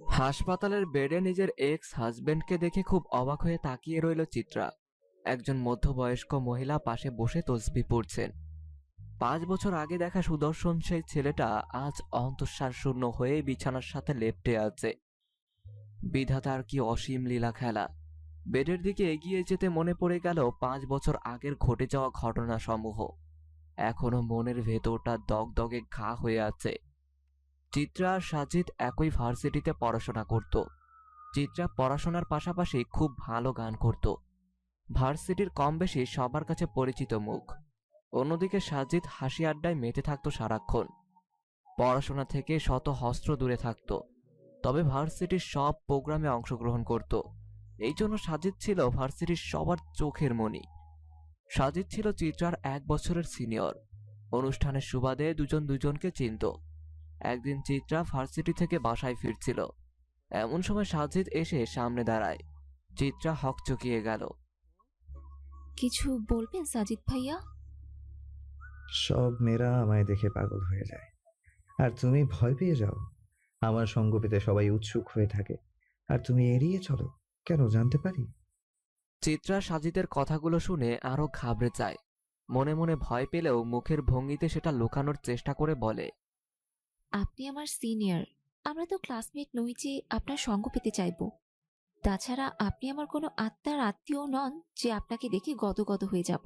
হাসপাতালের বেডে নিজের এক্স হাজবেন্ডকে দেখে খুব অবাক হয়ে তাকিয়ে রইল চিত্রা। একজন মধ্যবয়স্ক মহিলা পাশে বসে তসবিহ পড়ছেন। 5 বছর আগে দেখা সুদর্শন সেই ছেলেটা আজ অন্তঃসার শূন্য হয়ে বিছানার সাথে লেপ্টে আছে। বিধাতার কি অসীম লীলা খেলা। বেডের দিকে এগিয়ে যেতে মনে পড়ে গেল 5 বছর আগের ঘটে যাওয়া ঘটনা সমূহ। এখনো মনের ভেতরটা দগদগে ঘা হয়ে আছে। চিত্রা আর সাজিদ একই ভার্সিটিতে পড়াশোনা করত। চিত্রা পড়াশোনার পাশাপাশি খুব ভালো গান করত। ভার্সিটির কম বেশি সবার কাছে পরিচিত মুখ। অন্যদিকে সাজিদ হাসি আড্ডায় মেতে থাকতো সারাক্ষণ। পড়াশোনা থেকে শত হস্ত্র দূরে থাকত, তবে ভার্সিটির সব প্রোগ্রামে অংশগ্রহণ করত। এই জন্য সাজিদ ছিল ভার্সিটির সবার চোখের মণি। সাজিদ ছিল চিত্রার 1 বছরের সিনিয়র। অনুষ্ঠানের সুবাদে দুজন দুজনকে চিনত। একদিন চিত্রা ভার্সিটি থেকে বাসায় ফিরছিল, এমন সময় সাজিদ এসে সামনে দাঁড়ায়। চিত্রা হকচকিয়ে গেল। কিছু বলবেন সাজিদ ভাইয়া? সব মেয়েরা আমায় দেখে পাগল হয়ে যায়, আর তুমি ভয় পেয়ে যাও। আমার সঙ্গ পেতে সবাই উৎসুক হয়ে থাকে, আর তুমি এড়িয়ে চলো কেন, জানতে পারি? চিত্রা সাজিদের কথাগুলো শুনে আরো ঘাবড়ে যায়। মনে মনে ভয় পেলেও মুখের ভঙ্গিতে সেটা লুকানোর চেষ্টা করে বলে, আপনি আমার সিনিয়র, আমরা তো ক্লাসমেট নই যে আপনার সঙ্গ পেতে চাইব। তাছাড়া আপনি আমার কোনো আত্মার আত্মীয় নন যে আপনাকে দেখে গদগদ হয়ে যাব।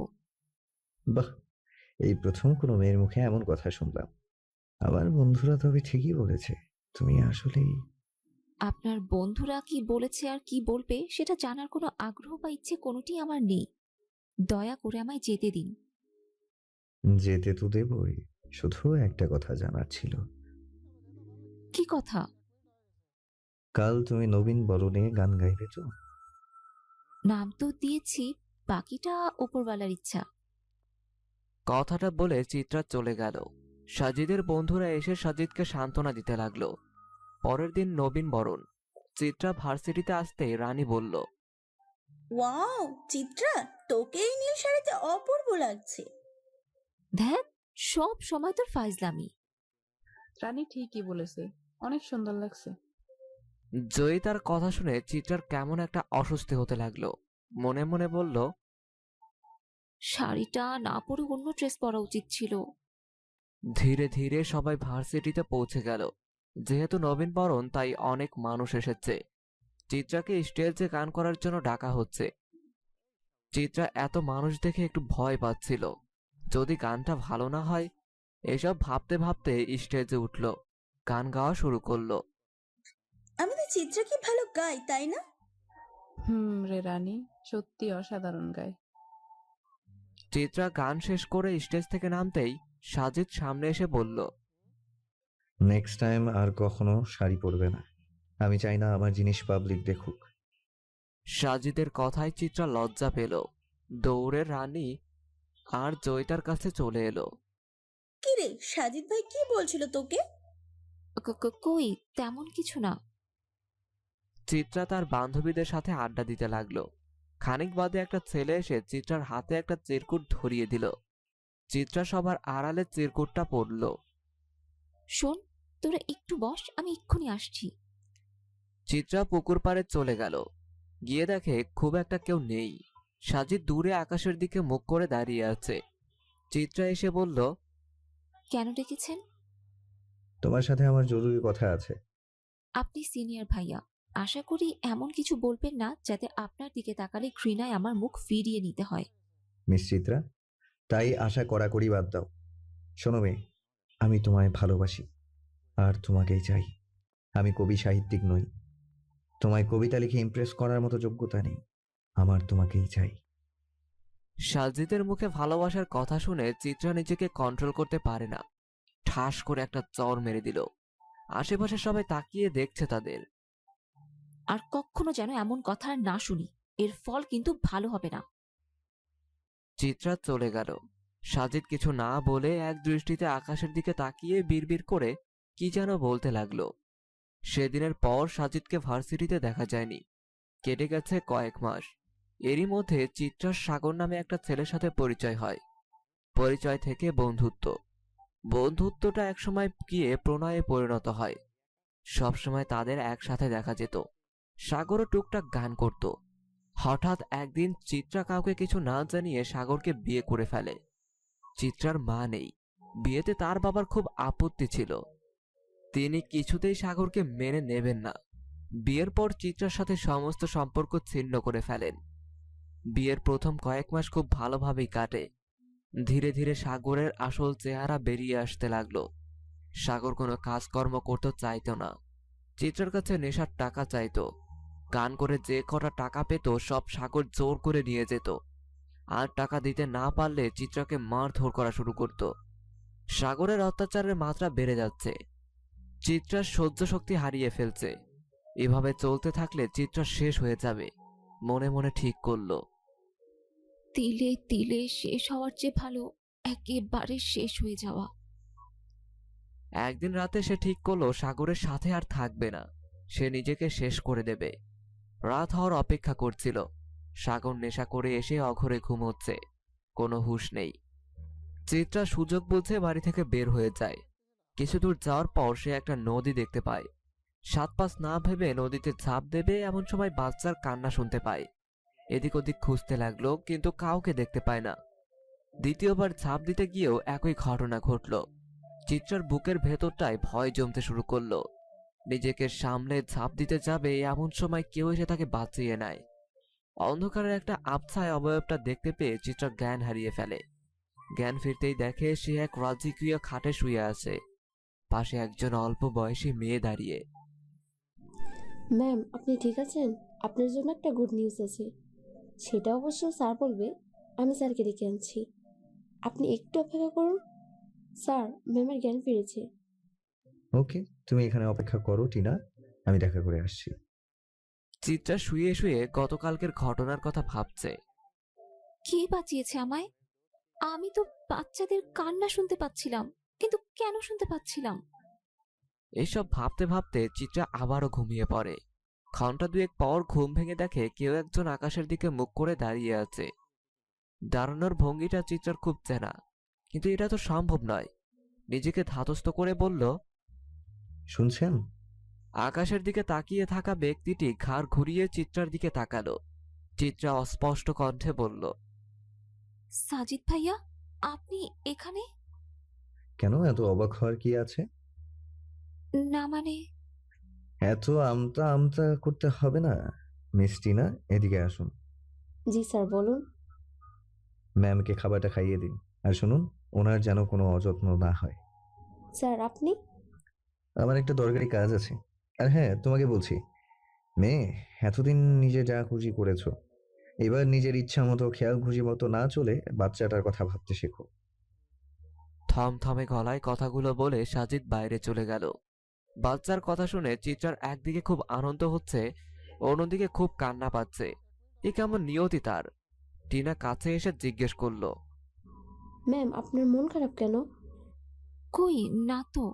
বাহ, এই প্রথম কোনো মেয়ের মুখে এমন কথা শুনলাম। আমার বন্ধুরা তবে ঠিকই বলেছে, তুমি আসলেই। আপনার বন্ধুরা কি বলেছে আর কি বলবে সেটা জানার কোনো আগ্রহ বা ইচ্ছে কোনোটি আমার নেই। দয়া করে আমায় যেতে দিন। যেতে তো দেবই, শুধু একটা কথা জানার ছিল। কি কথা? কাল তুমি নবীন বরণে গান গাইবে তো? নাম তো দিয়েছি, বাকিটা উপরওয়ালার ইচ্ছা। কথাটা বলে চিত্রা চলে গেল। সাজিদের বন্ধুরা এসে সাজিদকে সান্ত্বনা দিতে লাগলো। পরের দিন নবীন বরণ। চিত্রা ভার্সিটিতে আসতেই রানী বলল, ওয়াও চিত্রা, তোকে এই নীল শাড়িতে অপূর্ব লাগছে। ধ্যাত, সব সময় তোর ফাইজলামি। রানী ঠিকই বলেছে, অনেক সুন্দর লাগছে। জয়ী তার কথা শুনে চিত্রার কেমন একটা অস্বস্তি হতে লাগলো। মনে মনে বলল, শাড়িটা না পরে অন্য ড্রেস পরা উচিত ছিল। ধীরে ধীরে সবাই ভার্সিটিতে পৌঁছে গেল। যেহেতু নবীন বরণ, তাই অনেক মানুষ এসেছে। চিত্রাকে স্টেজে গান করার জন্য ডাকা হচ্ছে। চিত্রা এত মানুষ দেখে একটু ভয় পাচ্ছিল, যদি গানটা ভালো না হয়। এসব ভাবতে ভাবতে স্টেজে উঠল, গান গাওয়া শুরু করলো। আমাদের চিত্রা কি ভালো গায়, তাই না? রে রানী, সত্যি অসাধারণ গায়। চিত্রা গান শেষ করে স্টেজ থেকে নামতেই সাজিদ সামনে এসে বলল, নেক্সট টাইম আর কখনো শাড়ি পরবে না। আমি চাই না আমার জিনিস পাবলিক দেখুক। সাজিদের কথায় চিত্রা লজ্জা পেল। দৌড়ে রানী আর জয়িতার কাছে চলে এলো। কি রে সাজিদ ভাই, কি বলছিল তোকে? কই তেমন কিছু না। চিত্রা তার বান্ধবীদের সাথে আড্ডা দিতে লাগলো। খানিক বাদে একটা ছেলে এসে চিত্রার হাতে একটা চিরকুট ধরিয়ে দিল। চিত্রা সবার আড়ালে চিরকুটটা পড়ল। শোন, তোরা একটু বস, আমি এক্ষুনি আসছি। চিত্রা পুকুর পাড়ে চলে গেল। গিয়ে দেখে খুব একটা কেউ নেই। সাজিদ দূরে আকাশের দিকে মুখ করে দাঁড়িয়ে আছে। চিত্রা এসে বলল, কেন ডেকেছেন? তোমার সাথে আমার জরুরি কথা আছে। আপনি সিনিয়র ভাইয়া, আশা করি এমন কিছু বলবেন না যাতে আপনার দিকে তাকালে ঘৃণায় আমার মুখ ফিরিয়ে নিতে হয়। মিস চিত্রা, তাই আশা কড়াকড়ি বাদ দাও। শোনো মেয়ে, আমি তোমায় ভালোবাসি, আর তোমাকেই চাই। আমি কবি সাহিত্যিক নই, তোমায় কবিতা লিখে ইমপ্রেস করার মতো যোগ্যতা নেই। আমার তোমাকেই চাই। সাজিদের মুখে ভালোবাসার কথা শুনে চিত্রা নিজেকে কন্ট্রোল করতে পারে না। ঠাস করে একটা চড় মেরে দিল। আশেপাশে সবাই তাকিয়ে দেখছে তাদের। আর কখনো যেন এমন কথা আর না শুনি, এর ফল কিন্তু ভালো হবে না। চিত্রা চলে গেল। সাজিদ কিছু না বলে এক দৃষ্টিতে আকাশের দিকে তাকিয়ে বিড়বিড় করে কি যেন বলতে লাগলো। সেদিনের পর সাজিদকে ভার্সিটিতে দেখা যায়নি। কেটে গেছে কয়েক মাস। এরই মধ্যে চিত্রার সাগর নামে একটা ছেলের সাথে পরিচয় হয়। পরিচয় থেকে বন্ধুত্ব। বন্ধুত্বটা একসময় গিয়ে প্রণয়ে পরিণত হয়। সবসময় তাদের একসাথে দেখা যেত। সাগরও টুকটাক গান করত। হঠাৎ একদিন চিত্রা কাউকে কিছু না জানিয়ে সাগরকে বিয়ে করে ফেলে। চিত্রার মা নেই, বিয়েতে তার বাবার খুব আপত্তি ছিল। তিনি কিছুতেই সাগরকে মেনে নেবেন না। বিয়ের পর চিত্রার সাথে সমস্ত সম্পর্ক ছিন্ন করে ফেলেন। বিয়ের প্রথম কয়েক মাস খুব ভালোভাবেই কাটে। ধীরে ধীরে সাগরের আসল চেহারা বেরিয়ে আসতে লাগলো। সাগর কোনো কাজকর্ম করতে চাইতো না। চিত্রার কাছে নেশার টাকা চাইতো। গান করে যে কটা টাকা পেত সব সাগর জোর করে নিয়ে যেত। আর টাকা দিতে না পারলে চিত্রাকে মারধর করা শুরু করত। সাগরের অত্যাচারের মাত্রা বেড়ে যাচ্ছে। চিত্রার সহ্য শক্তি হারিয়ে ফেলছে। এভাবে চলতে থাকলে চিত্রা শেষ হয়ে যাবে। মনে মনে ঠিক করলো। তিলে তিলে শেষ হওয়ার চেয়ে ভালো একেবারে শেষ হয়ে যাওয়া। একদিন রাতে সে ঠিক করলো সাগরের সাথে আর থাকবে না। সে নিজেকে শেষ করে দেবে। রাত হওয়ার অপেক্ষা করছিল। সাগর নেশা করে এসে অঘরে ঘুমোচ্ছে, কোনো হুঁশ নেই। চিত্রা সুযোগ বুঝে বাড়ি থেকে বের হয়ে যায়। কিছু দূর যাওয়ার পর সে একটা নদী দেখতে পায়। সাত পাঁচ না ভেবে নদীতে ঝাঁপ দেবে এমন সময় বাচ্চার কান্না শুনতে পায়। এদিক ওদিক খুঁজতে লাগলো, কিন্তু কাউকে দেখতে পায় না। দ্বিতীয়বার ঝাঁপ দিতে গিয়েও একই ঘটনা ঘটল। চিত্রার বুকের ভেতরটায় ভয় জমতে শুরু করলো। নিজেকে সামলে ঝাঁপ দিতে যাবে এমন সময় কেউ এসে তাকে বাঁচিয়ে নেয়। অন্ধকারের একটা আবছায় অবয়বটা দেখতে পেয়ে চিত্রা জ্ঞান হারিয়ে ফেলে। জ্ঞান ফিরতেই দেখে সে এক রাজকীয় খাটে শুয়ে আছে। পাশে একজন অল্প বয়সী মেয়ে দাঁড়িয়ে। ম্যাম, আপনি ঠিক আছেন? আপনার জন্য একটা গুড নিউজ আছে। সেটা অবশ্য স্যার বলবে। আমি স্যারকে ডেকে আনছি। আপনি একটু অপেক্ষা করুন। স্যার, ম্যামের জ্ঞান ফিরেছে। ওকে, তুমি এখানে অপেক্ষা করো টিনা, আমি দেখা করে আসছি। চিত্রা শুয়ে শুয়ে গতকালকের ঘটনার কথা ভাবছে। কে বাঁচিয়েছে আমায়? আমি তো বাচ্চাদের কান্না শুনতে পাচ্ছিলাম, কিন্তু কেন শুনতে পাচ্ছিলাম? এসব ভাবতে ভাবতে চিত্রা আবারও ঘুমিয়ে পড়ে। ঘন্টা দুয়েক পর ঘুম ভেঙে দেখে কেউ একজন আকাশের দিকে মুখ করে দাঁড়িয়ে আছে। দাঁড়ানোর ভঙ্গিটা চিত্রার খুব চেনা, কিন্তু এটা তো সম্ভব নয়। নিজেকে ধাতস্থ করে বলল, শুনছেন? আকাশের দিকে তাকিয়ে থাকা ব্যক্তিটি ঘাড় ঘুরিয়ে চিত্রার দিকে তাকালো। চিত্রা অস্পষ্ট কণ্ঠে বলল, সাজিদ ভাইয়া, আপনি এখানে? কেন, এত অবাক হওয়ার কি আছে? না মানে, এত আমতা আমতা করতে হবে না। মিস টিনা, এদিকে আসুন। জি স্যার, বলুন। ম্যামকে খাবারটা খাইয়ে দিন। আর শুনুন, ওনার যেন কোনো অযত্ন না হয়। স্যার, আপনি? আমার একটা দরকারি কাজ আছে। আর হ্যাঁ, তোমাকে বলছি, মেয়ে, এতদিন নিজে যা খুশি করেছো, এবার নিজের ইচ্ছা মতো খেয়াল খুশি মতো না চলে বাচ্চাটার কথা ভাবতে শেখো। থমথমে গলায় কথাগুলো বলে সাজিদ বাইরে চলে গেল। বাচ্চার কথা শুনে চিত্রার একদিকে খুব আনন্দ হচ্ছে, অন্যদিকে খুব কান্না পাচ্ছে। এ কেমন নিয়তি তার। টিনা কাছে এসে জিজ্ঞেস করলো, ম্যাম, আপনার মন খারাপ কেন? কই না তো।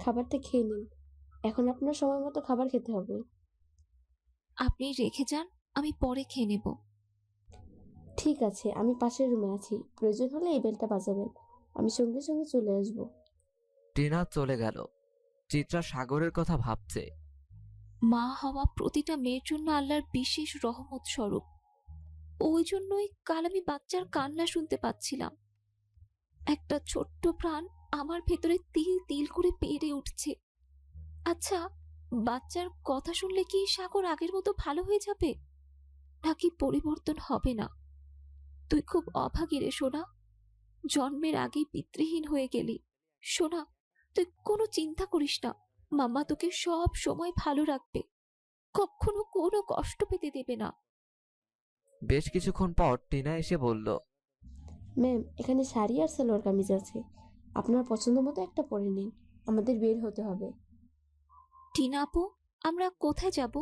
খাবারটা খেয়ে নিন। এখন আপনার সময় মতো খাবার খেতে হবে। আপনি রেখে যান, আমি পরে খেয়ে নেব। ঠিক আছে, আমি পাশের রুমে আছি। প্রয়োজন হলে এই বেলটা বাজাবেন। আমি সঙ্গে সঙ্গে চলে আসব। টিনা চলে গেল। চিত্রা সাগরের কথা ভাবছে। মা হওয়া প্রতিটা মেয়ের জন্য আল্লাহর বিশেষ রহমত স্বরূপ। ওই জন্যই কাল আমি বাচ্চার কান্না শুনতে পাচ্ছিলাম। একটা ছোট্ট প্রাণ আমার ভেতরে তিল তিল করে বেড়ে উঠছে। আচ্ছা, বাচ্চার কথা শুনলে কি সাগর আগের মতো ভালো হয়ে যাবে, নাকি পরিবর্তন হবে না? তুই খুব অভাগী রে সোনা, জন্মের আগেই পিতৃহীন হয়ে গেলি। সোনা, তুই কোনো চিন্তা করিস না, মাম্মা তোকে সব সময় ভালো রাখবে, কখনো কোনো কষ্ট পেতে দেবে না। বেশ কিছুক্ষণ পর টিনা এসে বলল, ম্যাম, এখানে শাড়ি আর সালোয়ার কামিজ আছে। আপনার পছন্দ মতো একটা পরে নিন। আমাদের বের হতে হবে। টিনা আপু, আমরা কোথায় যাব?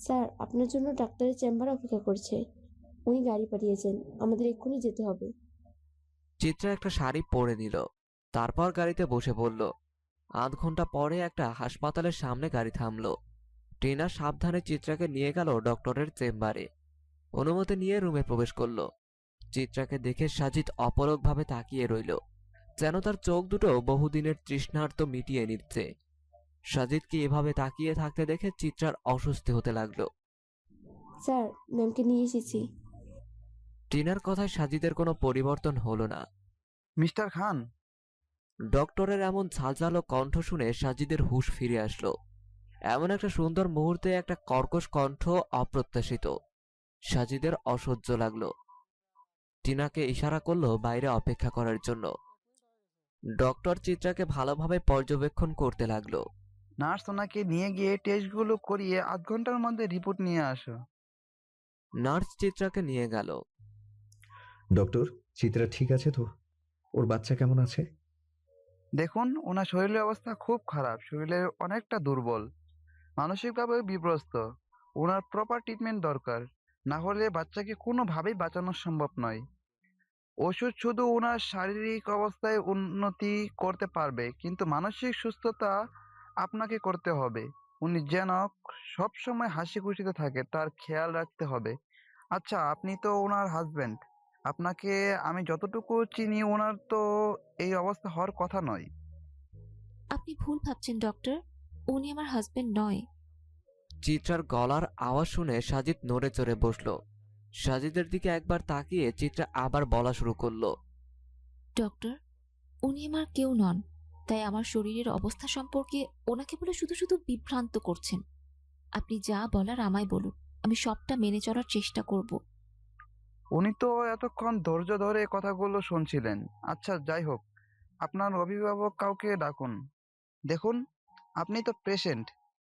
স্যার, আপনার জন্য ডাক্তারের চেম্বার অপেক্ষা করছে। উনি গাড়ি পাঠিয়েছেন। আমাদের এক্ষুনি যেতে হবে। চিত্রা একটা শাড়ি পরে নিল, তারপর গাড়িতে বসে পড়ল। আধ ঘন্টা পরে একটা হাসপাতালের সামনে গাড়ি থামলো। টিনা সাবধানে চিত্রাকে নিয়ে গেল ডক্টরের চেম্বারে। অনুমতি নিয়ে রুমে প্রবেশ করলো। চিত্রাকে দেখে সাজিদ অপলকভাবে তাকিয়ে রইল, যেন তার চোখ দুটো বহুদিনের তৃষ্ণার্ত মিটিয়ে নিচ্ছে। সাজিদকে এভাবে তাকিয়ে থাকতে দেখে চিত্রার অস্বস্তি হতে লাগলো। স্যার, ম্যামকে নিয়ে এসেছি। টিনার কথায় সাজিদের কোনো পরিবর্তন হলো না। মিস্টার খান, ডক্টরের এমন ঝাঁঝালো কণ্ঠ শুনে সাজিদের হুঁশ ফিরে আসলো। এমন একটা সুন্দর মুহূর্তে একটা কর্কশ কণ্ঠ অপ্রত্যাশিত। সাজিদের অসহ্য লাগলো। টিনাকে ইশারা করলো বাইরে অপেক্ষা করার জন্য। ডক্টর চিত্রাকে ভালোভাবে পর্যবেক্ষণ করতে লাগলো। নার্স ওনাকে নিয়ে গিয়ে টেস্টগুলো করিয়ে 8 ঘন্টার মধ্যে রিপোর্ট নিয়ে আসো। নার্স চিত্রাকে নিয়ে গেল। ডক্টর, চিত্রা ঠিক আছে তো? ওর বাচ্চা কেমন আছে? দেখুন, ওনার শরীরের অবস্থা খুব খারাপ, শরীরে অনেকটা দুর্বল, মানসিকভাবে বিধ্বস্ত। ওনার প্রপার ট্রিটমেন্ট দরকার, না হলে বাচ্চাকে কোনোভাবেই বাঁচানো সম্ভব নয়। ওষুধ শুধু ওনার শারীরিক অবস্থায় উন্নতি করতে পারবে, কিন্তু মানসিক সুস্থতা আপনাকে করতে হবে। উনি যেন সবসময় হাসি খুশিতে থাকে, তার খেয়াল রাখতে হবে। আচ্ছা, আপনি তো ওনার হাজবেন্ড, আপনাকে আমি যতটুকু চিনি ওনার তো এই অবস্থা হওয়ার কথা নয়। আপনি ভুল ভাবছেন ডক্টর, উনি আমার হাজবেন্ড নয়। চিত্রার গলার আওয়াজ শুনে সাজিদ নড়ে চড়ে বসলো। সাজিদের দিকে একবার তাকিয়ে চিত্রা আবার বলা শুরু করলো। ডক্টর, উনি আমার কেউ নন, তাই আমার শরীরের অবস্থা সম্পর্কে ওনাকে বলে শুধু শুধু বিভ্রান্ত করছেন। আপনি যা বলার আমায় বলুন, আমি সবটা মেনে চলার চেষ্টা করব। উনি তো এতক্ষণ ধৈর্য ধরে কথাগুলো শুনছিলেন। আচ্ছা, যাই হোক, আপনার অভিভাবক কাউকে ডাকুন। দেখুন, আপনি তো পেশেন্ট,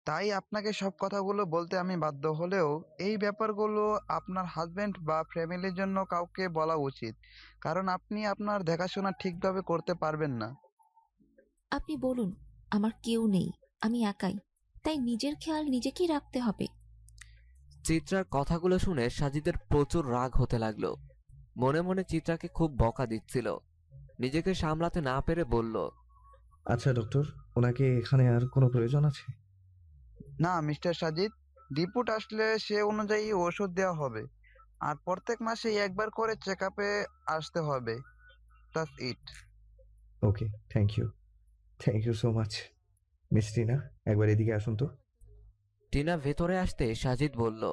তাই আপনাকে সব কথাগুলো বলতে আমি বাধ্য হলেও এই ব্যাপারগুলো আপনার হাজবেন্ড বা ফ্যামিলির জন্য কাউকে বলা উচিত, কারণ আপনি আপনার দেখাশোনা ঠিকভাবে করতে পারবেন না। আপনি বলুন, আমার কেউ নেই, আমি একাই, তাই নিজের খেয়াল নিজেকেই রাখতে হবে। চিত্রার কথাগুলো শুনে সাজিদের প্রচুর রাগ হতে লাগলো। মনে মনে চিত্রাকে খুব বকা দিচ্ছিল। নিজেকে সামলাতে না পেরে বলল, আচ্ছা ডক্টর, ওনাকে এখানে আর কোনো প্রয়োজন আছে? না মিস্টার সাজিদ, রিপোর্ট আসলে সে অনুযায়ী ওষুধ দেওয়া হবে, আর প্রত্যেক মাসে একবার করে চেক আপে আসতে হবে। That's it. Okay, thank you so much. Miss Tina, একবার এদিকে আসুন তো। টিনা ভেতরে আসতে সাজিদ বলল,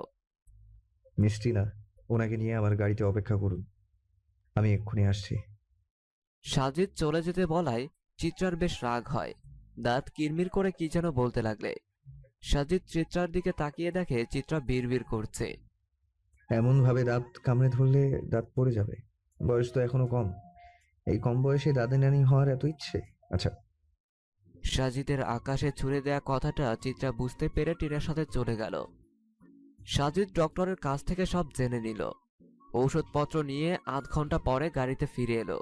মিস টিনা, ওনাকে নিয়ে আমার গাড়িতে অপেক্ষা করুন, আমি এক্ষুনি আসছি। সাজিদ চলে যেতে বলায় চিত্রার বেশ রাগ হয়। দাঁত কিরমির করে কি যেন বলতে লাগলে। সাজিদ চিত্রার দিকে তাকিয়ে দেখে চিত্রা বিড়বিড় করছে। এমনভাবে দাঁত কামড়ে ধরলে দাঁত পড়ে যাবে। বয়স তো এখনো কম, এই কম বয়সে দাদি নানি হওয়ার এত ইচ্ছে? আচ্ছা। সাজিদের আকাশে ছুড়ে দেয়া কথাটা চিত্রা বুঝতে পেরে টিনার সাথে চলে গেল। সাজিদ ডক্টরের কাছ থেকে সব জেনে নিল। ঔষধপত্র নিয়ে 8 ঘন্টা পরে গাড়িতে ফিরে এলো।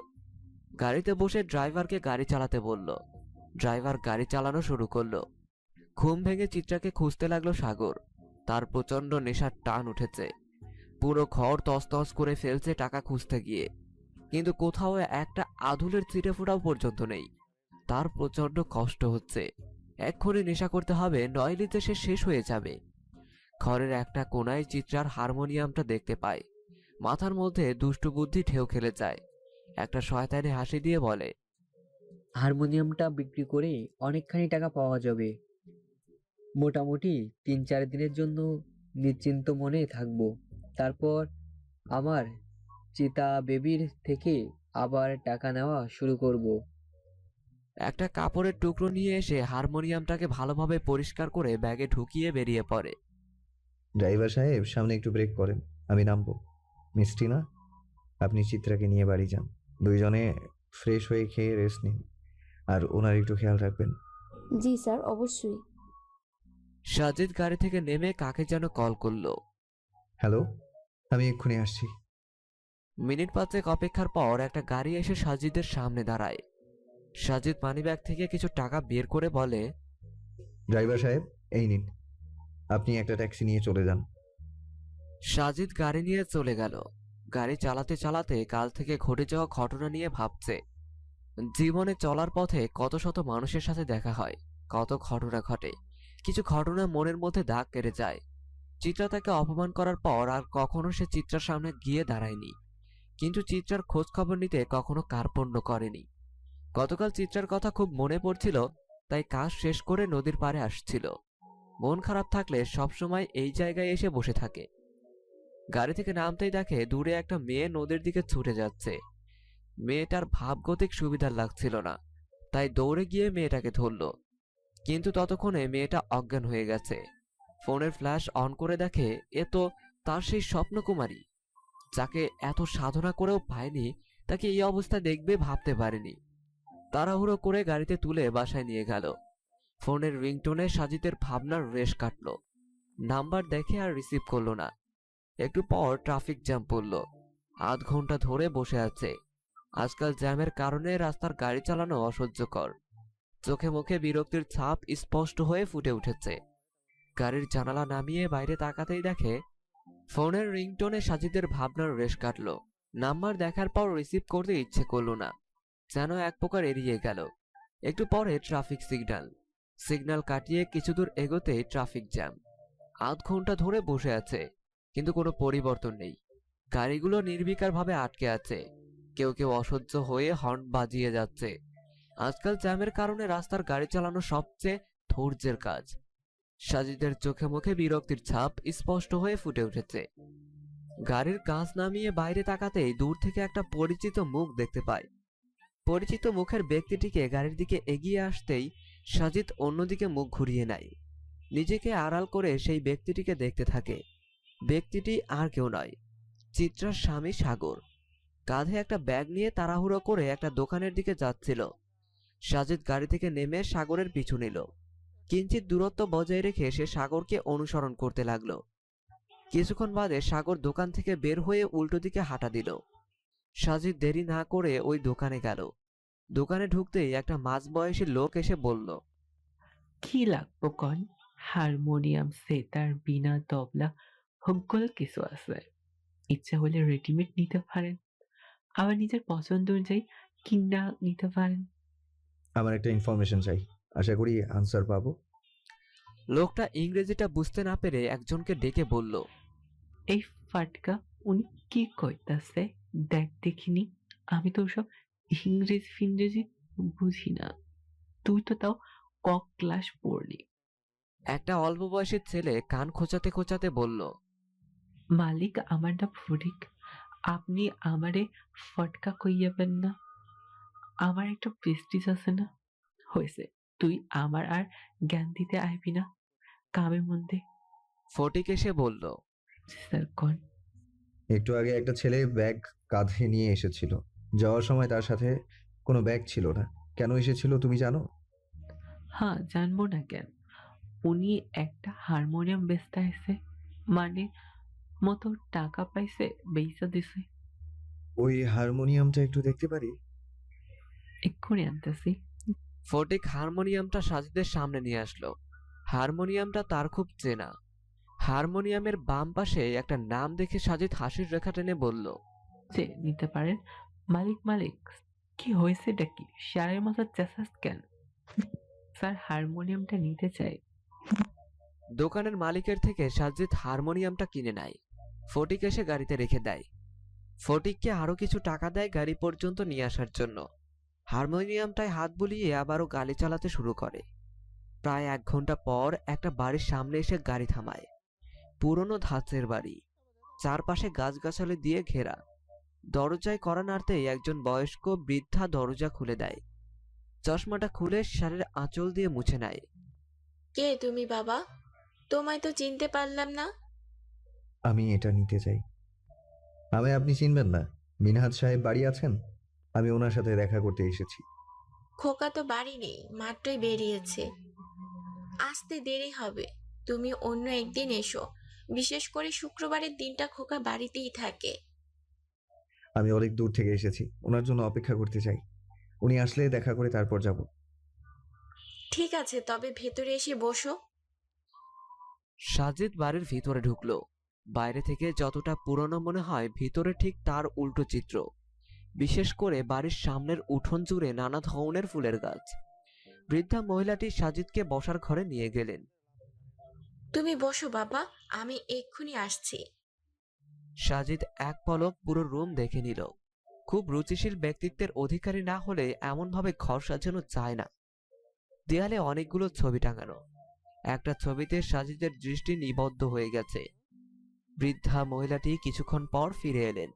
গাড়িতে বসে ড্রাইভারকে গাড়ি চালাতে বলল। ড্রাইভার গাড়ি চালানো শুরু করলো। ঘুম ভেঙে চিত্রাকে খুঁজতে লাগলো সাগর। তার প্রচন্ড নেশার টান উঠেছে। পুরো ঘর তছতছ করে ফেলছে টাকা খুঁজতে গিয়ে, কিন্তু কোথাও একটা আধুলের ছিটে ফোঁটাও পর্যন্ত নেই। তার প্রচন্ড কষ্ট হচ্ছে। এক্ষুনি নেশা করতে হবে, নইলে যে সে শেষ হয়ে যাবে। ঘরের একটা কোনায় চিত্রার হারমোনিয়ামটা দেখতে পায়। মাথার মধ্যে দুষ্টু বুদ্ধি ঢেউ খেলে যায়। একটা শয়তানি হাসি দিয়ে বলে, হারমোনিয়ামটা বিক্রি করে অনেকখানি টাকা পাওয়া যাবে। মোটামুটি 3-4 দিনের জন্য নিশ্চিন্ত মনে থাকবো। তারপর আমার চিতা বেবির থেকে আবার টাকা নেওয়া শুরু করব। একটা কাপড়ের টুকরো নিয়ে এসে হারমোনিয়ামটাকে ভালোভাবে পরিষ্কার করে ব্যাগে ঢুকিয়ে বেরিয়ে পড়ে। ড্রাইভার সাহেব, সামনে একটু ব্রেক করেন, আমি নামবো। মিস টিনা, আপনি চিত্রাকে নিয়ে বাড়ি যান। দুইজনে ফ্রেশ হয়ে খেয়ে রেস্ট নিন, আর ওনার একটু খেয়াল রাখবেন। জি স্যার, অবশ্যই। সাজিদ গাড়ি থেকে নেমে কাকে যেন কল করলো। হ্যালো, আমি এক্ষুনি আসছি। মিনিট 5 অপেক্ষার পর একটা গাড়ি এসে সাজিদের সামনে দাঁড়ায়। সাজিদ মানিব্যাগ থেকে কিছু টাকা বের করে বলে, ড্রাইভার সাহেব, এই নিন, আপনি একটা ট্যাক্সি নিয়ে চলে যান। সাজিদ গাড়ি নিয়ে চলে গেল। গাড়ি চালাতে চালাতে কাল থেকে ঘটে যাওয়া ঘটনা নিয়ে ভাবছে। জীবনে চলার পথে কত শত মানুষের সাথে দেখা হয়, কত ঘটনা ঘটে। কিছু ঘটনা মনের মধ্যে দাগ কেটে যায়। চিত্রা তাকে অপমান করার পর আর কখনো সে চিত্রার সামনে গিয়ে দাঁড়ায়নি, কিন্তু চিত্রার খোঁজ খবর নিতে কখনো কার্পণ্য করেনি। গতকাল চিত্রার কথা খুব মনে পড়ছিল, তাই কাজ শেষ করে নদীর পাড়ে আসছিল। মন খারাপ থাকলে সবসময় এই জায়গায় এসে বসে থাকে। গাড়ি থেকে নামতেই দেখে দূরে একটা মেয়ে নদীর দিকে ছুটে যাচ্ছে। মেয়েটার ভাবগতিক সুবিধার লাগছিল না, তাই দৌড়ে গিয়ে মেয়েটাকে ধরল। কিন্তু ততক্ষণে মেয়েটা অজ্ঞান হয়ে গেছে। ফোনের ফ্ল্যাশ অন করে দেখে এ তো তার সেই স্বপ্নকুমারী, যাকে এত সাধনা করেও পায়নি, তাকে এই অবস্থায় দেখবে ভাবতে পারেনি। তাড়াহুড়ো করে গাড়িতে তুলে বাসায় নিয়ে গেল। ফোনের রিংটোনে সাজিদের ভাবনার রেশ কাটল। নাম্বার দেখে আর রিসিভ করলো না। একটু পর ট্রাফিক জ্যাম পড়ল। আধ ঘন্টা ধরে বসে আছে। আজকাল জ্যামের কারণে রাস্তার গাড়ি চালানো অসহ্যকর। চোখে মুখে বিরক্তির ছাপ স্পষ্ট হয়ে ফুটে উঠেছে। গাড়ির জানালা নামিয়ে বাইরে তাকাতেই দেখে ফোনের রিংটোনে সাজিদের ভাবনার রেশ কাটল। নাম্বার দেখার পর রিসিভ করতে ইচ্ছে করলো না, যেন এক প্রকার এড়িয়ে গেল। একটু পরে ট্রাফিক সিগন্যাল কাটিয়ে কিছু দূর এগোতেই ট্রাফিক জ্যাম। আধ ঘন্টা ধরে বসে আছে, কিন্তু কোনো পরিবর্তন নেই। গাড়িগুলো নির্বিকারভাবে আটকে আছে। কেউ কেউ অসহ্য হয়ে হর্ন বাজিয়ে যাচ্ছে। আজকাল জ্যামের কারণে রাস্তার গাড়ি চালানো সবচেয়ে ধৈর্যের কাজ। সাজিদের চোখে মুখে বিরক্তির ছাপ স্পষ্ট হয়ে ফুটে উঠেছে। গাড়ির কাঁচ নামিয়ে বাইরে তাকাতেই দূর থেকে একটা পরিচিত মুখ দেখতে পায়। পরিচিত মুখের ব্যক্তিটিকে গাড়ির দিকে এগিয়ে আসতেই সাজিদ অন্যদিকে মুখ ঘুরিয়ে নেয়। নিজেকে আড়াল করে সেই ব্যক্তিটিকে দেখতে থাকে। ব্যক্তিটি আর কেউ নয়, চিত্রার স্বামী সাগর। কাঁধে একটা ব্যাগ নিয়ে তাড়াহুড়ো করে একটা দোকানের দিকে যাচ্ছিল। সাজিদ গাড়ি থেকে নেমে সাগরের পিছু নিল। কিঞ্চিত দূরত্ব বজায় রেখে সে সাগরকে অনুসরণ করতে লাগলো। কিছুক্ষণ বাদে সাগর দোকান থেকে বের হয়ে উল্টো দিকে হাঁটা দিল। সাজিদ দেরি না করে ওই দোকানে গেল। দোকানে ঢুকতেই একটা মাঝবয়সী লোক এসে বলল, কি লাগবো কন? হারমোনিয়াম, সেতার, বীণা, তবলা সকল কিছু আছে। ইচ্ছা হলে রেডিমেড নিতে পারেন, আবার নিজের পছন্দ অনুযায়ী কিনা নিতে পারেন। আমার একটা ইনফরমেশন চাই, আশা করি আনসার পাবো। লোকটা ইংরেজিটা বুঝতে না পেরে একজনকে ডেকে বলল, এই ফাটকা উনি কি কইতাছে দেখ দেখিনি। আমি তো সব ইংরেজি ফিংরেজি বুঝি না। তুই তো তাও ক ক্লাস পড়লি। একটা অল্প বয়সী ছেলে কান খোঁচাতে খোঁচাতে বলল, মালিক, আমার নাম ফটিক। আপনি আমারে ফটকা কইয়াবেন না। আমার একটা প্রেস্টিজ আছে না? হয়েছে, তুই আমার আর জ্ঞান দিতে আইবি না। কামের মধ্যে ফটিক এসে বলল, স্যার কন। একটু আগে একটা ছেলে ব্যাগ কাঁধে নিয়ে এসেছিল। যাওয়ার সময় তার সাথে কোনো ব্যাগ ছিল না। কেন এসেছিল তুমি জানো? হ্যাঁ, জানবো না কেন? উনি একটা হারমোনিয়াম বেচতে আইছে, মানে মতো টাকা পাইছে, বেচা দিছে। ওই হারমোনিয়ামটা একটু দেখতে পারি? এক্ষুনি আনতেছি। ফটিক হারমোনিয়ামটা সাজিদের সামনে নিয়ে আসলো। হারমোনিয়ামটা তার খুব চেনা। হারমোনিয়ামের বাম পাশে একটা নাম দেখে সাজিদ হাসির রেখা টেনে বলল, যে নিতে পারেন। মালিক মালিক, কি হয়েছে কি? সারের মতো চেঁচাস কেন? স্যার, হারমোনিয়ামটা নিতে চাই। দোকানের মালিকের থেকে সাজিদ হারমোনিয়ামটা কিনে নেয়। ফটিক এসে গাড়িতে রেখে দেয়। ফটিককে আরো কিছু টাকা দেয় গাড়ি পর্যন্ত নিয়ে আসার জন্য। হারমোনিয়ামটায় হাত বুলিয়ে আবারও গাড়ি চালাতে শুরু করে। প্রায় 1 ঘন্টা পর একটা বাড়ির সামনে এসে গাড়ি থামায়। পুরনো ধাঁচের বাড়ি, চারপাশে গাছগাছালি দিয়ে ঘেরা। দরজায় কড়া নাড়তেই একজন বয়স্ক বৃদ্ধা দরজা খুলে দেয়। চশমাটা খুলে শাড়ির আঁচল দিয়ে মুছে নেয়। কে তুমি বাবা? তোমায় তো চিনতে পারলাম না। আমি এটা নিতে চাই। আমায় আপনি চিনবেন না? মিনহাজ সাহেব বাড়ি আছেন? আমি ওনার সাথে দেখা করতে এসেছি। খোকা তো বাড়ি নেই, মাত্রই বেরিয়েছে। আসতে দেরি হবে, তুমি অন্য একদিন এসো। বিশেষ করে শুক্রবারের দিনটা খোকা বাড়িতেই থাকে। আমি অনেক দূর থেকে এসেছি, ওনার জন্য অপেক্ষা করতে চাই। উনি আসলে দেখা করে তারপর যাব। ঠিক আছে, তবে ভেতরে এসে বসো। সাজিদ বাড়ির ভিতরে ঢুকলো। বাইরে থেকে যতটা পুরনো মনে হয়, ভিতরে ঠিক তার উল্টো চিত্র। বিশেষ করে বাড়ির সামনের উঠোন জুড়ে নানা ধরনের ফুলের গাছ। বৃদ্ধা মহিলাটি সাজিদকে বসার ঘরে নিয়ে গেলেন। তুমি বসো বাবা, আমি এক্ষুনি আসছি। সাজিদ এক পলক পুরো রুম দেখে নিল। খুব রুচিশীল ব্যক্তিত্বের অধিকারী না হলে এমনভাবে ঘর সাজানো যায় না। দেয়ালে অনেকগুলো ছবি টাঙানো। একটা ছবিতে সাজিদের দৃষ্টি নিবদ্ধ হয়ে গেছে। বৃদ্ধা মহিলাটি কিছুক্ষণ পর ফিরে এলেন,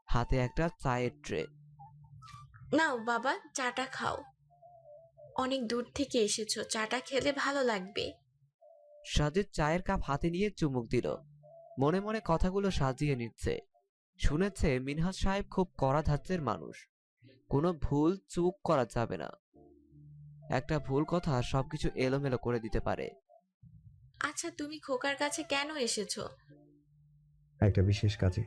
হাতে একটা চায়ের ট্রে। নাও বাবা, চাটা খাও। অনেক দূর থেকে এসেছো, চাটা খেলে ভালো লাগবে। সাজিদ চায়ের কাপ হাতে নিয়ে চুমুক দিল। মনে মনে কথাগুলো সাজিয়ে নিচ্ছে। শুনেছে মিনহাজ সাহেব খুব কড়া ধাঁচের মানুষ, কোনো ভুল চুপ করা যাবে না। একটা ভুল কথা সবকিছু এলোমেলো করে দিতে পারে। আচ্ছা, তুমি খোকার কাছে কেন এসেছো? একটা বিশেষ কাজে।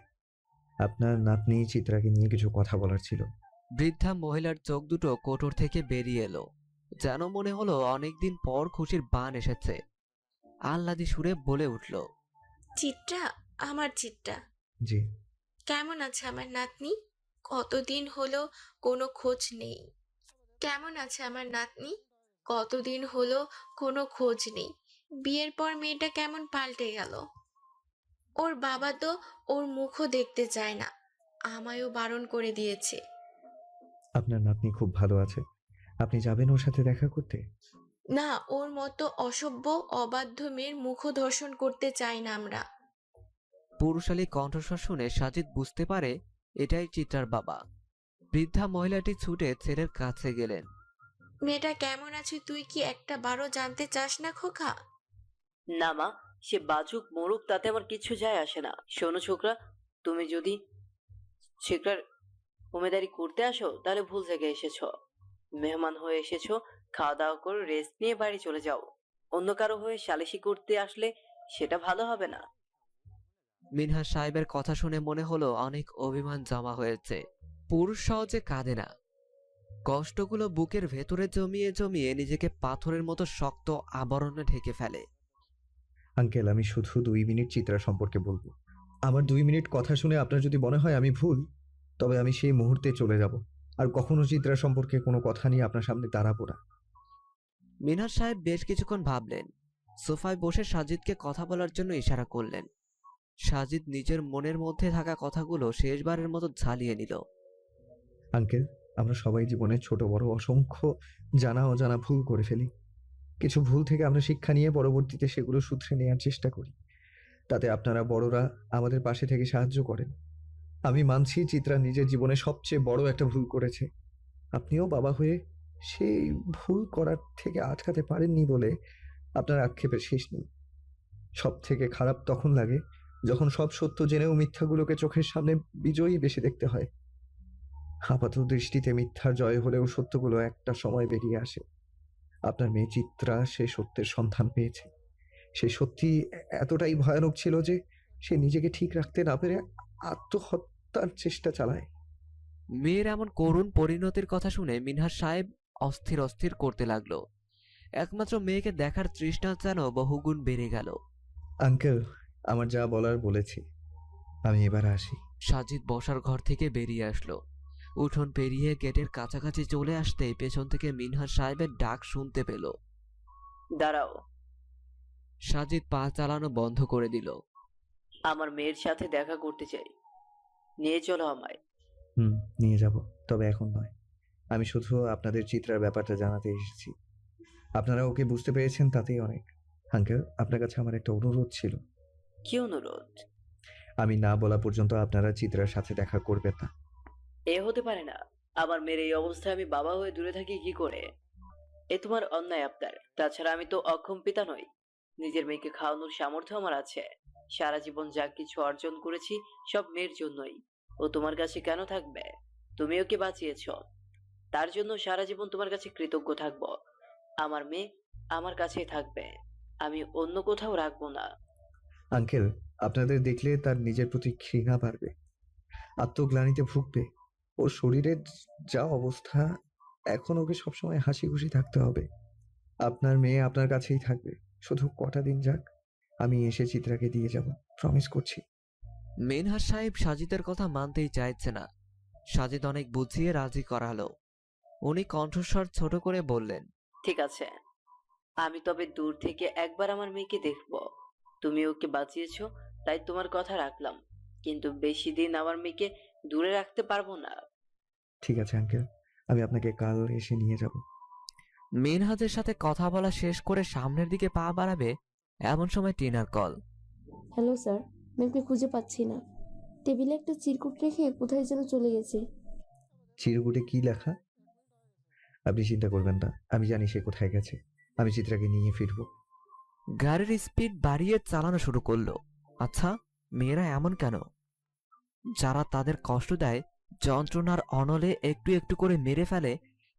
আপনার নাতনি চিত্রাকে নিয়ে কিছু কথা বলার ছিল। বৃদ্ধা মহিলার চোখ দুটো কোটর থেকে বেরিয়ে এলো, যেন মনে হলো অনেকদিন পর খুশির বান এসেছে। আহ্লাদি সুরে বলে উঠল, চিত্রা, আমার চিত্রা, জি। কেমন আছে আমার নাতনি? কতদিন হলো কোনো খোঁজ নেই। কেমন আছে আমার নাতনি? কতদিন হলো কোনো খোঁজ নেই। বিয়ের পর মেয়েটা কেমন পাল্টে গেল। ওর বাবা তো ওর মুখও দেখতে চায় না, আমায়ও বারণ করে দিয়েছে। আপনার নাতনি খুব ভালো আছে। আপনি যাবেন ওর সাথে দেখা করতে? না, ওর মতো অসভ্য অবাধ্য মেয়ের মুখও দর্শন করতে চাই না আমরা। পুরুষালী কণ্ঠস্বর শুনে সাজিদ বুঝতে পারে এটাই চিত্রার বাবা। বৃদ্ধা মহিলাটি ছুটে ছেলের কাছে গেলেন। মেয়েটা কেমন আছে তুই কি একটা বারও জানতে চাস না খোকা? না মা, সে বাজুক মরুক তাতে আমার কিছু যায় আসে না। শোনো ছোকরা, তুমি যদি ছোকরার উমেদারি করতে আসো তাহলে ভুল জায়গায় এসেছো। মেহমান হয়ে এসেছো, খাওয়া দাওয়া করে রেস্ট নিয়ে বাড়ি চলে যাও। অন্য কারো হয়ে সালিশি করতে আসলে সেটা ভালো হবে না। মিনহাজ সাহেবের কথা শুনে মনে হলো অনেক অভিমান জমা হয়েছে। পুরুষ সহজে কাঁদে না, কষ্টগুলো বুকের ভেতরে জমিয়ে জমিয়ে নিজেকে পাথরের মতো শক্ত আবরণে ঢেকে ফেলে। আঙ্কেল, আমি শুধু 2 মিনিট চিত্রা সম্পর্কে বলবো। আমার 2 মিনিট কথা শুনে আপনার যদি মনে হয় আমি ভুল, তবে আমি সেই মুহূর্তে চলে যাব। আর কখনো চিত্রা সম্পর্কে কোনো কথা নিয়ে আপনার সামনে দাঁড়াবো না। মিনহাজ সাহেব বেশ কিছুক্ষণ ভাবলেন, সোফায় বসে সাজিদকে কথা বলার জন্য ইশারা করলেন। সাজিদ নিজের মনের মধ্যে থাকা কথাগুলো শেষবারের মতো ঝালিয়ে নিল। আঙ্কেল, আমরা সবাই জীবনে ছোট বড় অসংখ্য জানা অজানা ভুল করে ফেলি। কিছু ভুল থেকে আমরা শিক্ষা নিয়ে পরবর্তীতে সেগুলো শুধরে নেওয়ার চেষ্টা করি। তাতে আপনারা বড়রা আমাদের পাশে থেকে সাহায্য করেন। আমি মানছি চিত্রা নিজের জীবনে সবচেয়ে বড় একটা ভুল করেছে। আপনিও বাবা হয়ে সেই ভুল করার থেকে আটকাতে পারেননি বলে আপনার আক্ষেপের শেষ নেই। সব থেকে খারাপ তখন লাগে যখন সব সত্য জেনেও মিথ্যাগুলোকে চোখের সামনে বিজয়ী বেশি দেখতে হয়। আপাত দৃষ্টিতে মিথ্যার জয় হলেও সত্যগুলো একটা সময় বেরিয়ে আসে। আপনার মেয়ে চিত্রা সে সত্যের সন্ধান পেয়েছে। সে সত্যি এতটাই ভয়ানক ছিল যে সে নিজেকে ঠিক রাখতে না পেরে আত্মহত্যার চেষ্টা চালায়। মেয়ের এমন করুণ পরিণতির কথা শুনে মিনহাজ সাহেব অস্থির অস্থির করতে লাগলো। একমাত্র মেয়েকে দেখার তৃষ্ণা যেন বহুগুণ বেড়ে গেল। আঙ্কেল, আমার যা বলার বলেছি, আমি এবার আসি। সাজিদ বসার ঘর থেকে বেরিয়ে আসলো। উঠোন পেরিয়ে গেটের কাছাকাছি চলে আসতেই পেছন থেকে মিনহাজ সাহেবের ডাক শুনতে পেল। দাঁড়াও। সাজিদ পা চালানো বন্ধ করে দিল। আমার মেয়ের সাথে দেখা করতে চাই, নিয়ে চলো আমায়। নিয়ে যাব, তবে এখন নয়। আমি শুধু আপনাদের চিত্রার ব্যাপারটা জানাতে এসেছি। আপনারা ওকে বুঝতে পেরেছেন তাতেই অনেক। আঙ্কেল, আপনার কাছে আমার একটা অনুরোধ ছিল। কি অনুরোধ? আমি না বলা পর্যন্ত আপনারা চিত্রার সাথে দেখা করবেন না। এ হতে পারে না। আমার মেয়ের এই অবস্থায় আমি বাবা হয়ে দূরে থাকি কি করে? এ তোমার অন্যায় আবদার। তাছাড়া আমি তো অক্ষম পিতা নই। নিজের মেয়েকে খাওয়ানোর সামর্থ্য আমার আছে। সারা জীবন যা কিছু অর্জন করেছি সব মেয়ের জন্যই। ও তোমার কাছে কেন থাকবে? তুমি ওকে বাঁচিয়েছ, তার জন্য সারা জীবন তোমার কাছে কৃতজ্ঞ থাকবো। আমার মেয়ে আমার কাছেই থাকবে, আমি অন্য কোথাও রাখবো না। আঙ্কেল, আপনাদের দেখলে তার নিজের প্রতি ঘৃণা বাড়বে, আত্মগ্লানিতে ভুগবে। ওর শরীরের যা অবস্থা, এখন ওকে সবসময় হাসি খুশি থাকতে হবে। আপনার মেয়ে আপনার কাছেই থাকবে, শুধু কটা দিন যাক। আমি এসে চিত্রাকে দিয়ে যাব, প্রমিস করছি। মিনহাজ সাহেব সাজিদের কথা মানতেই চাইছে না। সাজিদ অনেক বুঝিয়ে রাজি করালো। উনি কণ্ঠস্বর ছোট করে বললেন, ঠিক আছে, আমি তবে দূর থেকে একবার আমার মেয়েকে দেখবো। তুমি ওকে বাঁচিয়েছো তাই তোমার কথা রাখলাম, কিন্তু বেশি দিন আমার মেয়েকে দূরে রাখতে পারবো না। ঠিক আছে আঙ্কেল, আমি আপনাকে কাল এসে নিয়ে যাব। মিনহাজের সাথে কথা বলা শেষ করে সামনের দিকে পা বাড়াবে এমন সময় টিনার কল। হ্যালো স্যার, ম্যামকে খুঁজে পাচ্ছি না। টেবিলে একটা চিরকুট রেখে কোথায় যেন চলে গেছে। চিরকুটে কি লেখা? আপনি চিন্তা করবেন না, আমি জানি সে কোথায় গেছে। আমি চিত্রাকে নিয়ে ফিরবো। গাড়ির স্পিড বাড়িয়ে চালানো শুরু করলো। আচ্ছা, মেয়েরা এমন কেন? যারা তাদের কষ্ট দেয়, যন্ত্রণার অনলে একটু একটু করে মেরে ফেলে,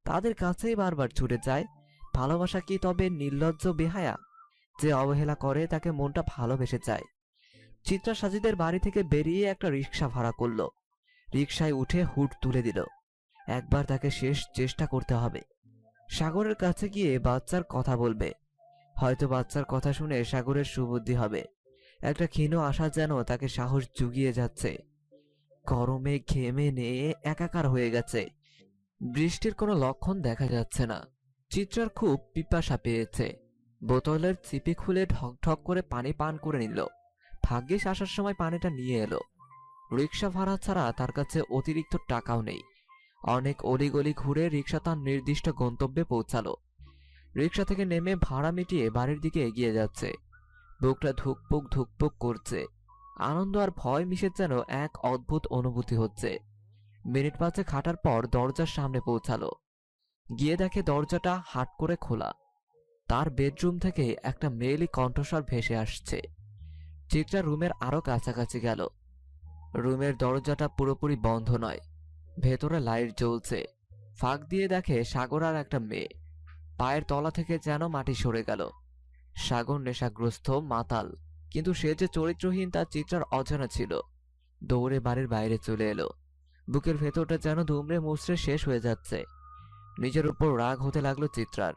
তাদের কাছেই বারবার ছুটে যায়। ভালোবাসা কি তবে নির্লজ্জ বেহায়া? যে অবহেলা করে তাকে মনটা ভালোবেসে যায়। চিত্রা সাজিদের বাড়ি থেকে বেরিয়ে একটা রিক্সা ভাড়া করলো। রিক্সায় উঠে হুড তুলে দিল। একবার তাকে শেষ চেষ্টা করতে হবে। সাগরের কাছে গিয়ে বাচ্চার কথা বলবে। হয়তো বাচ্চার কথা শুনে সাগরের সুবুদ্ধি হবে। একটা ক্ষীণ আশা যেন তাকে সাহস জুগিয়ে যাচ্ছে। গরমে ঘেমে নিয়ে একাকার হয়ে গেছে। বৃষ্টির কোনো লক্ষণ দেখা যাচ্ছে না। চিত্রার খুব পিপাসা পেয়েছে। বোতলের চিপি খুলে ঢক ঢক করে পানি পান করে নিল। ভাগ্যিস আসার সময় পানিটা নিয়ে এলো। রিক্সা ভাড়া ছাড়া তার কাছে অতিরিক্ত টাকাও নেই। অনেক অলিগলি ঘুরে রিক্সা তার নির্দিষ্ট গন্তব্যে পৌঁছালো। রিক্সা থেকে নেমে ভাড়া মিটিয়ে বাড়ির দিকে এগিয়ে যাচ্ছে। বুকটা ধুকপুক ধুকপুক করছে। আনন্দ আর ভয় মিশে যেন এক অদ্ভুত অনুভূতি হচ্ছে। মিনিট পাঁচেক হাঁটার পর দরজার সামনে পৌঁছালো। গিয়ে দেখে দরজাটা হাট করে খোলা। তার বেডরুম থেকে একটা মেয়েলি কণ্ঠস্বর ভেসে আসছে। চিত্রা রুমের আরো কাছাকাছি গেল। রুমের দরজাটা পুরোপুরি বন্ধ নয়, ভেতরে লাইট জ্বলছে। ফাঁক দিয়ে দেখে সাগর আর একটা মেয়ে। পায়ের তলা থেকে যেন মাটি সরে গেল। সাগর নেশাগ্রস্ত মাতাল, কিন্তু সে যে চরিত্রহীন তা চিত্রার অজানা ছিল। দৌড়ে বাড়ির বাইরে চলে এলো। বুকের ভেতরটা যেন দুমড়ে মুচড়ে শেষ হয়ে যাচ্ছে। নিজের উপর রাগ হতে লাগলো চিত্রার।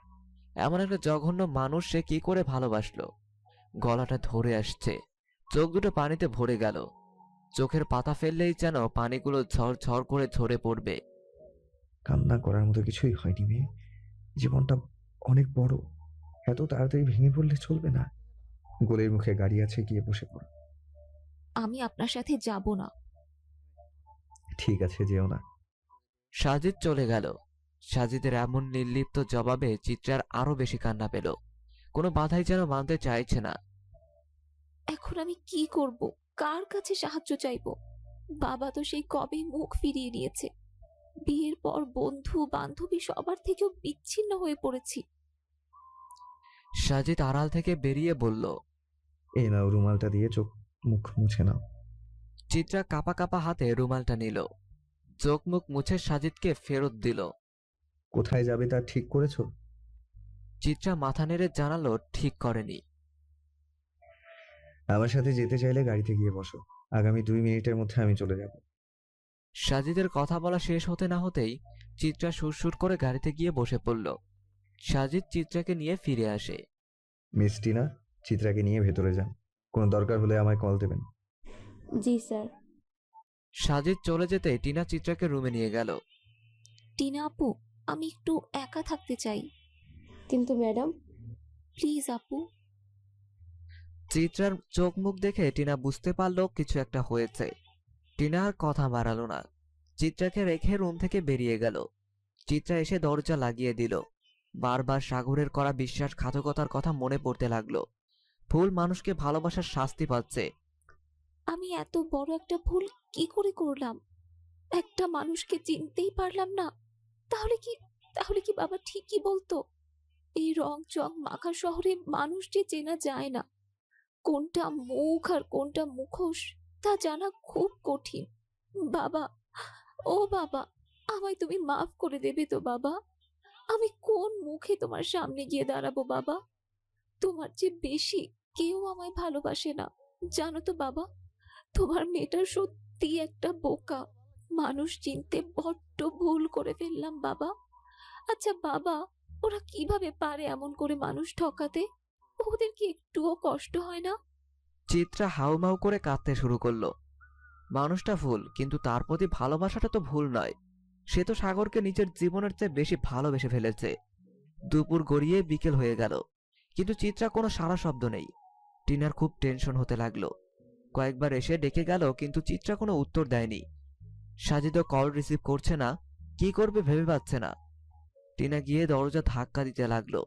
এমন একটা জঘন্য মানুষ সে কি করে ভালোবাসলো? গলাটা ধরে আসছে। চোখ দুটো পানিতে ভরে গেল। চোখের পাতা ফেললেই যেন পানিগুলো ঝরঝর করে ঝরে পড়বে। কান্না করার মতো কিছুই হয়নি মেয়ে। জীবনটা অনেক বড়, এত তাড়াতাড়ি ভেঙে পড়লে চলবে না। গোলের মুখে গাড়ি আছে, গিয়ে বসে পড়ো। আমি আপনার সাথে যাব না। ঠিক আছে, যেও না। সাজিদ চলে গেল। সাজিদের এমন নির্লিপ্ত জবাবে চিত্রার আরো বেশি কান্না পেল। কোনো বাধাই যেন মানতে চাইছে না। এখন আমি কি করব? কার কাছে সাহায্য চাইব? বাবা তো সেই কবে মুখ ফিরিয়ে নিয়েছে। বিয়ের পর বন্ধু বান্ধবী সবার থেকেও বিচ্ছিন্ন হয়ে পড়েছি। সাজিদ আড়াল থেকে বেরিয়ে বলল, এই নাও, রুমালটা দিয়ে চোখ মুখ মুছে নাও। চিত্রা কাপা কাপা হাতে রুমালটা নিল। চোখ মুখ মুছে সাজিদকে ফেরত দিল। কোথায় যাবে তা ঠিক করেছো? চিত্রা মাথা নেড়ে জানালো ঠিক করেনি। আমার সাথে যেতে চাইলে গাড়িতে গিয়ে বসো। আগামী 2 মিনিটের মধ্যে আমি চলে যাব। সাজিদের কথা বলা শেষ হতে না হতেই চিত্রা সুরসুর করে গাড়িতে গিয়ে বসে পড়ল। সাজিদ চিত্রাকে নিয়ে ফিরে আসে। মিস টিনা, চিত্রাকে নিয়ে ভেতরে যান। কোনো দরকার হলে আমায় কল দেবেন। জি স্যার। সাজিদ চলে যেতে টিনা চিত্রাকে রুমে নিয়ে গেল। টিনা আপু, আমি একটু একা থাকতে চাই। কিন্তু ম্যাডাম। প্লিজ আপু। চিত্রার চোখ মুখ দেখে টিনা বুঝতে পারল কিছু একটা হয়েছে। টিনা আর কথা বাড়ালো না। চিত্রাকে রেখে রুম থেকে বেরিয়ে গেল। চিত্রা এসে দরজা লাগিয়ে দিল। বারবার সাগরের করা বিশ্বাসঘাতকতার কথা মনে পড়তে লাগলো। ভুল মানুষকে ভালোবাসার শাস্তি পাচ্ছে। আমি এত বড় একটা ভুল কি করে করলাম? একটা মানুষকে চিনতেই পারলাম না। তাহলে কি বাবা ঠিকই বলতো? এই রং চং মাখা শহরে মানুষ যে চেনা যায় না। কোনটা মুখ আর কোনটা মুখোশ তা জানা খুব কঠিন। বাবা, ও বাবা, আমায় তুমি মাফ করে দেবে তো বাবা? আমি কোন মুখে তোমার সামনে গিয়ে দাঁড়াবো বাবা? তোমার চেয়ে বেশি কেউ আমায় ভালোবাসে না, জানো তো বাবা। তোমার মেয়েটা সত্যি একটা বোকা। মানুষ চিনতে বড্ড ভুল করে ফেললাম বাবা। আচ্ছা বাবা, ওরা কিভাবে পারে এমন করে মানুষ ঠকাতে? ওদের কি একটুও কষ্ট হয় না? চিত্রা হাউমাউ করে কাঁদতে শুরু করলো। মানুষটা ভুল, কিন্তু তার প্রতি ভালোবাসাটা তো ভুল নয়। সে তো সাগরকে নিজের জীবনের চেয়ে বেশি ভালোবেসে ফেলেছে। দুপুর গড়িয়ে বিকেল হয়ে গেল, কিন্তু চিত্রা কোনো সাড়া শব্দ নেই। টিনার খুব টেনশন হতে লাগলো। কয়েকবার এসে ডেকে গেল, কিন্তু চিত্রা কোনো উত্তর দেয়নি। সাজিদও কল রিসিভ করছে না, কি করবে ভেবে পাচ্ছে না। টিনা গিয়ে দরজা ধাক্কা দিতে লাগলো।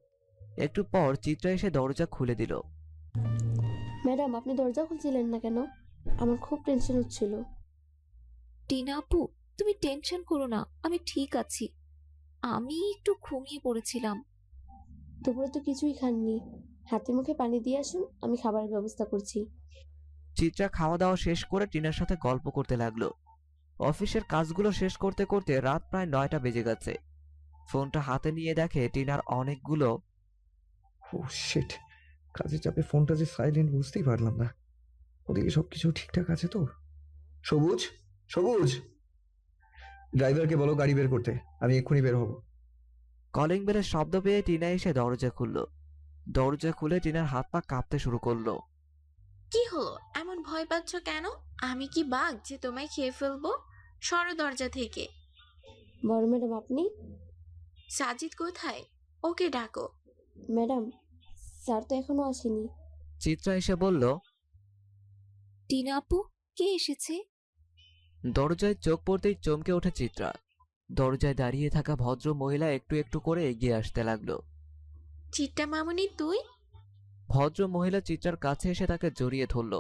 একটু পর চিত্রা এসে দরজা খুলে দিল। ম্যাডাম, আপনি দরজা খুলছিলেন না কেন? আমার খুব টেনশন হচ্ছিল। টিনা আপু, তুমি টেনশন করো না, আমি ঠিক আছি। আমি একটু ঘুমিয়ে পড়েছিলাম। দুপুরে তো কিছুই খাননি, হাতে মুখে পানি দিয়ে আসুন, আমি খাবারের ব্যবস্থা করছি। চিত্রা খাওয়া দাওয়া শেষ করে টিনার সাথে গল্প করতে লাগলো। অফিসের কাজগুলো শেষ করতে করতে রাত প্রায় 9টা বেজে গেছে। ফোনটা হাতে নিয়ে দেখে টিনার অনেকগুলো। ও শিট, কাজের চাপে ফোনটা যে সাইলেন্ট বুঝতেই পারলাম না। ওদিকে সবকিছু ঠিকঠাক আছে তো? সবুজ, সবুজ, ড্রাইভারকে বলো গাড়ি বের করতে, আমি এক্ষুনি বের হব। কলিং বেলের শব্দ পেয়ে টিনা এসে দরজা খুলল। দরজা খুলে টিনার হাত পা কাঁপতে শুরু করলো। কি হলো, এমন ভয় পাচ্ছ কেন? আমি কি বাঘ যে তোমায় খেয়ে ফেলবো? সরো দরজা থেকে। বড় ম্যাডাম আপনি? সাজিদ কোথায়? ওকে ডাকো। ম্যাডাম, স্যার তো এখনো আসেনি। চিত্রা এসে বলল। টিনা আপু, কে এসেছে? দরজায় চোখ পড়তেই চমকে ওঠে চিত্রা। দরজায় দাঁড়িয়ে থাকা ভদ্র মহিলা একটু একটু করে এগিয়ে আসতে লাগলো। চিট্টা মামুনি তুই? ভদ্র মহিলা চিত্রার কাছে এসে তাকে জড়িয়ে ধরল।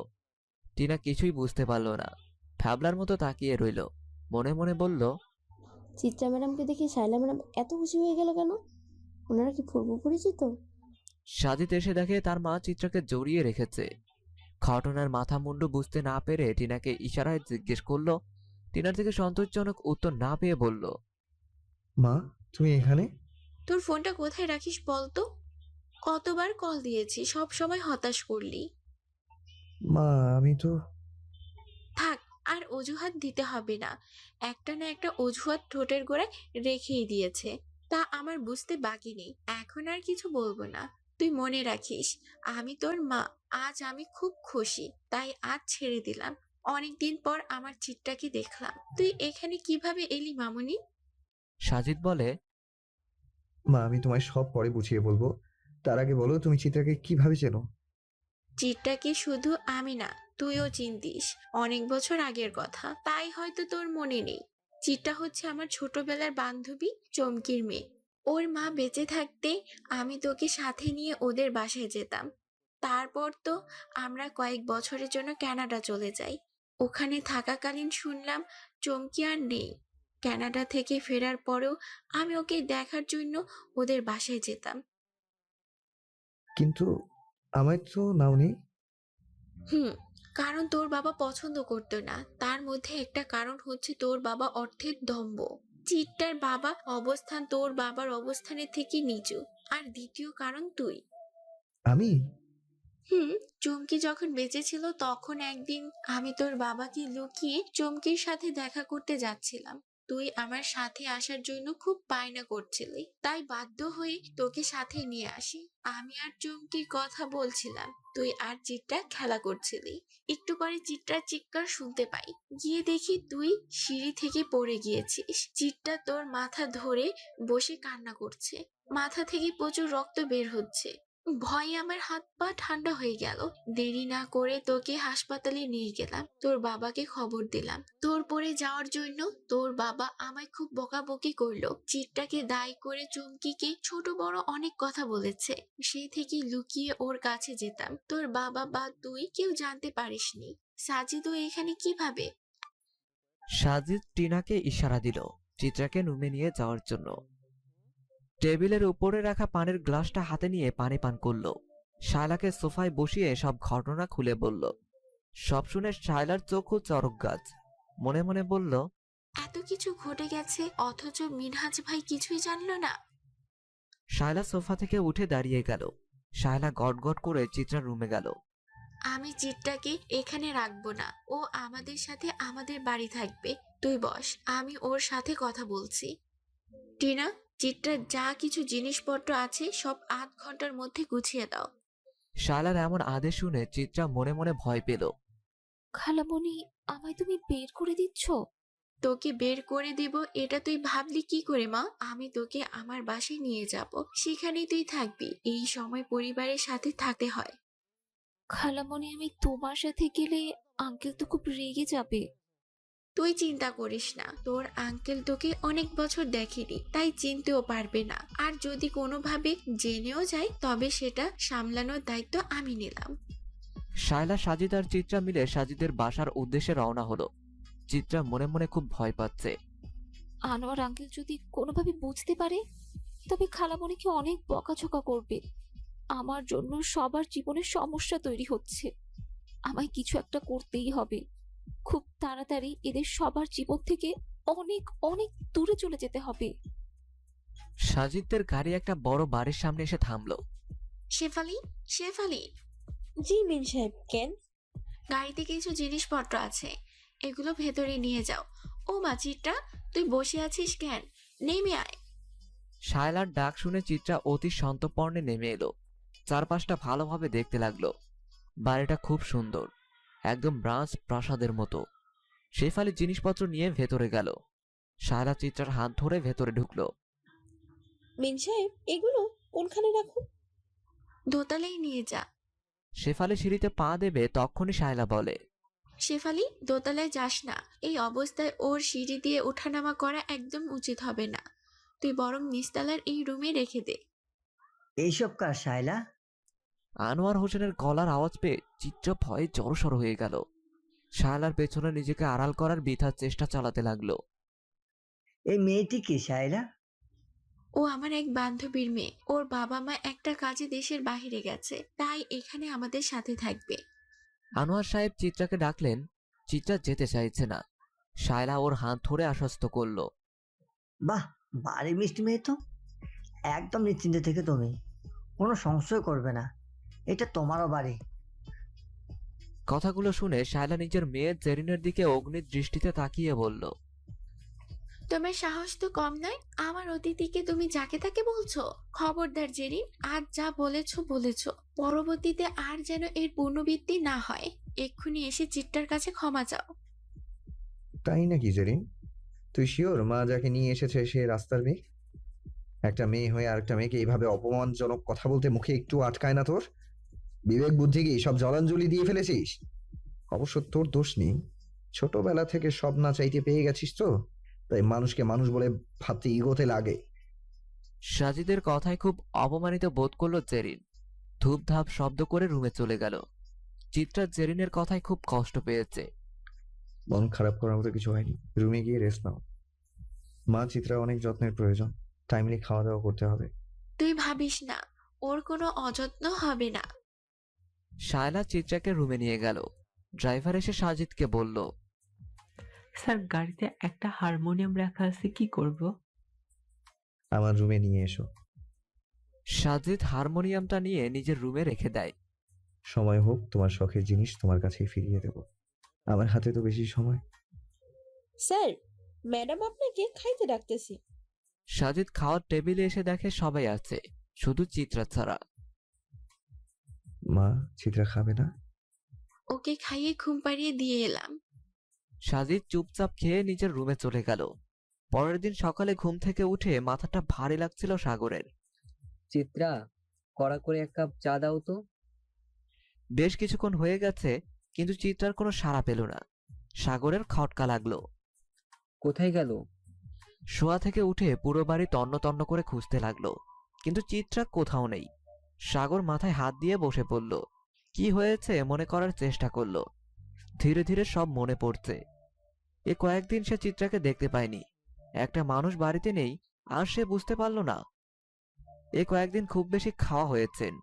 টিনা কিছুই বুঝতে পারল না, ফ্যাবলার মতো তাকিয়ে রইল। মনে মনে বলল, চিত্রা ম্যাডামকে দেখে শাইলা ম্যাডাম এত খুশি হয়ে গেল কেন? ওনারা কি পূর্ব পরিচিত? সাজিদ এসে দেখে তার মা চিত্রাকে জড়িয়ে রেখেছে। ঘটনার মাথা মুন্ডু বুঝতে না পেরে টিনাকে ইশারায় জিজ্ঞেস করলো। টিনার থেকে সন্তোষজনক উত্তর না পেয়ে বলল, মা, তুমি এখানে? তোর ফোনটা কোথায় রাখিস বলতো? কতবার কল দিয়েছি, সব সময় হতাশ করলি। মা, আমি তো। থাক, আর অজুহাত দিতে হবে না। একটা না একটা অজুহাত ঠোঁটের গোড়ায় রেখেই দিয়েছে, তা আমার বুঝতে বাকি নেই। এখন আর কিছু বলবো না। তুই মনে রাখিস, আমি তোর মা। আজ আমি খুব খুশি, তাই আজ ছেড়ে দিলাম। অনেকদিন পর আমার চিটটাকে দেখলাম। তুই এখানে কিভাবে এলি মামুনি? সাজিদ বলে, মা, আমি তোমায় সব পরে বুঝিয়ে বলবো, তার আগে বলো তুমি চিত্রাকে কিভাবে চেনো? চিটটাকে শুধু আমি না, তুইও চিনতিস। অনেক বছর আগের কথা, তাই হয়তো তোর মনে নেই। চিটটা হচ্ছে আমার ছোটবেলার বান্ধবী চমকির মেয়ে। ওর মা বেঁচে থাকতে আমি তোকে সাথে নিয়ে ওদের বাসায় যেতাম। তারপর তো আমরা কয়েক বছরের জন্য কানাডা চলে যাই। ওখানে থাকাকালীন শুনলাম চমকি আর নেই। কানাডা থেকে ফেরার পরেও আমি ওকে দেখার জন্য ওদের বাসায় যেতাম। কিন্তু আমায় তো নাওনি। হুম, কারণ তোর বাবা পছন্দ করতো না। তার মধ্যে একটা কারণ হচ্ছে তোর বাবা অর্থের দম্ভ। চিট্টার বাবা অবস্থান তোর বাবার অবস্থানের থেকে নিচু। আর দ্বিতীয় কারণ তুই। আমি? হুম, চুমকি যখন বেঁচে ছিল তখন একদিন আমি তোর বাবাকে লুকিয়ে চুমকির সাথে দেখা করতে যাচ্ছিলাম। তুই আমার সাথে আসার জন্য খুব বায়না করছিলি, তাই বাধ্য হয়ে তোকে সাথে নিয়ে আসি। আমি আর চুমকির কথা বলছিলাম, তুই আর চিট্টা খেলা করছিলি। একটু পরে চিট্টার চিৎকার শুনতে পাই। গিয়ে দেখি তুই সিঁড়ি থেকে পড়ে গিয়েছিস। চিট্টা তোর মাথা ধরে বসে কান্না করছে। মাথা থেকে প্রচুর রক্ত বের হচ্ছে। ভয়ে আমার হাত পা ঠান্ডা হয়ে গেল। দেরি না করে তোকে হাসপাতালে নিয়ে গেলাম। তোর বাবাকে খবর দিলাম তোর পড়ে যাওয়ার জন্য। তোর বাবা আমায় খুব বকাবকি করলো। চিটটাকে দায়ী করে চুমকিকে ছোট বড় অনেক কথা বলেছে। সেই থেকে লুকিয়ে ওর কাছে যেতাম। তোর বাবা বা তুই কেউ জানতে পারিসনি। সাজিদও এখানে কিভাবে? সাজিদ টিনাকে ইশারা দিল চিত্রাকে রুমে নিয়ে যাওয়ার জন্য। টেবিলের উপরে রাখা পানির গ্লাসটা হাতে নিয়ে পানি পান করলো। শায়লাকে সোফায় বসিয়ে সব ঘটনা খুলে বলল। সব শুনে শায়লার চক্ষু চরক গাছ। মনে মনে বলল, এত কিছু ঘটে গেছে অথচ মিনহাজ ভাই কিছুই জানলো না। শায়লা সোফা থেকে উঠে দাঁড়িয়ে গেল। শায়লা গটগট করে চিত্রার রুমে গেল। আমি চিটটাকে এখানে রাখবো না। ও আমাদের সাথে আমাদের বাড়ি থাকবে। তুই বস, আমি ওর সাথে কথা বলছি। টিনা, চিটটার যা কিছু জিনিসপত্র আছে সব 8 ঘন্টার মধ্যে গুছিয়ে দাও। শায়লার এমন আদেশ শুনে চিত্রা মনে মনে ভয় পেল। খালামণি, আমায় তুমি বের করে দিচ্ছ? তোকে বের করে দেব এটা তুই ভাবলি কি করে মা? আমি তোকে আমার বাসায় নিয়ে যাব, সেখানেই তুই থাকবি। এই সময় পরিবারের সাথে থাকতে হয়। খালামণি, আমি তোমার সাথে গেলে আঙ্কেল তো খুব রেগে যাবে। তুই চিন্তা করিস না, তোর আঙ্কেল তোকে অনেক বছর দেখেনি, তাই চিনতেও পারবে না। আর যদি কোনোভাবে জেনেও যায় তবে সেটা সামলানোর দায়িত্ব আমি নিলাম। শায়লা, সাজিদ আর চিত্রা মিলে সাজিদের বাসার উদ্দেশ্যে রওনা হলো। চিত্রা মনে মনে খুব ভয় পাচ্ছে। আনোয়ার আঙ্কেল যদি কোনোভাবে বুঝতে পারে তবে খালামণিকে অনেক বকাঝকা করবে। আমার জন্য সবার জীবনে সমস্যা তৈরি হচ্ছে। আমায় কিছু একটা করতেই হবে। খুব তাড়াতাড়ি এদের সবার জীবন থেকে অনেক অনেক দূরে চলে যেতে হবে। সাজিদদের গাড়ি একটা বড় বাড়ির সামনে এসে থামলো। শেফালি, শেফালি, জি মিন সাহেব, কেন? গাড়িতে কিছু জিনিসপত্র আছে, এগুলো ভেতরে নিয়ে যাও। ও মা চিত্রা, তুই বসে আছিস কেন? নেমে আয়। শায়লার ডাক শুনে চিত্রা অতি সন্তর্পণে নেমে এলো। চারপাশটা ভালোভাবে দেখতে লাগলো। বাড়িটা খুব সুন্দর, একদম রাজপ্রাসাদের মতো। শেফালি জিনিসপত্র নিয়ে ভেতরে গেল। শায়লা চিত্রার হাত ধরে ভেতরে ঢুকলো। মিন সাহেব, এগুলো কোনখানে রাখুন? দোতলায় নিয়ে যা। শেফালি সিঁড়িতে পা দেবে তখনই শায়লা বলে, শেফালি, দোতলায় যাস না। এই অবস্থায় ওর সিঁড়ি দিয়ে ওঠানামা করা একদম উচিত হবে না। তুই বরং নিচতলার এই রুমে রেখে দে। এইসব কার শায়লা? আনোয়ার হোসেনের গলার আওয়াজ পেয়ে চিত্র ভয়ে জড়সড় হয়ে গেল। শায়লার পেছনে নিজেকে আড়াল করার বৃথা চেষ্টা চালাতে লাগলো। এই মেয়েটি কি শায়লা? ও আমার এক বান্ধবীর মেয়ে। ওর বাবা মা একটা কাজে দেশের বাইরে গেছে, তাই এখানে আমাদের সাথে থাকবে। আনোয়ার সাহেব চিত্রাকে ডাকলেন। চিত্রা যেতে চাইছে না। শায়লা ওর হাত ধরে আশ্বস্ত করলো। বাহ, বাড়ি মিষ্টি মেয়ে তো। একদম নিশ্চিন্তে থেকে তুমি, কোনো সংশয় করবে না, এটা তোমারও বাড়ি। কথাগুলো শুনে শায়লা নিজের মেয়ে জেরিনের দিকে অগ্নি দৃষ্টিতে তাকিয়ে বলল, তোমার সাহস তো কম নয়, আমার অতিথিকে তুমি যাকে তাকে বলছো। খবরদার জেরিন, আজ যা বলেছো বলেছো, পরবর্তীতে আর যেন এর পুনরাবৃত্তি না হয়। এক্ষুনি এসে চিত্রার কাছে ক্ষমা চাও। তাই নাকি জেরিন? তুই শিওর মা যাকে নিয়ে এসেছে সে রাস্তার মেয়ে? একটা মেয়ে হয়ে আরেকটা মেয়েকে এইভাবে অপমানজনক কথা বলতে মুখে একটু আটকায় না তোর? বিবেক বুদ্ধি কি সব জলাঞ্জলি দিয়ে ফেলেছিস? অবশ্য তোর দোষ নেই, ছোটবেলা থেকে সব না চাইতে পেয়ে গেছিস তো, তাই মানুষকে মানুষ বলে ভাবতে ইগোতে লাগে। সাজিদের কথায় খুব অপমানিত বোধ করলো জেরিন। ধূপধাপ শব্দ করে রুমে চলে গেল। চিত্রা জেরিনের কথায় খুব কষ্ট পেয়েছে। মন খারাপ করার মতো কিছু হয়নি, রুমে গিয়ে রেস্ট নাও। মা, চিত্রা অনেক যত্নের প্রয়োজন, টাইমলি খাওয়া দাওয়া করতে হবে। তুই ভাবিস না, ওর কোনো অযত্ন হবে না। শায়লা চিত্রাকে রুমে নিয়ে গেল। ড্রাইভার এসে সাজিদকে বলল, স্যার, গাড়িতে একটা হারমোনিয়াম রাখা আছে, কি করব? আমার রুমে নিয়ে এসো। সাজিদ হারমোনিয়ামটা নিয়ে নিজের রুমে রেখে দেয়। সময় হোক তোমার শখের জিনিস তোমার কাছেই ফিরিয়ে দেব। আমার হাতে তো বেশি সময়। স্যার, ম্যাডাম আপনাকে খাইতে ডাকতেছি। সাজিদ খাওয়ার টেবিলে এসে দেখে সবাই আছে, শুধু চিত্রা ছাড়া। মা, চিত্রা খাবে না? ওকে খাইয়ে ঘুম পাড়িয়ে দিয়ে এলাম। সাজিদ চুপচাপ খেয়ে নিজের রুমে চলে গেল। পরের দিন সকালে ঘুম থেকে উঠে মাথাটা ভারী লাগছিল সাগরের। চিত্রা, কড়া করে এক কাপ চা দাও তো। বেশ কিছুক্ষণ হয়ে গেছে, কিন্তু চিত্রার কোনো সাড়া পেল না। সাগরের খটকা লাগলো। কোথায় গেল? শোয়া থেকে উঠে পুরো বাড়ি তন্ন তন্ন করে খুঁজতে লাগলো, কিন্তু চিত্রা কোথাও নেই। সাগর মাথায় হাত দিয়ে বসে পড়ল। কি হয়েছে মনে করার চেষ্টা করলো। ধীরে ধীরে সব মনে পড়ছে। এ কয়েকদিন সে চিত্রাকে দেখতে পায়নি। একটা মানুষ বাড়িতে নেই আর সে বুঝতে পারল না। এ কয়েকদিন খুব বেশি খাওয়া হয়েছেন,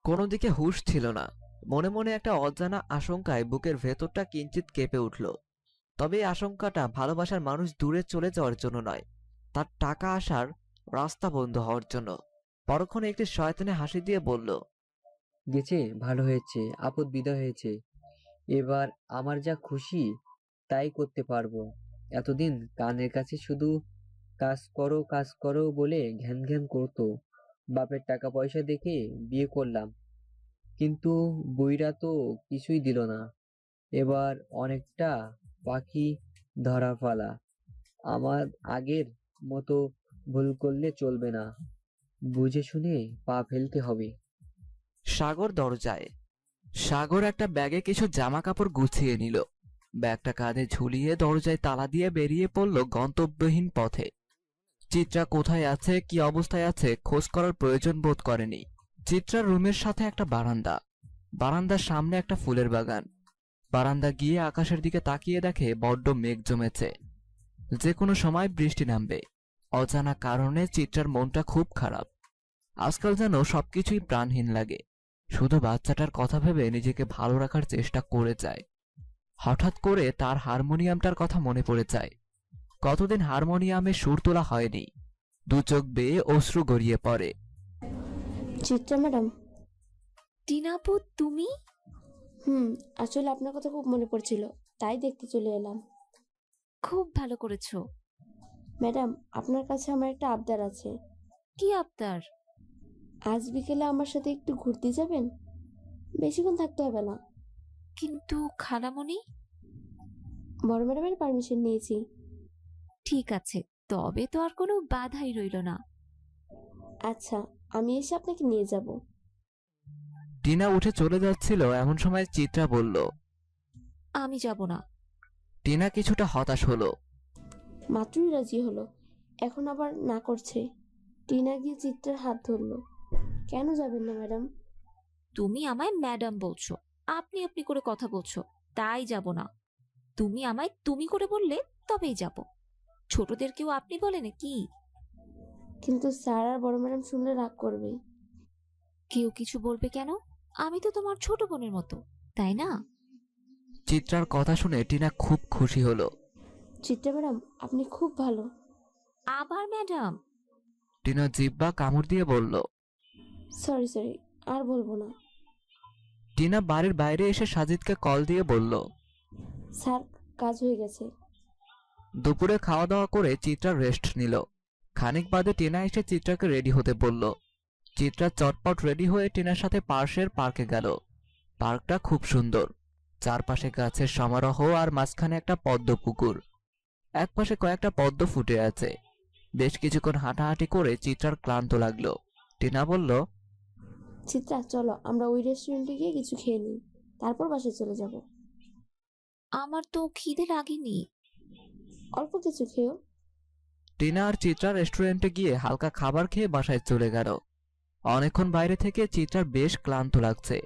কোনো দিকে হুঁশ ছিল না। মনে মনে একটা অজানা আশঙ্কায় বুকের ভেতরটা কিঞ্চিত কেঁপে উঠল। তবে এই আশঙ্কাটা ভালোবাসার মানুষ দূরে চলে যাওয়ার জন্য নয়, তার টাকা আসার রাস্তা বন্ধ হওয়ার জন্য। পরক্ষণে একটি শয়তানে হাসি দিয়ে বলল, গেছে, ভালো হয়েছে, আপদ বিদায় হয়েছে। এবার আমার যা খুশি তাই করতে পারবো। এতদিন কানের কাছে শুধু কাজ করো বলে ঘ্যান ঘ্যান করতো। বাপের টাকা পয়সা দেখে বিয়ে করলাম, কিন্তু বুইরা তো কিছুই দিল না। এবার অনেকটা পাখি ধরা ফালা। আমার আগের মতো ভুল করলে চলবে না, বুঝে শুনে পা ফেলতে হবে। সাগর দরজায়। সাগর একটা ব্যাগে কিছু জামা কাপড় গুছিয়ে নিল। ব্যাগটা কাঁধে ঝুলিয়ে দরজায় তালা দিয়ে বেরিয়ে পড়ল গন্তব্যহীন পথে। চিত্রা কোথায় আছে, কি অবস্থায় আছে খোঁজ করার প্রয়োজন বোধ করেনি। চিত্রার রুমের সাথে একটা বারান্দা, বারান্দার সামনে একটা ফুলের বাগান। বারান্দা গিয়ে আকাশের দিকে তাকিয়ে দেখে বড্ড মেঘ জমেছে, যে কোনো সময় বৃষ্টি নামবে। অজানা কারণে চিত্রার মনটা খুব খারাপ। আজকাল যেন সবকিছুই প্রাণহীন লাগে। শুধু বাচ্চাটার কথা ভেবে নিজেকে ভালো রাখার চেষ্টা করে যায়। হঠাৎ করে তার হারমোনিয়ামটার কথা মনে পড়ে যায়। কতদিন হারমোনিয়ামে সুর তোলা হয়নি। দু চোখ বেয়ে অশ্রু গড়িয়ে পড়ে। চিত্রা ম্যাডাম। টিনা আপু, তুমি? আসলে আপনার কথা খুব মনে পড়ছিল, তাই দেখতে চলে এলাম। খুব ভালো করেছো। ম্যাডাম, আপনার কাছে আমার একটা আবদার আছে। কি আবদার? আজ বিকেলে আমার সাথে একটু ঘুরতে যাবেন? বেশিক্ষণ থাকতে হবে না। কিন্তু খালামণি? বড় ম্যাডামের পারমিশন নিয়েছি। ঠিক আছে, তবে তো আর কোনো বাধাই রইল না। আচ্ছা, আমি এসে আপনাকে নিয়ে যাব। টিনা উঠে চলে যাচ্ছিল, এমন সময় চিত্রা বলল, আমি যাব না। টিনা কিছুটা হতাশ হলো। মাত্রই রাজি হলো, এখন আবার না করছে। টিনা গিয়ে চিত্রার হাত ধরল। কেন যাবেন না ম্যাডাম? তুমি আমায় ম্যাডাম বলছো, আপনি আপনি করে কথা বলছো, তাই যাব না। তুমি আমায় তুমি করে বললে তবেই যাব। ছোটদের কেউ আপনি বলে নাকি? কিন্তু স্যার আর বড় ম্যাডাম শুনলে রাগ করবে। কেউ কিছু বলবে কেন? আমি তো তোমার ছোট বোনের মতো, তাই না? চিত্রার কথা শুনে টিনা খুব খুশি হলো। চিত্রা ম্যাডাম, আপনি খুব ভালো। আবার ম্যাডাম? টিনা জিহ্বা কামড় দিয়ে বলল। সরি, আর বলবো না। টিনা বাড়ির বাইরে এসে সাজিদকে কল দিয়ে বলল, স্যার, কাজ হয়ে গেছে। দুপুরে খাওয়া দাওয়া করে চিত্রা রেস্ট নিল। খানিক বাদে টিনা এসে চিত্রাকে রেডি হতে বলল। চিত্রা চটপট রেডি হয়ে টিনার সাথে পাশের পার্কে গেল। পার্কটা খুব সুন্দর, চারপাশে গাছের সমারোহ আর মাঝখানে একটা পদ্ম পুকুর। একপাশে কয়েকটা পদ্ম ফুটে আছে। বেশ কিছুক্ষণ হাঁটাহাঁটি করে চিত্রার ক্লান্ত লাগলো। টিনা বলল, চিত্রা, চলো আমরা ওই রেস্টুরেন্টে গিয়ে কিছু খেয়ে নিই, তারপর বাসায় চলে যাব। আমার তো খিদে লাগেনি। অল্প কিছু খেও। টিনা আর চিত্রা রেস্টুরেন্টে গিয়ে হালকা খাবার খেয়ে বাসায় চলে গেল। অনেকক্ষণ বাইরে থেকে চিত্রার বেশ ক্লান্ত লাগছে।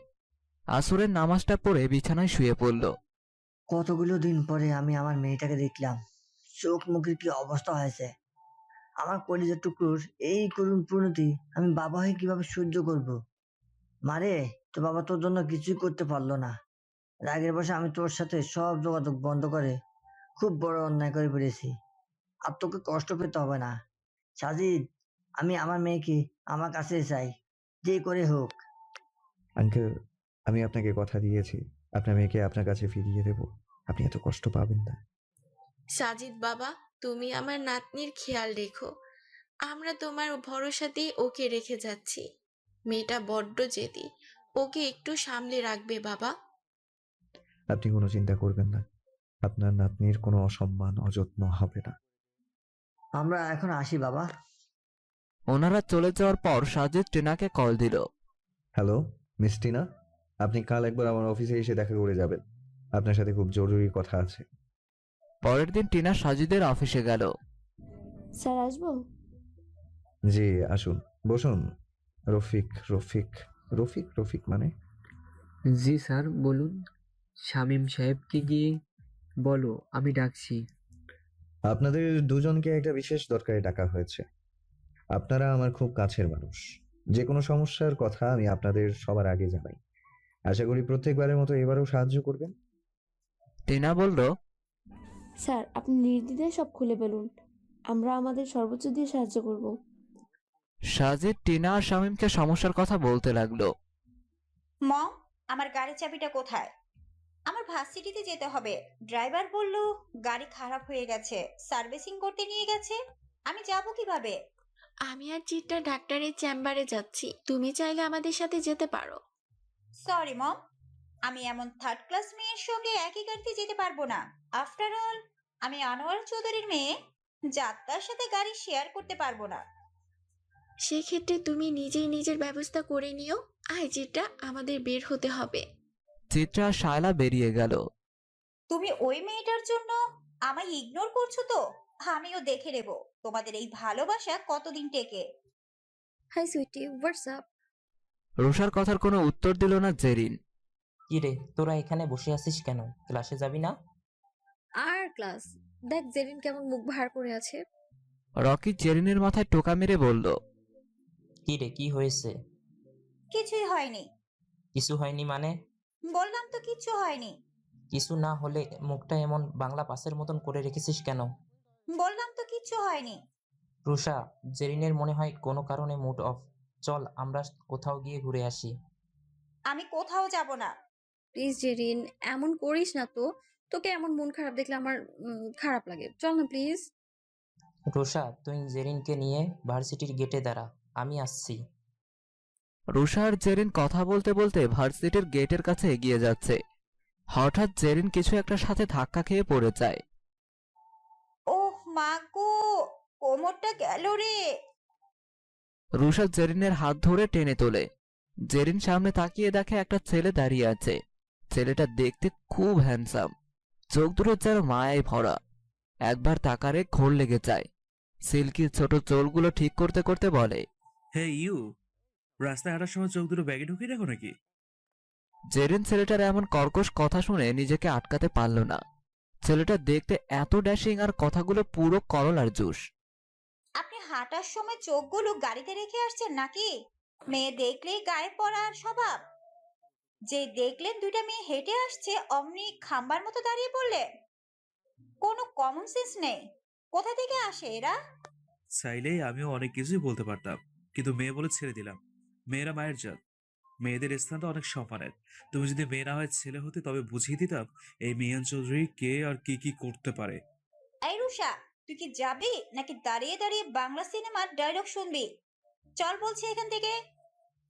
আসরের নামাজটা পড়ে বিছানায় শুয়ে পড়ল। কতগুলো দিন পরে আমি আমার মেয়েটাকে দেখলাম। চোখ মুখের কি অবস্থা হয়েছে! আমার কলিজার টুকরোর এই করুণ পরিণতি আমি বাবা হয়ে কিভাবে সহ্য করব? মারে, তো বাবা তোর জন্য কিছুই করতে পারলো না। রাগের বশে আমি তোর সাথে সব যোগাযোগ বন্ধ করে খুব বড় অন্যায় করে ফেলেছি। আর তোকে কষ্ট পেতে হবে না। সাজিদ, আমি আমার মেয়েকে আমার কাছে চাই, যে করে হোক। আঙ্কেল, আমি আপনাকে কথা দিয়েছি আপনার মেয়েকে আপনার কাছে ফিরিয়ে দেব। আপনি এত কষ্ট পাবেন না। সাজিদ বাবা, তুমি আমার নাতনির খেয়াল রেখো। আমরা তোমার ভরসাতেই ওকে রেখে যাচ্ছি। মেয়েটা বড্ড জেদি, ওকে একটু সামলে রাখবে বাবা। আপনি কোনো চিন্তা করবেন না, আপনার নাতনির কোনো অসম্মান অযত্ন হবে না। আমরা এখন আসি বাবা। ওনারা চলে যাওয়ার পর সাজিদ টিনাকে কল দিল। হ্যালো মিস টিনা, আপনি কাল একবার আমার অফিসে এসে দেখা করে যাবেন। আপনার সাথে খুব জরুরি কথা আছে। পরের দিন টিনা সাজিদের অফিসে গেল। স্যার, আসবো? জি আসুন, বসুন। রফিক রফিক রফিক রফিক মানে? জি স্যার, বলুন। শামীম সাহেবকে গিয়ে বলো আমি ডাকছি। আপনাদের দুজনকে একটা বিশেষ দরকারে ডাকা হয়েছে। আপনারা আমার খুব কাছের মানুষ। যে কোনো সমস্যার কথা আমি আপনাদের সবার আগে জানাই। আশা করি প্রত্যেকবারের মতো এবারেও সাহায্য করবেন। টিনা বলল, স্যার, আপনি নির্দ্বিধায় সব খুলে বলুন, আমরা আমাদের সর্বোচ্চ দিয়ে সাহায্য করব। সাজিদ টিনা আর শামীমকে সমস্যার কথা বলতে লাগলো। মম, আমার গাড়ির চাবিটা কোথায়? আমার ভার্সিটিতে যেতে হবে। ড্রাইভার বলল গাড়ি খারাপ হয়ে গেছে, সার্ভিসিং করতে নিয়ে গেছে। আমি যাব কিভাবে? আমি আর চিত্রা ডাক্তারের চেম্বারে যাচ্ছি, তুমি চাইলে আমাদের সাথে যেতে পারো। সরি মম, আমি এমন থার্ড ক্লাস মেয়ের সঙ্গে একই গাড়িতে যেতে পারবো না। আফটার অল, আমি আনোয়ার চৌধুরীর মেয়ে, যাত্রার সাথে গাড়ি শেয়ার করতে পারবো না। সেক্ষেত্রে তুমি নিজেই নিজের ব্যবস্থা করে নিও। আয় চিত্রা, আমাদের বের হতে হবে। চিত্রা আর শায়লা বেরিয়ে গেল। তুমি ওই মেয়েটার জন্য আমায় ইগনোর করছো তো? আমিও দেখে নেব তোমাদের এই ভালোবাসা কতদিন টেকে। Hi sweetie, what's up? রুষার কথার কোনো উত্তর দিল না জেরিন। কি রে, তোরা এখানে বসে আছিস কেন? ক্লাসে যাবি না? আর ক্লাস দেখ, জেরিন কেমন মুখ ভার করে আছে। রকি জেরিনের মাথায় টোকা মেরে বলল, কি রে, কি হয়েছে? কিছুই হয়নি। কিছু হয়নি মানে? বললাম তো কিচ্ছু হয়নি। কিছু না হলে মুখটা এমন বাংলা পাসের মতন করে রেখেছিস কেন? বললাম তো কিচ্ছু হয়নি। রুষা, জেরিনের মনে হয় কোনো কারণে মুড অফ। চল আমরা কোথাও গিয়ে ঘুরে আসি। আমি কোথাও যাব না। প্লিজ জেরিন, এমন করিস না তো। তোকে এমন মন খারাপ দেখলে আমার খারাপ লাগে। চল না প্লিজ। রুষা, তুই জেরিনকে নিয়ে ভার্সিটির গেটে দাঁড়া, আমি আসছি। রুষা আর জেরিন কথা বলতে বলতে ভার্সিটির গেটের কাছে এগিয়ে যাচ্ছে। হঠাৎ জেরিন কিছু একটার সাথে ধাক্কা খেয়ে পড়ে যায়। ওহ মা গো, কোমরটা গেল রে। রুষা জেরিনের হাত ধরে টেনে তোলে। জেরিন সামনে তাকিয়ে দেখে একটা ছেলে দাঁড়িয়ে আছে। ছেলেটা দেখতে খুব হ্যান্ডসাম, চোখ দুটো যেন মায়ায় ভরা। একবার তাকারে ঘোর লেগে যায়। সিল্কির ছোট চুলগুলো ঠিক করতে করতে বলে, হে ইউ, রাস্তায় হাঁটার সময় চোখ দুটো ব্যাগে ঢুকিয়ে রাখো নাকি? জেরিন ছেলেটার এমন কর্কশ কথা শুনে নিজেকে আটকাতে পারল না। ছেলেটা দেখতে এত ড্যাশিং আর কথাগুলো পুরো করলার জুস। আপনি হাঁটার সময় চোখগুলো গাড়িতে রেখে আসছেন নাকি? মেয়ে দেখলেই গায়ে পড়ার স্বভাব। যে দেখলেন দুইটা মেয়ে হেঁটে আসছে অমনি খাম্বার মতো দাঁড়িয়ে পড়লে? কোনো কমন সেন্স নেই। কোথা থেকে আসে এরা? চাইলেই আমিও অনেক কিছুই বলতে পারতাম, কিন্তু মেয়ে বলে ছেড়ে দিলাম। মেয়েরা মায়ের জাত, মেয়েদের স্থানটা অনেক সম্মানের। তুমি যদি মেয়ে না হয় ছেলে হতে তবে বুঝিয়ে দিতাম এই মিয়ান চৌধুরী কে আর কি কি করতে পারে। এই রুষা, তুই কি যাবি নাকি দাঁড়িয়ে দাঁড়িয়ে বাংলা সিনেমার ডায়লগ শুনবি? চল বলছি এখান থেকে।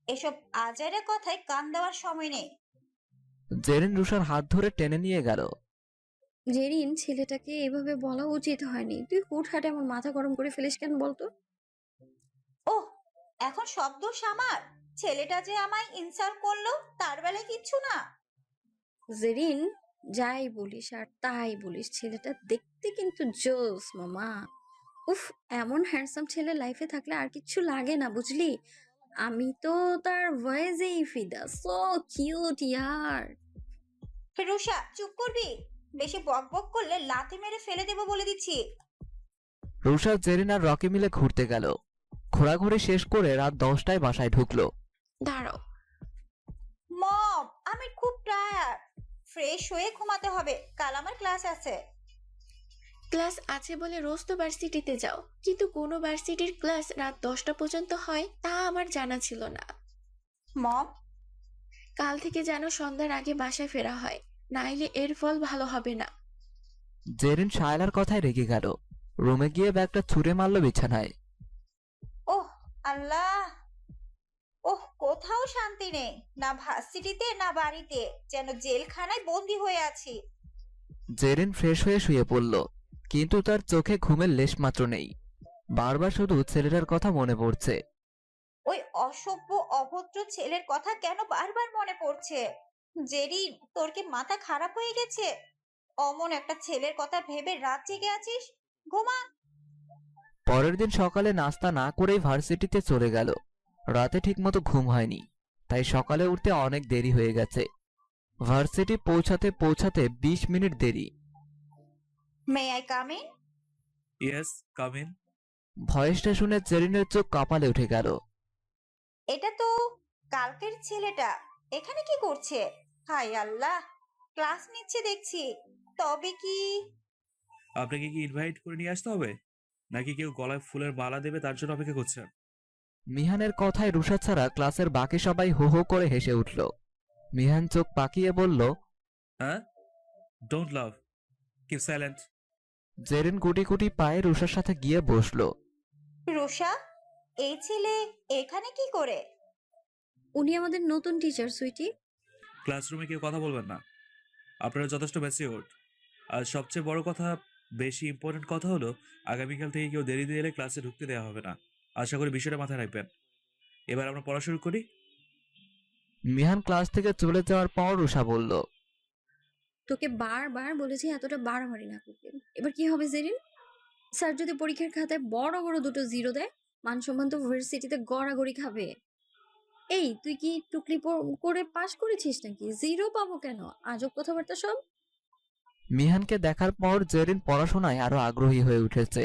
এসব আজাইরা কথায় কান দেওয়ার সময় নেই। জেরিন রুষার হাত ধরে টেনে নিয়ে গেল। জেরিন, ছেলেটাকে এভাবে বলা উচিত হয়নি। তুই হুটহাট এমন মাথা গরম করে ফেলিস কেন বলতো? ওহ, এখন সব দোষ আমার? ছেলেটা যে আমায় ইনসাল্ট করলো তার বেলায় কিচ্ছু না। জেরিন, যাই বলিস আর তাই বলিস, ছেলেটা দেখতে কিন্তু জোস মামা। উফ, এমন হ্যান্ডসাম ছেলে লাইফে থাকলে আর কিচ্ছু লাগে না, বুঝলি? আমি তো তার ভয়েসেই ফিদা। সো কিউট ইয়ার। রুষা, চুপ করবি? বেশি বক বক করলে লাথি মেরে ফেলে দেবো বলে দিচ্ছি। রুষা, জেরিন আর রকি মিলে ঘুরতে গেল। ঘোরাঘুরি শেষ করে রাত 10টায় বাসায় ঢুকলো। দাঁড়াও মম, আমি খুব টায়ার্ড। ফ্রেশ হয়ে ঘুমাতে হবে, কাল আমার ক্লাস আছে। ক্লাস আছে বলে রোজ তো ভার্সিটিতে যাও, কিন্তু কোনো ভার্সিটির ক্লাস রাত 10টা পর্যন্ত হয় তা আমার জানা ছিল না। মম, কাল থেকে যেন সন্ধ্যার আগে বাসায় ফেরা হয়, নাইলে এর ফল ভালো হবে না। জেরিন শায়লার কথায় রেগে গেল। রুমে গিয়ে ব্যাগটা ছুঁড়ে মারল বিছানায়। ওহ আল্লাহ, ওহ কোথাও শান্তি নেই, না ভার্সিটিতে না বাড়িতে, যেন জেলখানায় বন্দি হয়ে আছি। জেরিন ফ্রেশ হয়ে শুয়ে পড়ল, কিন্তু তার চোখে ঘুমের লেশমাত্র নেই। বারবার শুধু ছেলেটার কথা মনে পড়ছে। ওই অসভ্য অভদ্র ছেলের কথা কেন বারবার মনে পড়ছে? জেরিন, তোর কি মাথা খারাপ হয়ে গেছে? অমন একটা ছেলের কথা ভেবে রাত জেগে আছিস? ঘুমা। পরের দিন সকালে নাস্তা না করেই ভার্সিটিতে চলে গেল। রাতে ঠিকমতো ঘুম হয়নি, তাই সকালে উঠতে অনেক দেরি হয়ে গেছে। ভার্সিটি পৌঁছাতে পৌঁছাতে 20 মিনিট দেরি। May I come in? Yes, come in. ভয়েসটা শুনে জেরিনের চোখ কপালে উঠে গেল। এটা তো কালকের ছেলেটা, এখানে কি করছে? হাই আল্লাহ, ক্লাস নিচ্ছে দেখছি। তবে কি আপনাকে কি ইনভাইট করে নিয়ে আসতে হবে, নাকি কেউ গলায় ফুলের মালা দেবে তার জন্য অপেক্ষা করছেন? মিহানের কথায় রুষা ছাড়া ক্লাসের বাকি সবাই হো হো করে হেসে উঠল। মিহান চোখ পাকিয়ে বলল, হ্যাঁ, don't love, keep silent. Jerin গুটি গুটি পায়ে রুষার সাথে গিয়ে বসলো। রুষা, এই ছেলে এখানে কি করে? উনি আমাদের নতুন টিচার সুইটি। ক্লাসরুমে কেউ কথা বলবেন না, আপনারা যথেষ্ট ম্যাচিওরড। আর সবচেয়ে বড় কথা, বেশি ইম্পর্টেন্ট কথা হলো, আগামীকাল থেকে কেউ দেরি দিয়ে এলে ক্লাসে ঢুকতে দেওয়া হবে না। আশা করি বিষয়টা মাথায় রাখবেন। এবার আমরা পড়া শুরু করি। মিহান ক্লাস থেকে চলে যাওয়ার পর রুষা বলল, তোকে বারবার বলেছি এতটা বাড়াবাড়ি না করতে। এবার কি হবে জেরিন? স্যার যদি পরীক্ষার খাতায় বড় বড় দুটো জিরো দেয়, মান সম্মান তো ভার্সিটিতে গড়াগড়ি খাবে। এই তুই কি টুকলি করে পাশ করেছিস নাকি? জিরো পাবো কেন? আজব কথাবার্তা সব। মিহানকে দেখার পর জেরিন পড়াশোনায় আরো আগ্রহী হয়ে উঠেছে।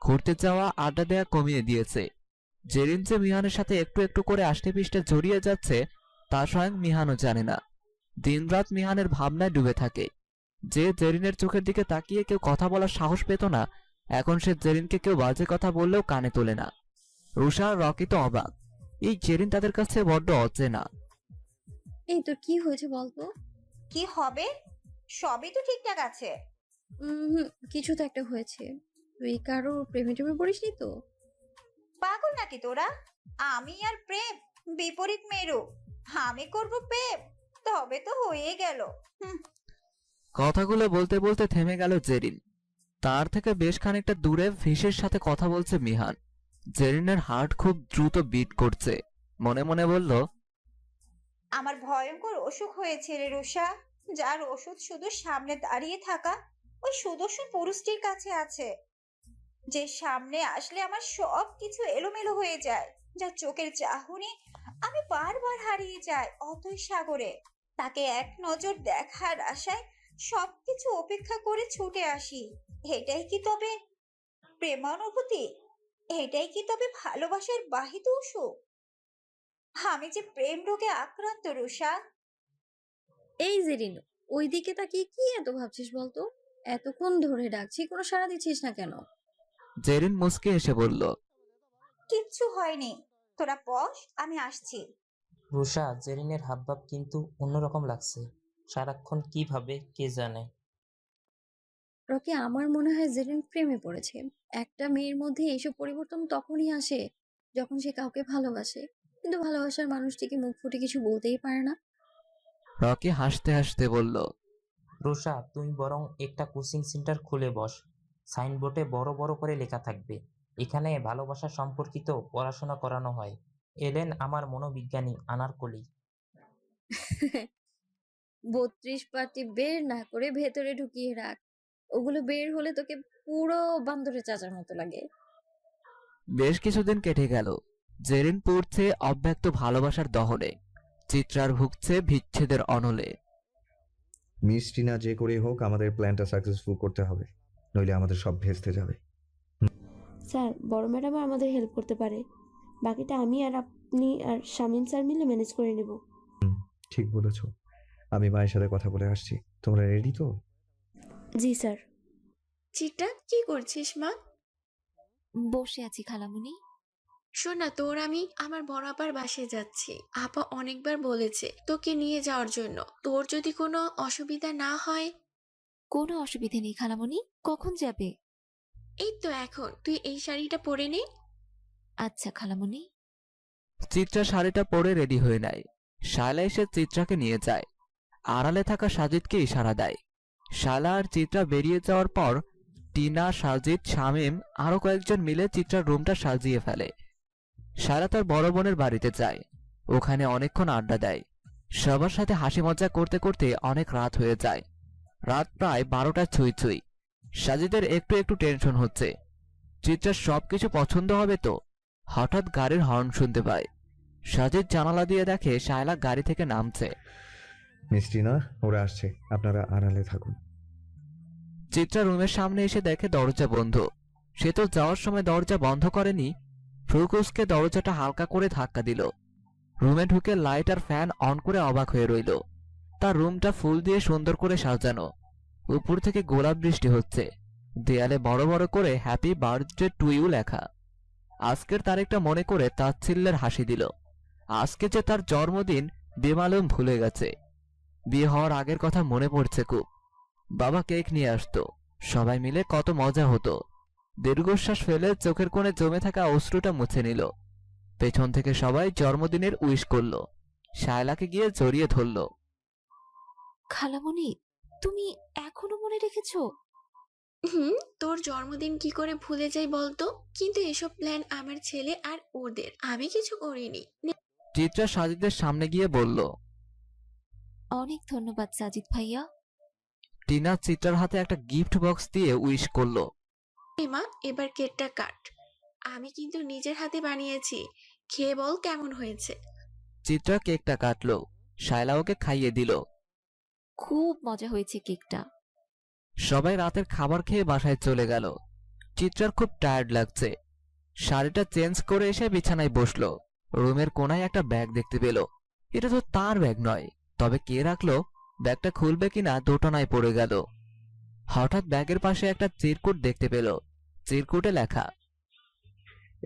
ঘুরতে যাওয়া, আড্ডা দেওয়া কমিয়ে দিয়েছে। জেরিন যে মিহানের সাথে একটু একটু করে আষ্টে পিষ্টে জড়িয়ে যাচ্ছে তা স্বয়ং মিহানও জানে না। দিনরাত মিহানের ভাবনায় ডুবে থাকে। যে জেরিনের চোখের দিকে তাকিয়ে কেউ কথা বলার সাহস পেত না, এখন সে জেরিনকে কেউ বাজে কথা বললেও কানে তোলে না। রুষা আর রকি তো অবাক, এই জেরিন তাদের কাছে বড্ড অচেনা। এই তোর কি হয়েছে বলতো? কি হবে? সবই তো ঠিকঠাক আছে। কিছু তো একটা হয়েছে। তুই কারো প্রেমে টেমে পড়িসনি তো? পাগল নাকি তোরা? আমি আর প্রেম বিপরীত মেরু। আমি করব প্রেম, তবে তো হয়ে গেল। কথাগুলো বলতে বলতে থেমে গেল জেরিন। তার থেকে বেশ খানিকটা দূরে ফিশের সাথে কথা বলছে মিহান। জেরিনের হার্ট খুব দ্রুত বিট করছে। মনে মনে বলল, আমার ভয়ঙ্কর অসুখ হয়েছে রে রুষা, যার ওষুধ শুধু সামনে দাঁড়িয়ে থাকা ওই সুদর্শন পুরুষটির কাছে আছে, যে সামনে আসলে আমার সব কিছু এলোমেলো হয়ে যায়, যার চোখের চাহনি আমি বারবার হারিয়ে যাই অতই সাগরে। তাকে এক নজর দেখার আশায় সবকিছু উপেক্ষা করে ছুটে আসি। এটাই কি তবে প্রেমানুভূতি? এটাই কি তবে ভালোবাসার বাহিত অসুখ? আমি যে প্রেম রোগে আক্রান্ত রুষা। এই জেরিন, ওইদিকে তাকিয়ে কি এত ভাবছিস বলতো? এতক্ষণ ধরে ডাকছি, কোনো সাড়া দিচ্ছিস না কেন? জেরিন মুস্কে এসে বলল, কিচ্ছু হয়নি, তোরা বস, আমি আসছি। রুষা, জেরিনের হাবভাব কিন্তু অন্যরকম লাগছে। সারাক্ষণ কি ভাবে কে জানে। রকি, আমার মনে হয় জেরিন প্রেমে পড়েছে। একটা মেয়ের মধ্যে এইসব পরিবর্তন তখনই আসে যখন সে কাউকে ভালোবাসে, কিন্তু ভালোবাসার মানুষটিকে মুখ ফুটে কিছু বলতেই পারে না। রকি হাসতে হাসতে বলল, রুষা, তুই বরং একটা কোচিং সেন্টার খুলে বস। সাইনবোর্ডে বড় বড় করে লেখা থাকবে, এখানে ভালোবাসা সম্পর্কিত পড়াশোনা করানো হয়। এলেন আমার মনোবিজ্ঞানী আনারকলি। 32 পাটি বের না করে ভেতরে ঢুকিয়ে রাখ। ওগুলো বের হলে তোকে পুরো বান্দরের চাচার মতো লাগে। বেশ কিছুদিন কেটে গেল। জেরিন পড়ছে অব্যক্ত ভালোবাসার দহনে, চিত্রার ভুগছে বিচ্ছেদের অনলে। মিস টিনা, যে করে হোক আমাদের প্ল্যানটা সাকসেসফুল করতে হবে, নইলে আমাদের সব ভেস্তে যাবে। স্যার, বড় ম্যাডাম আমাদের হেল্প করতে পারে, বাকিটা আমি আর আপনি আর শামীম স্যার মিলে ম্যানেজ করে নেব। ঠিক বলেছ। আমি মায়ের সাথে কথা বলে আসছি। তোমরা রেডি তো? জি স্যার। চিত্রা, কি করছিস মা? বসে আছি খালামুনি। শোন না, তোর আমি আমার বড় আপার বাসায় যাচ্ছি। আপা অনেকবার বলেছে তোকে নিয়ে যাওয়ার জন্য। তোর যদি কোনো অসুবিধা না হয়। কোনো অসুবিধে নেই খালামুনি। কখন যাবে? এই তো এখন, তুই এই শাড়িটা পরে নে। আচ্ছা খালামুনি। চিত্রা শাড়িটা পরে রেডি হয়ে নেয়। শায়লা এসে চিত্রাকে নিয়ে যায়। আড়ালে থাকা সাজিদকে ইশারা দেয়। শায়লা আর চিত্রা বেরিয়ে যাওয়ার পর টিনা, সাজিদ, শামীম আরো কয়েকজন মিলে চিত্রার রুমটা সাজিয়ে ফেলে। শায়লা তার বড় বোনের বাড়িতে যায়। ওখানে অনেকক্ষণ আড্ডা দেয়। সবার সাথে হাসি মজা করতে করতে অনেক রাত হয়ে যায়। রাত প্রায় 12টা ছুঁই ছুঁই। সাজিদের একটু একটু টেনশন হচ্ছে, চিত্রার সবকিছু পছন্দ হবে তো। হঠাৎ গাড়ির হর্ন শুনতে পায়। সাজিদ জানালা দিয়ে দেখে শায়লা গাড়ি থেকে নামছে। মিস টিনা, ওরা আসছে, আপনারা আড়ালে থাকুন। চিত্রা রুমের সামনে এসে দেখে দরজা বন্ধ। সে তো যাওয়ার সময় দরজা বন্ধ করেনি। ফ্রুকুসকে দরজাটা হালকা করে ধাক্কা দিল। রুমে ঢুকে লাইট আর ফ্যান অন করে অবাক হয়ে রইল। তার রুমটা ফুল দিয়ে সুন্দর করে সাজানো। উপর থেকে গোলাপ বৃষ্টি হচ্ছে। দেয়ালে বড় বড় করে হ্যাপি বার্থডে টু ইউ লেখা। আজকের তারিখটা মনে করে তাচ্ছিল্যের হাসি দিল। আজকে যে তার জন্মদিন বেমালুম ভুলে গেছে। বিয়ে হওয়ার আগের কথা মনে পড়ছে খুব। বাবা কেক নিয়ে আসতো, সবাই মিলে কত মজা হতো। দীর্ঘশ্বাস ফেলে চোখের কোণে জমে থাকা অশ্রুটা মুছে নিল। পেছন থেকে সবাই জন্মদিনের উইশ করল। শায়লাকে গিয়ে জড়িয়ে ধরল। খালামুনি, তুমি এখনো মনে রেখেছো? তোর জন্মদিন কি করে ভুলে যাই বলতো? কিন্তু এসব প্ল্যান আমার ছেলে আর ওদের, আমি কিছু করিনি। চিত্রা সাজিদের সামনে গিয়ে বলল, অনেক ধন্যবাদ সাজিদ ভাইয়া। টিনা চিত্রার হাতে একটা গিফট বক্স দিয়ে উইশ করলো। মা এবার কেকটা কাট। আমি কিন্তু নিজের হাতে বানিয়েছি, খেয়ে বল কেমন হয়েছে। চিত্রা কেকটা কাটলো, শায়লা ওকে খাইয়ে দিল। খুব মজা হয়েছে কেকটা। সবাই রাতের খাবার খেয়ে বাসায় চলে গেল। চিত্রার খুব টায়ার্ড লাগছে। শাড়িটা চেঞ্জ করে এসে বিছানায় বসলো। রুমের কোনায় একটা ব্যাগ দেখতে পেল। এটা তো তার ব্যাগ নয়, তবে কে রাখলো? ব্যাগটা খুলবে কিনা দোটানায় পড়ে গেল। হঠাৎ ব্যাগের পাশে একটা চিরকুট দেখতে পেল। চিরকুটে লেখা,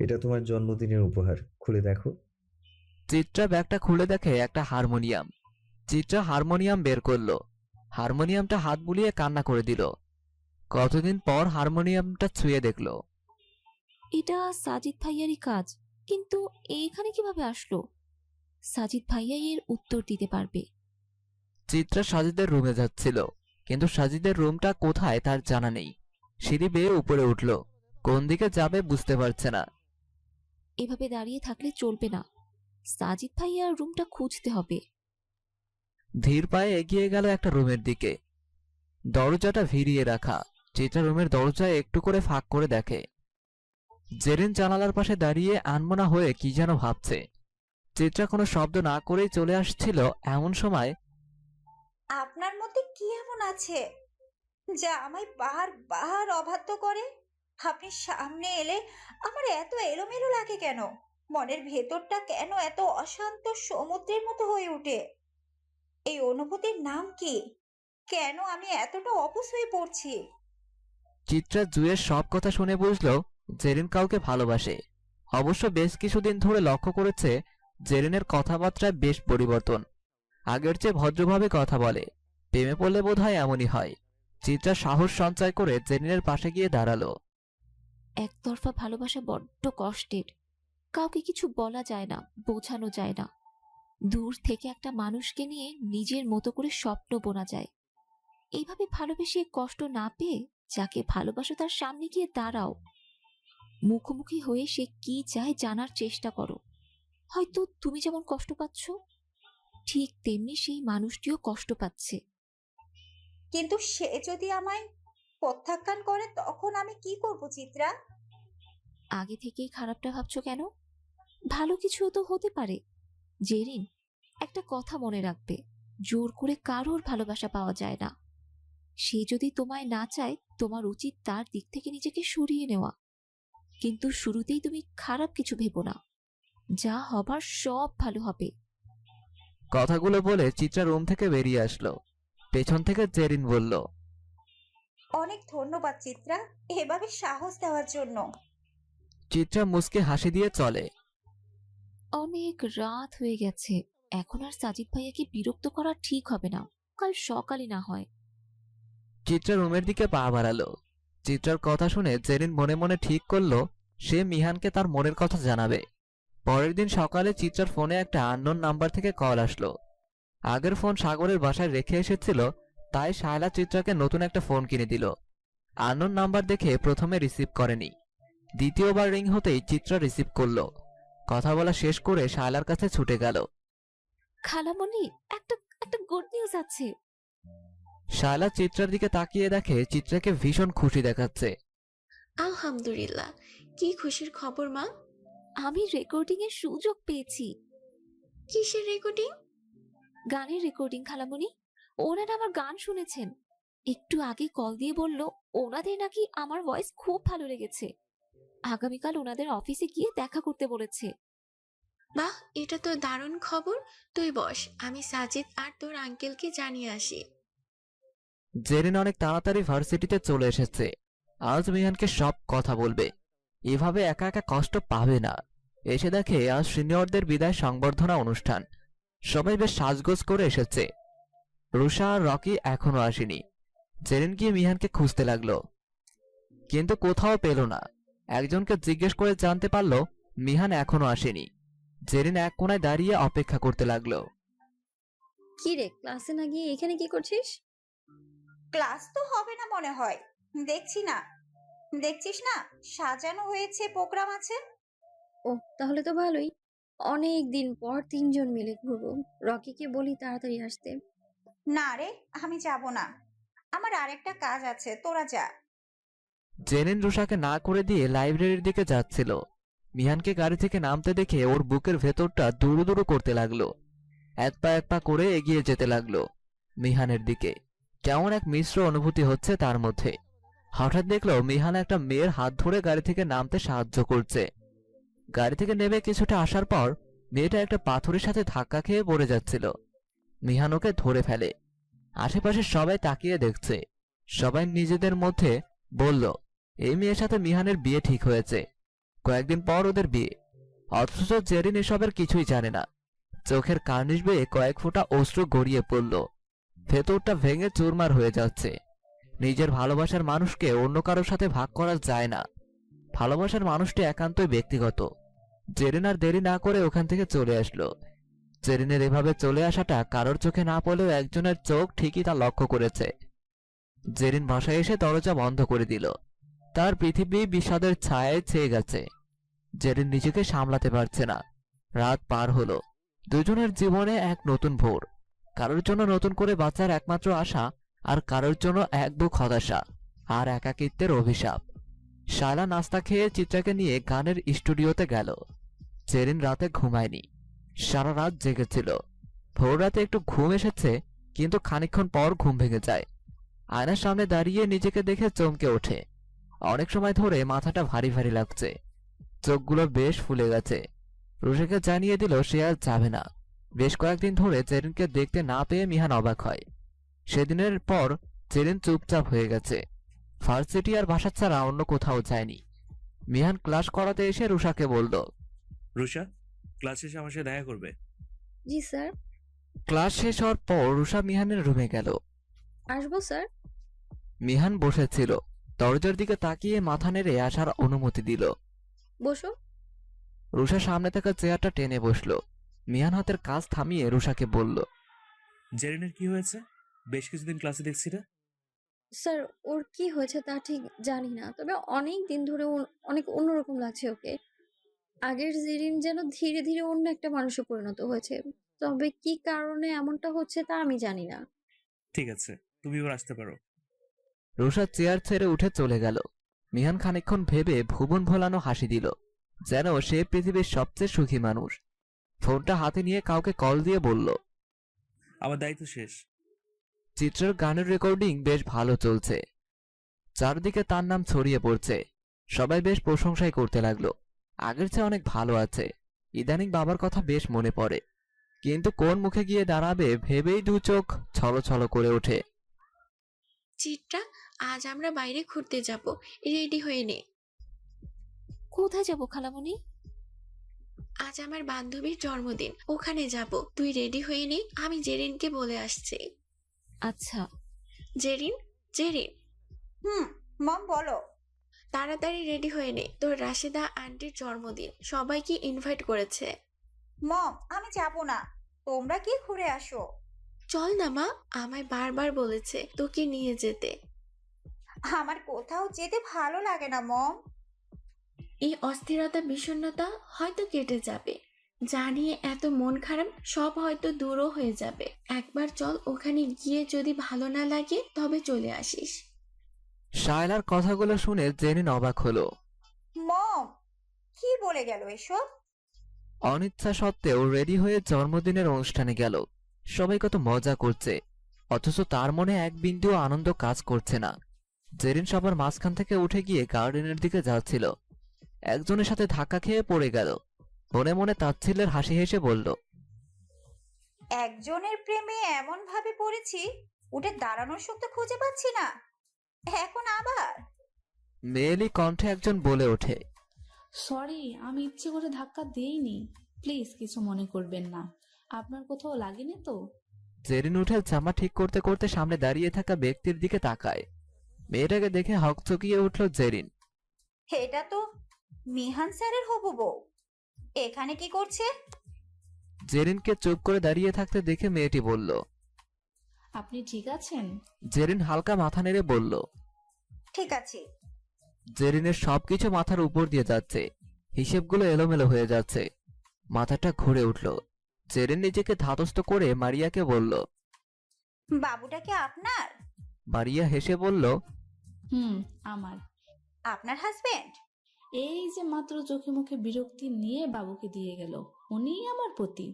এটা তোমার জন্মদিনের উপহার, খুলে দেখো। চিত্রা ব্যাগটা খুলে দেখে একটা হারমোনিয়াম। চিত্রা হারমোনিয়াম বের করলো। হারমোনিয়ামটা হাত বুলিয়ে কান্না করে দিল। কতদিন পর হারমোনিয়ামটা ছুঁয়ে দেখলো। এটা সাজিদ ভাইয়ারই কাজ, কিন্তু এইখানে কিভাবে আসলো? সাজিদ ভাইয়া এর উত্তর দিতে পারবে। চিত্রা সাজিদের রুমে যাচ্ছিল, কিন্তু সাজিদের রুমটা কোথায় তার জানা নেই। সিঁড়ি বেয়ে উপরে উঠল, কোন দিকে যাবে বুঝতে পারছে না। এভাবে দাঁড়িয়ে থাকলে চলবে না, সাজিদ ভাইয়ার রুমটা খুঁজতে হবে। ধীর পায়ে এগিয়ে গেল একটা রুমের দিকে। দরজাটা ভিড়িয়ে রাখা। চিত্রা রুমের দরজায় একটু করে ফাঁক করে দেখে। জেরিন জানালার পাশে দাঁড়িয়ে আনমনা হয়ে কি যেন ভাবছে। চিত্রা কোনো শব্দ না করেই চলে আসছিল। এমন সময়, আপনার মধ্যে কি এমন আছে যা আমায় বারবার অবাধ্য করে? আপনি সামনে এলে আমার এত এলোমেলো লাগে কেন? মনের ভেতরটা কেন এত অশান্ত সমুদ্রের মতো হয়ে ওঠে? এই অনুভূতির নাম কি? কেন আমি এতটা অবশ হয়ে পড়ছি? চিত্রা জুয়ের সব কথা শুনে বুঝল জেরিন কাউকে ভালোবাসে। অবশ্য বেশ কিছুদিন ধরে লক্ষ্য করেছে জেরিনের কথাবার্তায় বেশ পরিবর্তন। আগের চেয়ে ভদ্রভাবে কথা বলে। প্রেমে পড়লে বোধহয় এমনই হয়। চিত্রা সাহস সঞ্চয় করে জেরিনের পাশে গিয়ে দাঁড়ালো। একতরফা ভালোবাসা বড্ড কষ্টের। কাউকে কিছু বলা যায় না, বোঝানো যায় না। দূর থেকে একটা মানুষকে নিয়ে নিজের মতো করে স্বপ্ন বোনা যায়। এইভাবে ভালোবেসে কষ্ট না পেয়ে যাকে ভালোবাসো তার সামনে গিয়ে দাঁড়াও। মুখোমুখি হয়ে সে কি চায় জানার চেষ্টা করো। হয়তো তুমি যেমন কষ্ট পাচ্ছ, ঠিক তেমনি সেই মানুষটিও কষ্ট পাচ্ছে। কিন্তু সে যদি আমায় প্রত্যাখ্যান করে তখন আমি কি করব চিত্রা? আগে থেকেই খারাপটা ভাবছো কেন? ভালো কিছুও তো হতে পারে। জেরিন, একটা কথা মনে রাখবে, জোর করে কারোর ভালোবাসা পাওয়া যায় না। সে যদি তোমায় না চায়, তোমার উচিত তার দিক থেকে নিজেকে সরিয়ে নেওয়া। কিন্তু শুরুতেই তুমি খারাপ কিছু ভেবো না, যা হবার সব ভালো হবে। কথাগুলো বলে চিত্রা রুম থেকে বেরিয়ে আসলো। পেছন থেকে জেরিন বলল, অনেক ধন্যবাদ চিত্রা, এভাবে সাহস দেওয়ার জন্য। চিত্রা মুচকে হাসি দিয়ে চলে। অনেক রাত হয়ে গেছে, এখন আর সাজিদ ভাইয়াকে বিরক্ত করা ঠিক হবে না। কাল সকালে না হয়। চিত্রা রুমের দিকে পা বাড়ালো। চিত্রার কথা শুনে জেরিন মনে মনে ঠিক করলো সে মিহানকে তার মনের কথা জানাবে। পরের দিন সকালে চিত্রার ফোনে একটা আননোন নাম্বার থেকে কল আসলো। আগের ফোন সাগরের বাসায় রেখে এসেছিল, তাই শায়লা চিত্রাকে নতুন একটা ফোন কিনে দিল। আননোন নাম্বার দেখে প্রথমে রিসিভ করেনি। দ্বিতীয়বার রিং হতেই চিত্রা রিসিভ করলো। কথা বলা শেষ করে শায়লার কাছে ছুটে গেল। খালামণি, একটা একটা গুড নিউজ আছে। শায়লা চিত্রার দিকে তাকিয়ে দেখে চিত্রাকে ভীষণ খুশি দেখাচ্ছে। আলহামদুলিল্লাহ, কি খুশির খবর মা? আমি রেকর্ডিং এর সুযোগ পেয়েছি। কিসের রেকর্ডিং? গানের রেকর্ডিং খালামণি। ওনারা আমার গান শুনেছেন, একটু আগে কল দিয়ে বলল ওনাদের নাকি আমার ভয়েস খুব ভালো লেগেছে। আগামীকাল ওনাদের অফিসে গিয়ে দেখা করতে বলেছে। বাহ, এটা তো দারুণ খবর। তুই বস, আমি সাজিদ আর তোর আঙ্কেলকে জানিয়ে আসি। জেরিন অনেক তাড়াতাড়ি ভার্সিটিতে চলে এসেছে। আজ মিহানকে সব কথা বলবে। এভাবে একা একা কষ্ট পাবে না। এসে দেখে আজ সিনিয়রদের বিদায় সংবর্ধনা অনুষ্ঠান। সবাই বেশ সাজগোজ করে এসেছে। রুষা আর রকি এখনো আসেনি। জেরিন গিয়ে মিহানকে খুঁজতে লাগলো, কিন্তু কোথাও পেল না। একজনকে জিজ্ঞেস করে জানতে পারলো মিহান এখনো আসেনি। জেরিন এক কোণায় দাঁড়িয়ে অপেক্ষা করতে লাগলো। কি রে, ক্লাসে না গিয়ে এখানে কি করছিস? ক্লাস তো হবে না মনে হয়। দেখছিস না সাজানো হয়েছে, প্রোগ্রাম আছে। ও, তাহলে তো ভালোই। অনেক দিন পর তিনজন মিলে ঘুরবো। রকিকে বলি তাড়াতাড়ি আসতে। না রে, আমি যাব না। আমার আরেকটা কাজ আছে, তোরা যা। জেরিন রুষাকে না করে দিয়ে লাইব্রেরির দিকে যাচ্ছিল। মিহানকে গাড়ি থেকে নামতে দেখে ওর বুকের ভেতরটা দুরু দুরু করতে লাগলো। এক পা করে এগিয়ে যেতে লাগলো মিহানের দিকে। কেমন এক মিশ্র অনুভূতি হচ্ছে তার মধ্যে। হঠাৎ দেখলো মিহান একটা মেয়ের হাত ধরে গাড়ি থেকে নামতে সাহায্য করছে। গাড়ি থেকে নেমে কিছুটা আসার পর মেয়েটা একটা পাথরের সাথে ধাক্কা খেয়ে পড়ে যাচ্ছিল। মিহান ওকে ধরে ফেলে। আশেপাশে সবাই তাকিয়ে দেখছে। সবাই নিজেদের মধ্যে বলল, এই মেয়ের সাথে মিহানের বিয়ে ঠিক হয়েছে, কয়েকদিন পর ওদের বিয়ে। অথচ জেরিন এসবের কিছুই জানে না। চোখের কার্নিশ বেয়ে কয়েক ফোঁটা অশ্রু গড়িয়ে পড়ল। ভেতরটা ভেঙে চুরমার হয়ে যাচ্ছে। নিজের ভালোবাসার মানুষকে অন্য কারোর সাথে ভাগ করা যায় না। ভালোবাসার মানুষটি একান্তই ব্যক্তিগত। জেরিন আর দেরি না করে ওখান থেকে চলে আসলো। জেরিনের এভাবে চলে আসাটা কারোর চোখে না পড়লেও একজনের চোখ ঠিকই তা লক্ষ্য করেছে। জেরিন বাসায় এসে দরজা বন্ধ করে দিল। তার পৃথিবী বিষাদের ছায়ায় ছেয়ে গেছে। জেরিন নিজেকে সামলাতে পারছে না। রাত পার হলো। দুজনের জীবনে এক নতুন ভোর। কারোর জন্য নতুন করে বাঁচার একমাত্র আশা, আর কারোর জন্য এক বুক হতাশা আর একাকিত্বের অভিশাপ। শায়লা নাস্তা খেয়ে চিত্রাকে নিয়ে গানের স্টুডিওতে গেল। জেরিন রাতে ঘুমায়নি, সারা রাত জেগেছিল। ভোর রাতে একটু ঘুম এসেছে, কিন্তু খানিকক্ষণ পর ঘুম ভেঙে যায়। আয়নার সামনে দাঁড়িয়ে নিজেকে দেখে চমকে ওঠে। অনেক সময় ধরে মাথাটা ভারী ভারী লাগছে। চোখগুলো বেশ ফুলে গেছে। রুষাকে জানিয়ে দিল সে আর যাবে না। বেশ কয়েকদিন ধরে জেরিনকে দেখতে না পেয়ে মিহান অবাক হয়। সেদিনের পর জেরিন চুপচাপ হয়ে গেছে। ভার্সিটি আর বাসা ছাড়া অন্য কোথাও যায়নি। মিহান ক্লাস করাতে এসে রুষাকে বলল, রুষা, ক্লাস শেষে আমার সাথে দেখা করবে। জি স্যার। ক্লাস শেষ হওয়ার পর রুষা মিহানের রুমে গেল। আসবো স্যার। মিহান বসেছিল। দরজার দিকে তাকিয়ে মাথা নেড়ে আসার অনুমতি দিল। বসো। রুষা সামনে থাকা চেয়ারটা টেনে বসলো। মিহান হাতের কাজ থামিয়ে রুষাকে বলল, জেরিনের কি হয়েছে? বেশ কিছুদিন ক্লাসে দেখছি না। স্যার, ওর কি হয়েছে তা ঠিক জানি না, তবে অনেক দিন ধরে অনেক অন্যরকম লাগছে ওকে। আগের জেরিন যেন ধীরে ধীরে অন্য একটা মানুষে পরিণত হয়েছে। তবে কি কারণে এমনটা হচ্ছে তা আমি জানি না। ঠিক আছে, তুমি এবার আসতে পারো। রুষা চেয়ার ছেড়ে উঠে চলে গেল। মিহান খানিকক্ষণ ভেবে ভুবন ভোলানো হাসি দিল, যেন সে পৃথিবীর সবচেয়ে সুখী মানুষ। ফোনটা হাতে নিয়ে কাউকে কল দিয়ে বলল, আমার দায়িত্ব শেষ। চিত্রের গানের রেকর্ডিং বেশ ভালো চলছে। চারদিকে তার নাম ছড়িয়ে পড়ছে। সবাই বেশ প্রশংসাই করতে লাগলো। আগের চেয়ে অনেক ভালো আছে। ইদানিং বাবার কথা বেশ মনে পড়ে, কিন্তু কোন মুখে গিয়ে দাঁড়াবে ভেবেই দু চোখ ছলছল করে ওঠে। চিত্রা, আজ আমরা বাইরে ঘুরতে যাব, রেডি হয়ে নে। কোথায় যাব খালামণি? আজ আমার বান্ধবীর জন্মদিন, ওখানে যাব। তুই রেডি হয়ে নে, আমি জেরিনকে বলে আসছি। আচ্ছা। জেরিন, জেরিন। মম বলো। তাড়াতাড়ি রেডি হয়ে নে, তোর রাশেদা আন্টির জন্মদিন, সবাইকে ইনভাইট করেছে। মম, আমি যাব না, তোমরা কি ঘুরে আসো। চল না মা, আমায় বারবার বলেছে তোকে নিয়ে যেতে। আমার কোথাও যেতে ভালো লাগে না মম। এই অস্থিরতা বিষণ্ণতা হয়তো কেটে যাবে, জানিয়ে এত মন খারাপ সব হয়তো দূরও হয়ে যাবে। একবার চল, ওখানে গিয়ে যদি ভালো না লাগে তবে চলে আসিস। শায়লার কথাগুলো শুনে জেরিন অবাক হলো। মম, কি বলে গেল এসব? অনিচ্ছা সত্ত্বেও রেডি হয়ে জন্মদিনের অনুষ্ঠানে গেল। সবাই কত মজা করছে, অথচ তার মনে এক বিন্দুও আনন্দ কাজ করছে না। জেরিন সবার মাঝখান থেকে উঠে গিয়ে গার্ডেনের দিকে যাচ্ছিল। একজনের সাথে ধাক্কা খেয়ে পড়ে গেল। মনে মনে তাচ্ছিল্যের হাসি হেসে বলল, একজনের প্রেমে এমন ভাবে পড়েছি, উঠে দাঁড়ানোর শক্তি খুঁজে পাচ্ছি না, এখন আবার। মেয়েলি কণ্ঠে একজন বলে ওঠে, সরি, আমি ইচ্ছে করে ধাক্কা দেইনি, প্লিজ কিছু মনে করবেন না। আপনার কোথাও লাগেনি তো? জেরিন উঠে জামা ঠিক করতে করতে সামনে দাঁড়িয়ে থাকা ব্যক্তির দিকে তাকায়। মেয়েটাকে দেখে হকচকিয়ে উঠল জেরিন। এটা তো মিহান স্যারের হবু বউ, এখানে কি করছে? জেরিনকে চুপ করে দাঁড়িয়ে থাকতে দেখে মেয়েটি বলল, আপনি ঠিক আছেন? জেরিন হালকা মাথা নেড়ে বলল, ঠিক আছে। জেরিনের সবকিছু মাথার উপর দিয়ে যাচ্ছে। হিসেবগুলো এলোমেলো হয়ে যাচ্ছে। মাথাটা ঘুরে উঠল। জেরিন নিজেকে ধাতস্থ করে মারিয়াকে বলল, বাবুটা কি আপনার? মারিয়া হেসে বলল, আমার। আপনার হাজবেন্ড? এই যে মাত্র চোখে মুখে বিরক্তি নিয়ে বাবুকে দিয়ে গেল, উনিই আমার পতি।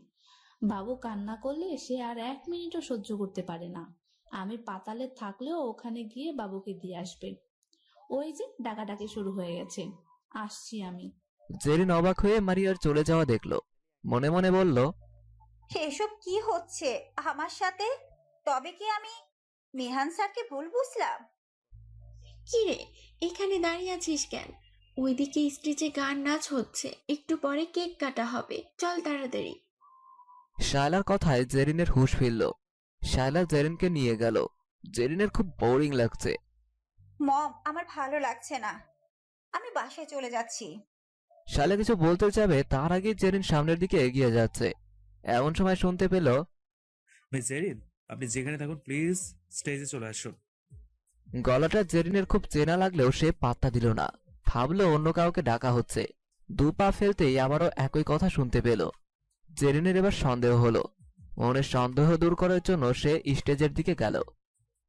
বাবু কান্না করলে সে আর 1 মিনিটও সহ্য করতে পারে না। আমি পাতালে থাকলেও ওখানে গিয়ে বাবুকে দিয়ে আসবে। ওই যে ডাকাডাকি শুরু হয়ে গেছে, আসছি আমি। জেরিন অবাক হয়ে মারিয়ার চলে যাওয়া দেখলো। মনে মনে বলল, এসব কি হচ্ছে আমার সাথে? তবে কি আমি মিহান স্যারকে ভুল বুঝলাম? কি রে, এখানে দাঁড়িয়ে আছিস কেন? ওইদিকে স্টেজে গান নাচ হচ্ছে, একটু পরে কেক কাটা হবে, চল তাড়াতাড়ি। শায়লার কথায় জেরিনের হুঁশ ফিরল। শায়লা জেরিনকে নিয়ে গেল। জেরিনের খুব বোরিং লাগছে। মম, আমার ভালো লাগছে না, আমি বাসায় চলে যাচ্ছি। শায়লা কিছু বলতে যাবে, তার আগেই জেরিন সামনের দিকে এগিয়ে যাচ্ছে। এমন সময় শুনতে পেল, মিস জেরিন, আপনি যেখানে থাকুন প্লিজ স্টেজে চলে আসুন। গলাটা জেরিনের খুব চেনা লাগলেও সে পাত্তা দিল না। ভাবলো অন্য কাউকে ডাকা হচ্ছে। 2 পা ফেলতেই আবারও একই কথা শুনতে পেল। জেরিনের এবার সন্দেহ হলো। মনের সন্দেহ দূর করার জন্য সে স্টেজের দিকে গেল।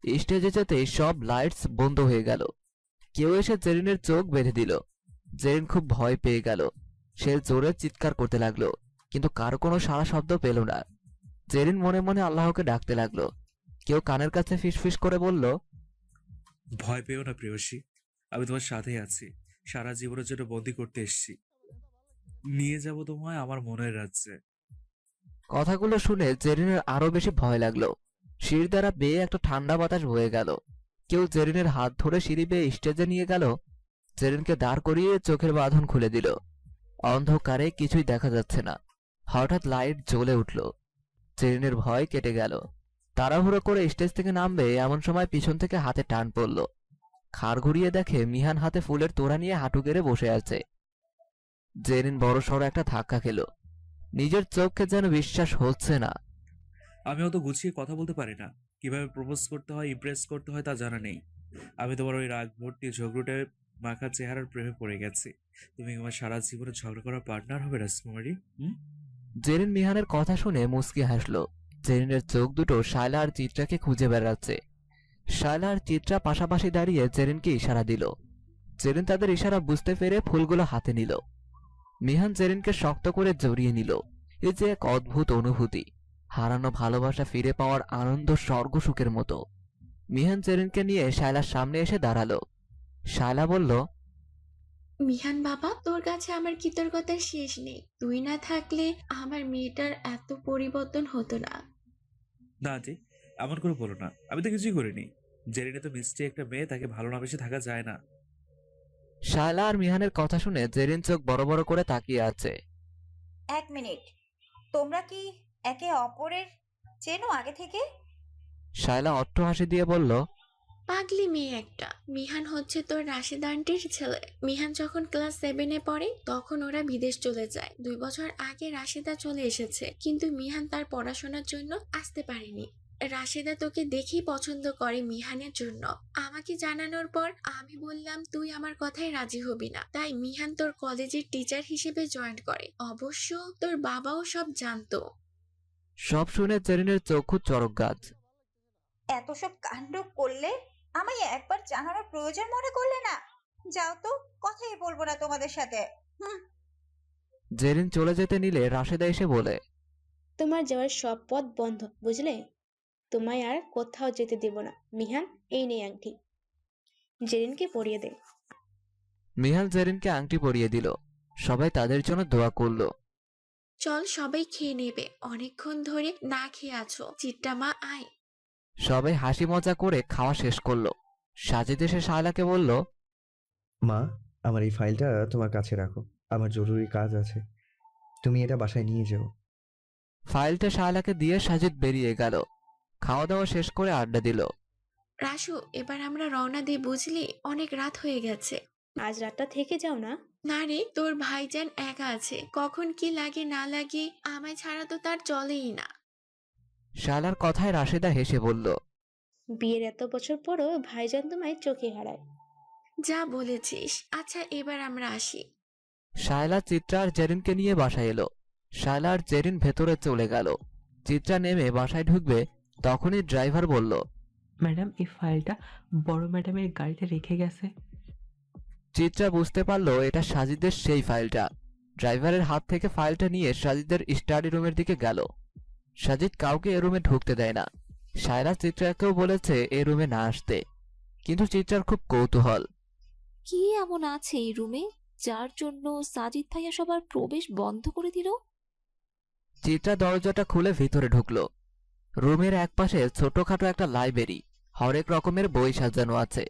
স্টেজে যেতেই সব লাইটস বন্ধ হয়ে গেল। কেউ এসে জেরিনের চোখ বেঁধে দিল। জেরিন খুব ভয় পেয়ে গেল। সে জোরে চিৎকার করতে লাগলো, কিন্তু কারো কোনো সাড়া শব্দ পেল না। জেরিন মনে মনে আল্লাহকে ডাকতে লাগলো। কেউ কানের কাছে ফিসফিস করে বলল, ভয় পেও না প্রেয়সী, আমি তোমার সাথেই আছি। সারা জীবনের জন্য বন্দি করতে এসেছি। নিয়ে যাব তোমায় আমার মনের রাজ্যে। কথাগুলো শুনে জেরিনের আরো বেশি ভয় লাগলো। সিঁড়ি দ্বারা বেয়ে একটা ঠান্ডা বাতাস বয়ে গেল। কেউ জেরিনের হাত ধরে সিঁড়ি বেয়ে স্টেজে নিয়ে গেল। জেরিনকে দাঁড় করিয়ে চোখের বাঁধন খুলে দিল। অন্ধকারে কিছুই দেখা যাচ্ছে না। হঠাৎ লাইট জ্বলে উঠল। জেরিনের ভয় কেটে গেল। তাড়াহুড়ো করে স্টেজ থেকে নামবে এমন সময় পিছন থেকে হাতে টান পড়ল। ঘাড় ঘুরিয়ে দেখে মিহান হাতে ফুলের তোড়া নিয়ে হাঁটু গেড়ে বসে আছে। জেরিন বড়সড় একটা ধাক্কা খেল। নিজের চোখকে যেন বিশ্বাস হচ্ছে না। আমি অত গুছিয়ে কথা বলতে পারি না। কিভাবে প্রপোজ করতে হয়, ইমপ্রেস করতে হয় তা জানা নেই। আমি তোমার ওই রাগ ভর্তি ঝগড়ুটে মাখা চেহারার প্রেমে পড়ে গেছি। তুমি আমার সারা জীবনে ঝগড়া করার পার্টনার হবে রাজকুমারী। জেরিন মিহানের কথা শুনে মুচকি হাসলো। জেরিনের চোখ দুটো শায়লা আর চিত্রাকে খুঁজে বেড়াচ্ছে। শায়লা আর চিত্রা পাশাপাশি দাঁড়িয়ে জেরিনকে ইশারা দিল। জেরিন তাদের ইশারা বুঝতে পেরে ফুলগুলো হাতে নিল। মিহান জেরিনকে শক্ত করে জড়িয়ে নিল। এই যে এক অদ্ভুত অনুভূতি, হারানো ভালোবাসা ফিরে পাওয়ার আনন্দ স্বর্গ সুখের মতো। মিহান জেরিনকে নিয়ে শায়লার সামনে এসে দাঁড়ালো। শায়লা বলল, মিহান বাবা, তোর কাছে আমার কৃতজ্ঞতার শেষ নেই। তুই না থাকলে আমার মেয়েটার এত পরিবর্তন হতো না। না আন্টি, এমন করে বলো না। আমি তো কিছুই করিনি। জেরিনে তো মিষ্টি একটা মেয়ে, তাকে ভালো না বেশি থাকা যায় না। শায়লা আর মিহানের কথা শুনে জেরিন চোখ বড় বড় করে তাকিয়ে আছে। 1 মিনিট, তোমরা কি একে অপরের চেনো আগে থেকে? শায়লা অট্ট হাসি দিয়ে বলল, পাগলি মেয়ে একটা। মিহান হচ্ছে তোর রাশেদ আন্টির ছেলে। মিহান যখন ক্লাস 7-এ পড়ে তখন ওরা বিদেশ চলে যায়। 2 বছর আগে রাশেদা চলে এসেছে, কিন্তু মিহান তার পড়াশোনার জন্য আসতে পারেনি। রাশেদা তোকে দেখেই পছন্দ করে মিহানের জন্য। আমাকে জানানোর পর আমি বললাম তুই আমার কথায় রাজি হবি না, তাই মিহান তোর কলেজের টিচার হিসেবে জয়েন করে। অবশ্য তোর বাবাও সব জানতো। সব শুনে জেরিনের চক্ষু চড়ক গাছ। এত সব কাণ্ড করলে আমায় একবার জানানোর প্রয়োজন মনে করলে না? যাও তো, কথাই বলবো না তোমাদের সাথে। জেরিন চলে যেতে নিলে রাশেদা এসে বলে, তোমার যাওয়ার সব পথ বন্ধ, বুঝলে? তোমায় আর কোথাও যেতে দেব না। মিহান, এই নেই আংটি, জেরিনকে পরিয়ে দে। মিহান জেরিনকে আংটি পরিয়ে দিল। সবাই তাদের জন্য দোয়া করলো। চল, সবাই খেয়ে নেবে, অনেকক্ষণ ধরে না খেয়ে আছো। চিট্টা মা, আয়। সবাই হাসি মজা করে খাওয়া শেষ করলো। সাজিদ এসে শায়লাকে বলল, মা, আমার এই ফাইলটা তোমার কাছে রাখো, আমার জরুরি কাজ আছে। তুমি এটা বাসায় নিয়ে যাও। ফাইলটা শায়লাকে দিয়ে সাজিদ বেরিয়ে গেল। খাওয়া দাওয়া শেষ করে আড্ডা দিল। রাসু, এবার আমরা রওনা দিই, বুঝলি? অনেক রাত হয়ে গেছে। আজ রাতটা থেকে যাও না। না রে, তোর ভাইজান একা আছে, কখন কি লাগে না লাগে আমায় ছাড়া তো তার চলেই না। শায়লার কথায় রাশেদা হেসে বলল, বিয়ের এত বছর পরও ভাইজান তোমায় চোখে হারায়। যা বলেছিস। আচ্ছা, এবার আমরা আসি। শায়লা, চিত্রা আর জেরিনকে নিয়ে বাসায় এলো। শায়লা আর জেরিন ভেতরে চলে গেল। চিত্রা নেমে বাসায় ঢুকবে, তখনই ড্রাইভার বলল, ম্যাডাম এই ফাইলটা বড় ম্যাডামের গাড়িতে রেখে গেছে। চিত্রা বুঝতে পারলো এটা সাজিদের সেই ফাইলটা। ড্রাইভারের হাত থেকে ফাইলটা নিয়ে সাজিদের স্টাডি রুমের দিকে গেল। সাজিদ কাউকে এ রুমে ঢুকতে দেয় না। সায়রা চিত্রাকেও বলেছে এ রুমে না আসতে, কিন্তু চিত্রার খুব কৌতূহল। কি এমন আছে এই রুমে যার জন্য সাজিদ ভাইয়া সবার প্রবেশ বন্ধ করে দিল? চিত্রা দরজাটা খুলে ভিতরে ঢুকলো। রুমের একপাশে ছোটখাটো একটা লাইব্রেরি, হরেক রকমের বই সাজানো আছে।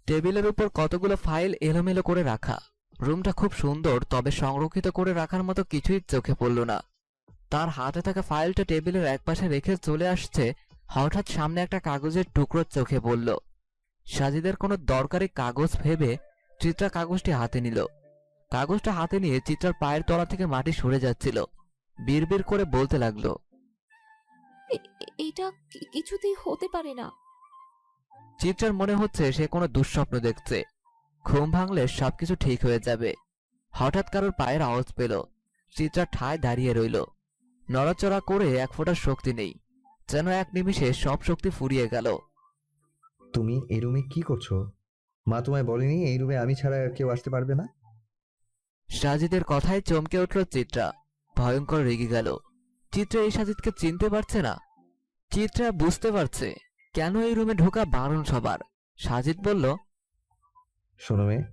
টেবিলের উপর কতগুলো ফাইল এলোমেলো করে রাখা। রুমটা খুব সুন্দর, তবে সংরক্ষিত করে রাখার মতো কিছুই চোখে পড়ল না। তার হাতে থাকা ফাইলটা টেবিলের একপাশে রেখে চলে আসছে, হঠাৎ সামনে একটা কাগজের টুকরো চোখে পড়ল। সাজিদের কোনো দরকারি কাগজ ভেবে চিত্রা কাগজটি হাতে নিল। কাগজটা হাতে নিয়ে চিত্রার পায়ের তলা থেকে মাটি সরে যাচ্ছিল। বিড়বিড় করে বলতে লাগলো, এটা কিছুতেই হতে পারে না। চিত্রার মনে হচ্ছে সে কোনো দুঃস্বপ্ন দেখছে। ঘুম ভাঙলে সবকিছু ঠিক হয়ে যাবে। হঠাৎ কারোর পায়ের আওয়াজ পেল। চিত্রা ঠায় দাঁড়িয়ে রইল। নড়াচড়া করে এক ফোঁটা শক্তি নেই, যেন এক নিমিষে সব শক্তি ফুরিয়ে গেল। তুমি এই রুমে কি করছো? মা তোমায় বলেনি এই রুমে আমি ছাড়া কেউ আসতে পারবে না? সাজিদের কথায় চমকে উঠল চিত্রা। ভয়ঙ্কর রেগে গেল। চিত্রা এই সাজিদকে চিনতে পারছে না। চিত্রা বুঝতে পারছে কেন এই রুমে ঢোকা বারণ সবার। সাজিদ বলল, শোনো মেয়ে,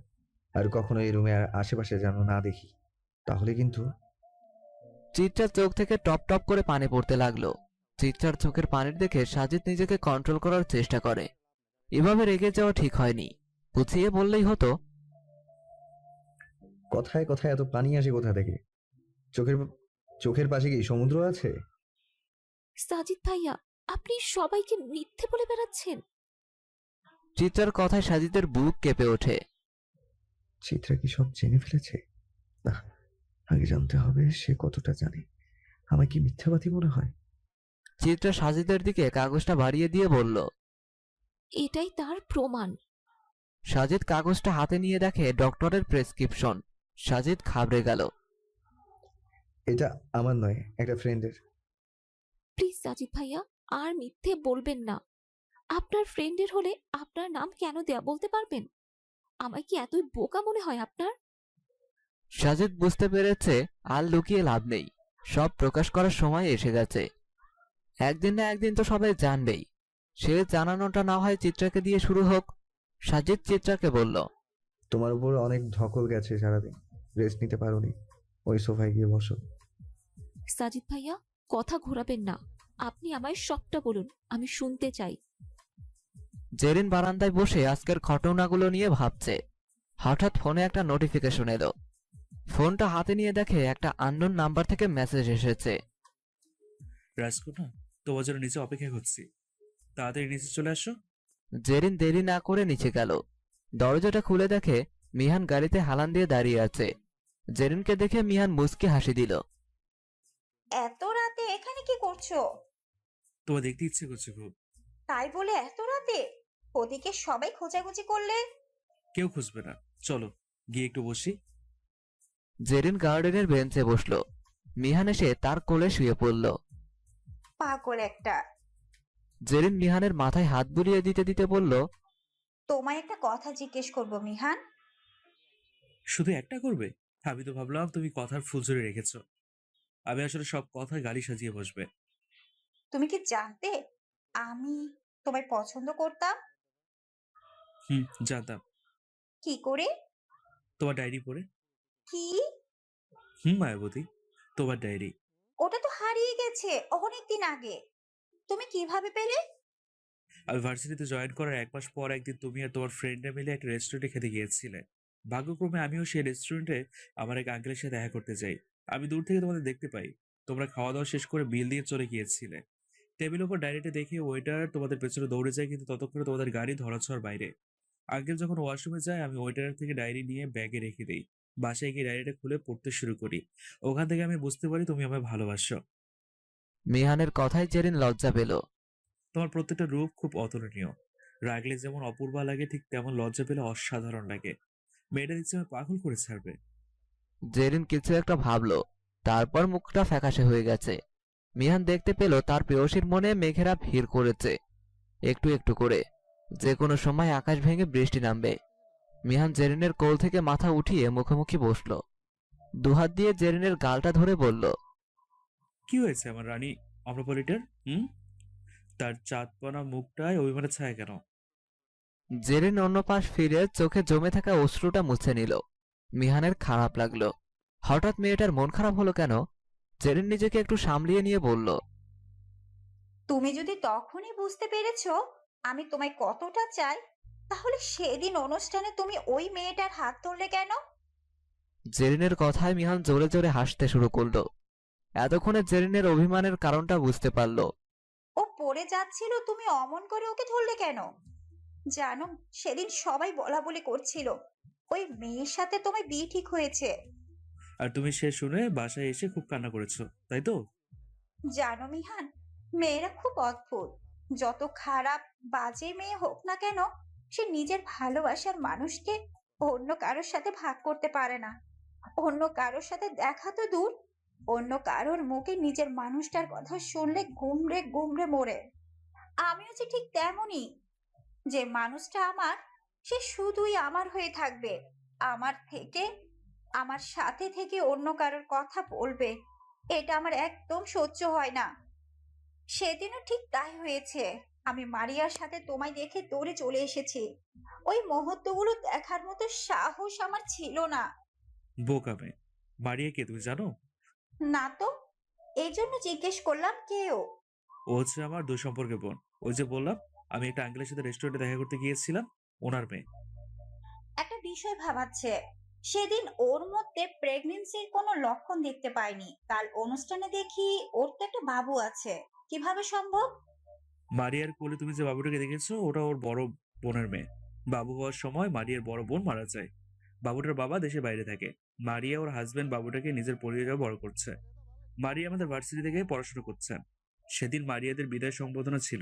আর কখনো এই রুমে আশেপাশে যেন না দেখি, তাহলে কিন্তু। চিত্রার চোখ থেকে টপ টপ করে পানি পড়তে লাগলো। চিত্রার চোখের পানির দেখে সাজিদ নিজেকে কন্ট্রোল করার চেষ্টা করে। এভাবে রেগে যাওয়া ঠিক হয়নি, বুঝিয়ে বললেই হতো। কথায় কথায় এত পানি আসে কোথা থেকে? চোখের চোখের পাশে কি সমুদ্র আছে? সাজিদ ভাইয়া, আপনি সবাইকে মিথ্যে বলে বেড়াচ্ছেন। চিত্রার কথায় সাজিদের বুক কেঁপে ওঠে। চিত্রা কি সব জেনে ফেলেছে? না, আগে জানতে হবে সে কতটা জানে। আমায় কি মিথ্যাবাদী মনে হয়? চিত্রা সাজিদের দিকে কাগজটা বাড়িয়ে দিয়ে বলল, এটাই তার প্রমাণ। সাজিদ কাগজটা হাতে নিয়ে দেখে ডক্টরের প্রেসক্রিপশন। সাজিদ ঘাবড়ে গেল। এটা আমার নয়, একটা ফ্রেন্ডের। প্লিজ সাজিদ ভাইয়া, আর মিথ্যে বলবেন না। আপনার ফ্রেন্ডের হলে আপনার নাম কেন দেয়া বলতে পারবেন? আমায় কি এতই বোকা মনে হয় আপনার? সাজিদ বুঝতে পেরেছে আর লুকিয়ে লাভ নেই, সব প্রকাশ করার সময় এসে গেছে। একদিন না একদিন তো সবাই জানবেই। সে জানানোটা না হয় চিত্রাকে দিয়ে শুরু হোক। সাজিদ চিত্রাকে বলল, তোমার উপর অনেক ধকল গেছে সারাদিন, রেস্ট নিতে পারোনি। ওই সোফায় গিয়ে বসো। সাজিদ ভাইয়া, কথা ঘোরাবেন না। আপনি আমায় সবটা বলুন, আমি শুনতে চাই। জেরিন বারান্দায় বসে আজকের ঘটনাগুলো নিয়ে ভাবছে। হঠাৎ ফোনে একটা নোটিফিকেশন এলো। ফোনটা হাতে নিয়ে দেখে একটা আননোন নাম্বার থেকে মেসেজ এসেছে। রাজকন্যা, তোমার জন্য নিচে অপেক্ষা করছি, তাড়াতাড়ি নিচে চলে আসো। জেরিন দেরি না করে নিচে গেল। দরজাটা খুলে দেখে মিহান গাড়িতে হালান দিয়ে দাঁড়িয়ে আছে। জেরিনকে দেখে মিহান মুচকি হাসি দিল। এত রাতে এখানে কি করছো? তোমার দেখতে ইচ্ছে করছে খুব। তাই বলে এত রাতে? ওদিকে সবাই খোঁজাখুঁজি করলে। কেউ খুঁজবে না, চলো গিয়ে একটু বসি। জেরিন গার্ডেনের বেঞ্চে বসলো। মিহান এসে তার কোলে শুয়ে পড়ল। পাগল একটা। জেরিন মিহানের মাথায় হাত বুলিয়ে দিতে দিতে বলল, তোমায় একটা কথা জিজ্ঞেস করবো মিহান। শুধু একটা করবে? আমি তো ভাবলাম তুমি কথার ফুলঝুরি রেখেছো। আমি আসলে সব কথায় গাড়ি সাজিয়ে বসবে। তুমি কি জানতে আমি তোমায় পছন্দ করতাম? জানতাম। কি করে? তোমার ডায়েরি পড়ে। কি? মায়াবতী, তোমার ডায়েরি। ওটা তো হারিয়ে গেছে অনেকদিন আগে। তুমি কিভাবে পেলে? আমি ভার্সিটিতে জয়েন করার 1 মাস পর একদিন তুমি আর তোমার ফ্রেন্ডরা মিলে একটা রেস্টুরেন্টে খেতে গিয়েছিলে। ভাগ্যক্রমে আমিও সেই রেস্টুরেন্টে আমার এক আঙ্কেলের সাথে দেখা করতে যাই। আমি দূর থেকে তোমাদের দেখতে পাই। তোমরা খাওয়া দাওয়া শেষ করে বিল দিয়ে চলে গিয়েছিলে। টেবিলের উপর ডায়েরিটা দেখে ওয়েটার তোমাদের পেছনে দৌড়ে যায়, কিন্তু ততক্ষণে তোমাদের গাড়ি ধরাছোঁয়ার বাইরে। আঙ্কেল যখন ওয়াশরুমে যায়, আমি ওয়েটারের থেকে ডায়েরি নিয়ে ব্যাগে রেখে দিই। বাসায় গিয়ে ডায়েরিটা খুলে পড়তে শুরু করি। ওখান থেকে আমি বুঝতে পারি তুমি আমায় ভালোবাসো। মিহানের কথায় জেরিন লজ্জা পেল। তোমার প্রত্যেকটা রূপ খুব অতুলনীয়। রাগলে যেমন অপূর্বা লাগে, ঠিক তেমন লজ্জা পেলে অসাধারণ লাগে। মেয়েটা দিচ্ছে আমি পাগল করে ছাড়বে। জেরিন কিছু একটা ভাবলো, তারপর মুখটা ফ্যাকাশে হয়ে গেছে। মিহান দেখতে পেল তার প্রেয়সীর মনে মেঘেরা ভিড় করেছে। একটু একটু করে। যে কোনো সময় আকাশ ভেঙে বৃষ্টি নামবে। মিহান জেরিনের কোল থেকে মাথা উঠিয়ে মুখোমুখি বসলো। দুহাত দিয়ে জেরিনের গালটা ধরে বলল, কি হয়েছে আমার রানী অমরপলিটার? তার চাঁদপানা মুখটায় অভিমানের ছায়া কেন? জেরিন অন্য পাশ ফিরে চোখে জমে থাকা অশ্রুটা মুছে নিল। মিহানের খারাপ লাগলো। হঠাৎ মেয়েটার মন খারাপ হলো কেন? জেরিন নিজেকে একটু সামলিয়ে নিয়ে বলল, তুমি যদি তখনই বুঝতে পেরেছো আমি তোমায় কতটা চাই, তাহলে সেদিন অনুষ্ঠানে তুমি ওই মেয়েটার হাত ধরলে কেন? জেরিনের কথায় মিহান জোরে জোরে হাসতে শুরু করলো। এতক্ষণে জেরিনের অভিমানের কারণটা বুঝতে পারল। ও পড়ে যাচ্ছিল, তুমি অমন করে ওকে ধরলে কেন? জানো, সেদিন সবাই বলা বলি করছিল ওই মেয়ের সাথে তোমার বিয়ে ঠিক হয়েছে। আর তুমি সে শুনে বাসায় এসে খুব কান্না করেছো, তাই তো? জানো মিহান, মেয়েরা খুব অদ্ভুত। যত খারাপ বাজে মেয়ে হোক না কেন, সে নিজের ভালোবাসার মানুষকে অন্য কারোর সাথে ভাগ করতে পারে না। অন্য কারোর সাথে দেখা তো দূর, অন্য কারোর মুখে নিজের মানুষটার কথা শুনলে গুমড়ে গুমড়ে মরে। আমিও যে ঠিক তেমনই। যে মানুষটা আমার, সে শুধুই আমার হয়ে থাকবে। আমার থেকে, আমার সাথে থেকে অন্য কারোর কথা বলবে, এটা আমার একদম সহ্য হয় না। সেদিনও ঠিক তাই হয়েছে। আমি মারিয়ার সাথে তোমায় দেখে দৌড়ে চলে এসেছি। ওই মুহূর্তগুলো দেখার মতো সাহস আমার ছিল না। বোকা মেয়ে। মারিয়া কে তুমি জানো? না তো, এই জন্য জিজ্ঞেস করলাম কেউ। ও হচ্ছে আমার দুই সম্পর্কে বোন। ওই যে বললাম আমি একটা আঙ্কেলের সাথে রেস্টুরেন্টে দেখা করতে গিয়েছিলাম, ওনার মেয়ে। একটা বিষয় ভাবাচ্ছে, সেদিন ওর মধ্যে প্রেগন্যান্সির কোনো লক্ষণ দেখতে পাইনি। কাল অনুষ্ঠানে দেখি ওর তো একটা বাবু আছে। কিভাবে সম্ভব? মারিয়ার কোলে তুমি যে বাবুটাকে দেখেছো, ওটা ওর বড় বোনের মেয়ে। বাবু হওয়ার সময় মারিয়ার বড় বোন মারা যায়। বাবুটার বাবা দেশের বাইরে থাকে। মারিয়া ওর হাজবেন্ড বাবুটাকে নিজের পরিবারে বড় করছে। মারিয়া আমাদের ভার্সিটি থেকে পড়াশোনা করছেন। সেদিন মারিয়াদের বিদায় সম্বোধনা ছিল।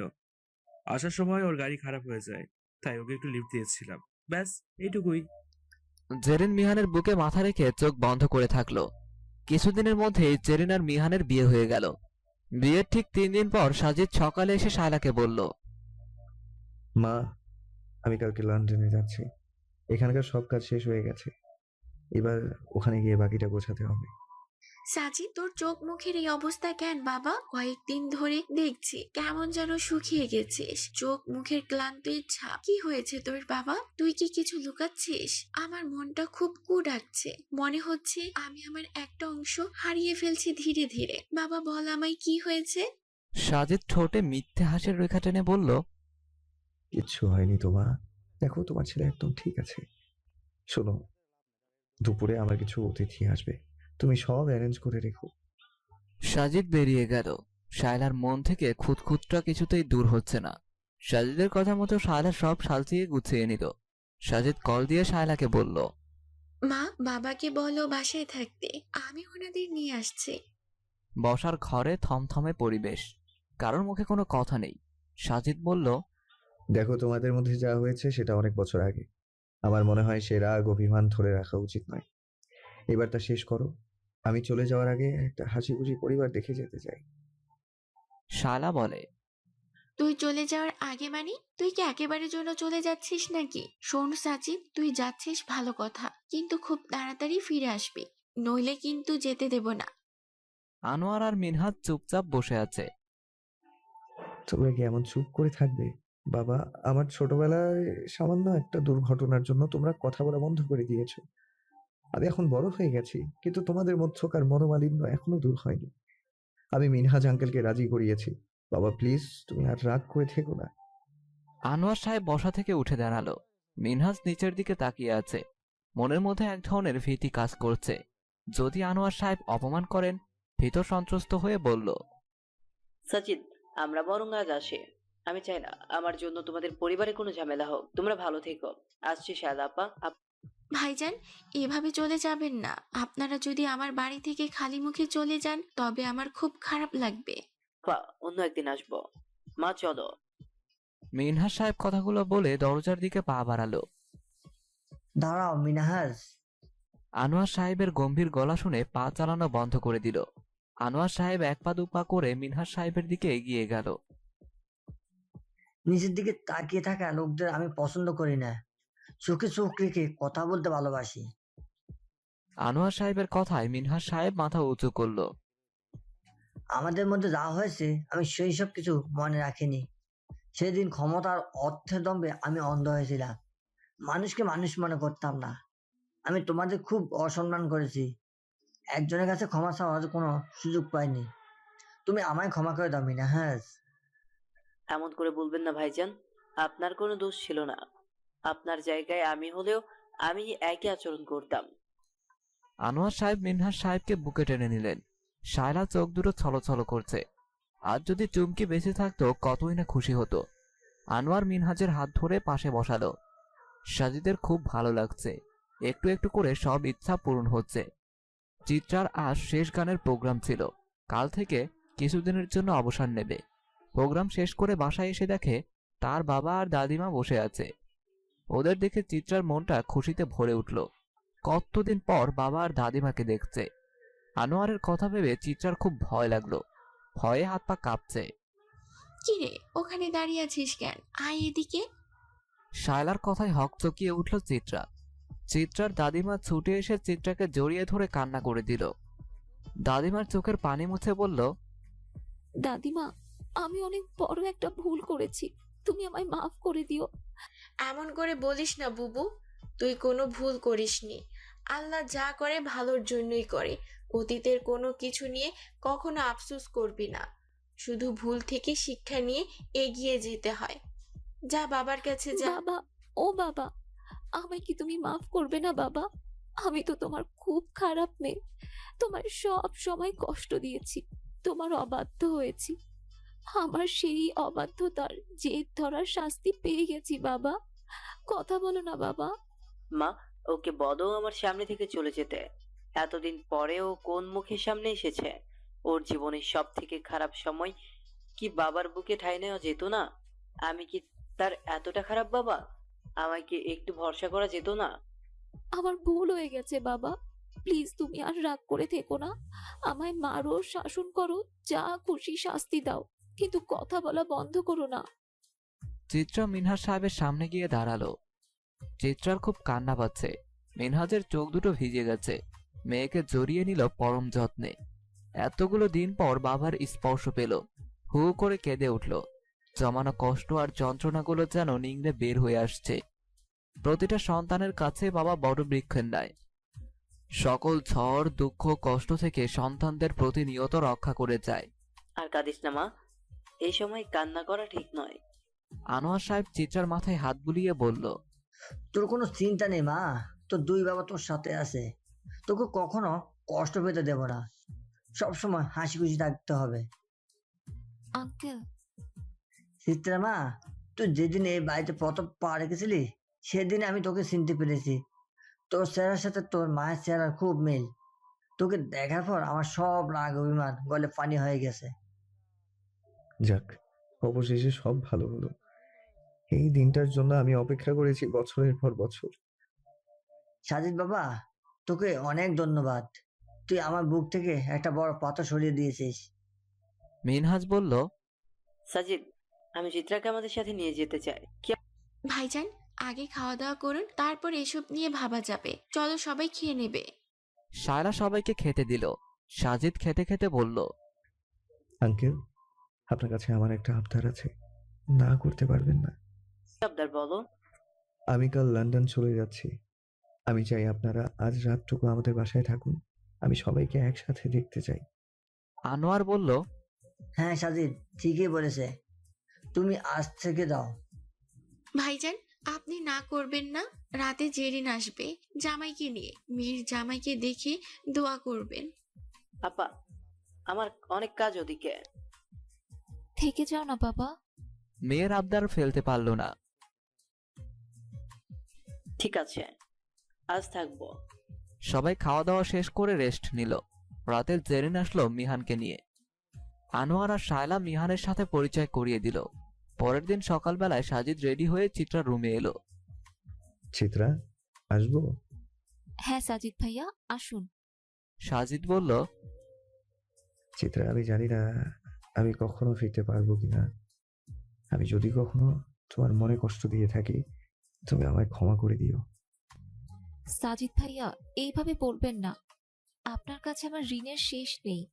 আসার সময় ওর গাড়ি খারাপ হয়ে যায়, তাই ওকে একটু লিফট দিয়েছিলাম। ব্যাস, এইটুকুই। জেরিন মিহানের বুকে মাথা রেখে চোখ বন্ধ করে থাকলো। কিছুদিনের মধ্যেই জেরিন আর মিহানের বিয়ে হয়ে গেল। বিয়ের ঠিক 3 দিন পর সাজিদ সকালে এসে শায়লাকে বলল, মা, আমি কালকে লন্ডনে যাচ্ছি। এখানকার সব কাজ শেষ হয়ে গেছে, এবার ওখানে গিয়ে বাকিটা গোছাতে হবে। সাজি, তোর চোখ মুখের এই অবস্থা কেন বাবা? কয়েকদিন ধরে দেখছি কেমন যেন শুকিয়ে গেছিস। চোখ মুখের ক্লান্ত ইচ্ছা। কি হয়েছে তোর বাবা? তুই কি কিছু লুকাচ্ছিস? আমার মনটা খুব কুড়াচ্ছে। মনে হচ্ছে আমি আমার একটা অংশ হারিয়ে ফেলছি ধীরে ধীরে। বাবা বল আমায়, কি হয়েছে? সাজিদ ঠোঁটে মিথ্যে হাসির রেখা টেনে বলল, কিচ্ছু হয়নি তো মা, দেখো তোমার ছেলে একদম ঠিক আছে। শোনো, দুপুরে আমার কিছু অতিথি আসবে, তুমি সব অ্যারেঞ্জ করে রেখো। সাজিদ বেরিয়ে গেল। শায়লার মন থেকে খুঁতখুঁতটা কিছুতেই দূর হচ্ছে না। সাজিদের কথা মতো শায়লা সব সাজিয়ে গুছিয়ে নিল। সাজিদ কল দিয়ে শায়লাকে বলল, মা, বাবাকে বলো বাসায় থাকতে, আমি ওনাদের নিয়ে আসছি। বসার ঘরে থমথমে পরিবেশ, কারোর মুখে কোনো কথা নেই। সাজিদ বলল, দেখো, তোমাদের মধ্যে যা হয়েছে সেটা অনেক বছর আগে। আমার মনে হয় সে রাগ অভিমান ধরে রাখা উচিত নয়। এবার তা শেষ করো। আমি চলে যাওয়ার আগে একটা হাসি খুশি পরিবার দেখে যেতে চাই। শায়লা বলে, তুই চলে যাওয়ার আগে মানে তুই কি একেবারে জন্য চলে যাচ্ছিস নাকি? শোন সাজিদ, তুই যাচ্ছিস ভালো কথা, কিন্তু খুব তাড়াতাড়ি ফিরে আসবি, নইলে কিন্তু যেতে দেব না। আনোয়ার আর মিনহাজ চুপচাপ বসে আছে। তোমরা কি এমন চুপ করে থাকবে? বাবা, আমার ছোটবেলায় সামান্য একটা দুর্ঘটনার জন্য তোমরা কথা বলা বন্ধ করে দিয়েছো। আমি এখন বড় হয়ে গেছি, কিন্তু তোমাদের মধ্যকার মনোমালিন্য এখনো দূর হয়নি। আমি মিনহাজ আঙ্কেলকে রাজি করিয়েছি। বাবা প্লিজ, তুমি আর রাগ করে থেকো না। আনোয়ার সাহেব বসা থেকে উঠে দাঁড়ালো। মিনহাজ নিচের দিকে তাকিয়ে আছে। মনের মধ্যে এক ধরনের ভীতি কাজ করছে। যদি আনোয়ার সাহেব অপমান করেন, ভীত সন্ত্রস্ত হয়ে বলল, সাজিদ, আমরা বরং আজ আসি। আমি চাই না আমার জন্য তোমাদের পরিবারে কোনো ঝামেলা হোক। তোমরা ভালো থেকো। আসছি শায়লা আপা। ভাইজান, এভাবে চলে যাবেন না। আপনারা যদি আমার বাড়ি থেকে খালি মুখে চলে যান, তবে আমার খুব খারাপ লাগবে। অন্য একদিন আসবো। মা চলো। মিনহাজ সাহেব কথাগুলো বলে দরজার দিকে পা বাড়ালো। দাঁড়াও মিনহাজ। আনোয়ার সাহেবের গম্ভীর গলা শুনে পা চালানো বন্ধ করে দিল। আনোয়ার সাহেব এক পা দু পা করে মিনহাজ সাহেবের দিকে এগিয়ে গেল। নিচের দিকে তাকিয়ে থাকা লোকদের আমি পছন্দ করি না। চোখে চোখ রেখে কথা বলতে ভালোবাসি। আনোয়ার সাহেবের কথায় মিনহাজ সাহেব মাথা উঁচু করলো। আমাদের মধ্যে যা হয়েছে আমি সেই সব কিছু মনে রাখিনি। সেদিন ক্ষমতার অর্থের দম্ভে আমি অন্ধ হয়েছিলাম। মানুষকে মানুষ মনে করতাম না। আমি তোমাদের খুব অসম্মান করেছি। একজনের কাছে ক্ষমা চাওয়ার কোনো সুযোগ পাইনি। তুমি আমায় ক্ষমা করে দাও মিনহাজ। এমন করে বলবেন না ভাইজান, আপনার কোনো দোষ ছিল না। আপনার জায়গায় আমি হলেও আমি একই আচরণ করতাম। আনোয়ার সাহেব মিনহাজ সাহেবকে বুকে টেনে নিলেন। শায়লা চোখ দুটো ছলছল করছে। আজ যদি চুমকি বেঁচে থাকতো কতই না খুশি হতো। আনোয়ার মিনহাজের হাত ধরে পাশে বসালো। সাজিদের খুব ভালো লাগছে, একটু একটু করে সব ইচ্ছা পূরণ হচ্ছে। চিত্রার আজ শেষ গানের প্রোগ্রাম ছিল, কাল থেকে কিছুদিনের জন্য অবসর নেবে। প্রোগ্রাম শেষ করে বাসায় এসে দেখে তার বাবা আর দাদিমা বসে আছে। ওদের দেখে চিত্রার মনটা খুশিতে ভরে উঠল। কতদিন পর বাবা আর দাদিমাকে দেখছে। আনোয়ারের কথা ভেবে চিত্রার খুব ভয় লাগলো, ভয়ে হাত পা কাঁপছে। কিরে ওখানে দাঁড়িয়ে আছিস কেন? আয় এদিকে। শায়লার কথায় হকচকিয়ে উঠল চিত্রা। চিত্রার দাদিমা ছুটে এসে চিত্রাকে জড়িয়ে ধরে কান্না করে দিল। দাদিমার চোখের পানি মুছে বলল, দাদিমা, আমি অনেক বড় একটা ভুল করেছি, তুমি আমায় মাফ করে দিও। এমন করে বলিস না বুবু, তুই কোনো ভুল করিসনি। আল্লাহ যা করে ভালোর জন্যই করে। অতীতের কোনো কিছু নিয়ে কখনো আফসোস করবি না। শুধু ভুল থেকে শিক্ষা নিয়ে এগিয়ে যেতে হয়। যা বাবার কাছে যা। বাবা, ও বাবা, আমায় কি তুমি মাফ করবে না বাবা? আমি তো তোমার খুব খারাপ মেয়ে, তোমার সব সময় কষ্ট দিয়েছি, তোমার অবাধ্য হয়েছি। আমার সেই অবাধ্যতার জেদ ধরার শাস্তি পেয়ে গেছি বাবা। কথা বলো না বাবা। মা, ওকে বলো আমার সামনে থেকে চলে যেতে। এতদিন পরেও কোন মুখের সামনে এসেছে? ওর জীবনের সব থেকে খারাপ সময় কি বাবার বুকে ঠাঁই নেওয়া যেত না? আমি কি তার এতটা খারাপ বাবা? আমায় কি একটু ভরসা করা যেত না? আমার ভুল হয়ে গেছে বাবা, প্লিজ তুমি আর রাগ করে থেকো না। আমায় মারো, শাসন করো, যা খুশি শাস্তি দাও, কিন্তু কথা বলা বন্ধ করো না। চিত্রা মিনহাজ সাহেবের সামনে গিয়ে দাঁড়ালো। চিত্রার খুব কান্না পাচ্ছে। মিনহাজের চোখ দুটো ভিজে গেছে। মেয়েকে জড়িয়ে নিল পরম যত্নে। এতগুলো দিন পর বাবার স্পর্শ পেল। হু করে কেঁদে উঠল। জমানো কষ্ট আর যন্ত্রণাগুলো যেন নিংড়ে বের হয়ে আসছে। প্রতিটা সন্তানের কাছে বাবা বড় বৃক্ষের ন্যায়। সকল ঝড় দুঃখ কষ্ট থেকে সন্তানদের প্রতিনিয়ত রক্ষা করে যায়। আর কাঁদিস না মা, এই সময় কান্না করা ঠিক নয়। আনোয়ার সাহেব চিত্রার মাথায় হাত বুলিয়ে বলল, তোর কোনো চিন্তা নেই মা, তোর দুই বাবা তোর সাথে আছে। তোকে কখনো কষ্ট পেতে দেব না। সবসময় হাসি খুশি থাকতে হবে। আঙ্কেল। চিত্রা মা, তুই যেদিন এই বাড়িতে প্রথম পা রেখেছিলি সেদিন আমি তোকে চিনতে পেরেছি। তোর চেহারার সাথে তোর মায়ের চেহারার খুব মিল। তোকে দেখার পর আমার সব রাগ অভিমান গলে পানি হয়ে গেছে। যাক, অবশেষে সব ভালো হলো। এই দিনটার জন্য আমি অপেক্ষা করেছি বছরের পর বছর। সাজিদ বাবা, তোকে অনেক ধন্যবাদ। তুই আমার বুক থেকে একটা বড় পাথর সরিয়ে দিয়েছিস। মিনহাজ বলল, সাজিদ, আমি চিত্রাকে আমাদের সাথে নিয়ে যেতে চাই। ভাইজান, আগে খাওয়া দাওয়া করুন, তারপর এসব নিয়ে ভাবা যাবে। চলো সবাই খেয়ে নেবে। শায়লা সবাইকে খেতে দিল। সাজিদ খেতে খেতে বলল, আঙ্কেল, আপনার কাছে আমার একটা আবদার আছে, না করতে পারবেন না? আবদার বলো। আমি কাল লন্ডন চলে যাচ্ছি। আমি চাই আপনারা আজ রাতটুকু আমাদের বাসায় থাকুন। আমি সবাইকে একসাথে দেখতে চাই। আনোয়ার বলল, হ্যাঁ সাজিদ ঠিকই বলেছে, তুমি আজ থেকে দাও। ভাইজান, আপনি না করবেন না? রাতে জেরিন আসবে জামাইকে নিয়ে। মেয়ের জামাইকে দেখে দোয়া করবেন। আপা, আমার অনেক কাজ ওদিকে। থেকে যাও না বাবা। মেয়ের আবদার ফেলতে পারল না। ঠিক আছে, আজ থাকবো। সবাই খাওয়া দাওয়া শেষ করে রেস্ট নিল। রাতে জেরিন আসলো মিহানকে নিয়ে। আনোয়ার আর শায়লা মিহানের সাথে পরিচয় করিয়ে দিল। পরের দিন সকালবেলায় সাজিদ রেডি হয়ে চিত্রার রুমে এলো। চিত্রা, আসবো? হ্যাঁ সাজিদ ভাইয়া, আসুন। সাজিদ বলল, চিত্রা, আমি জানি না আমি কখনো ফিরতে পারবো কিনা। আমি যদি কখনো তোমার মনে কষ্ট দিয়ে থাকি, তবে আমায় ক্ষমা করে দিও। সাজিদ ভাইয়া, এইভাবে বলবেন না। আপনার কাছে আমার ঋণের শেষ নেই।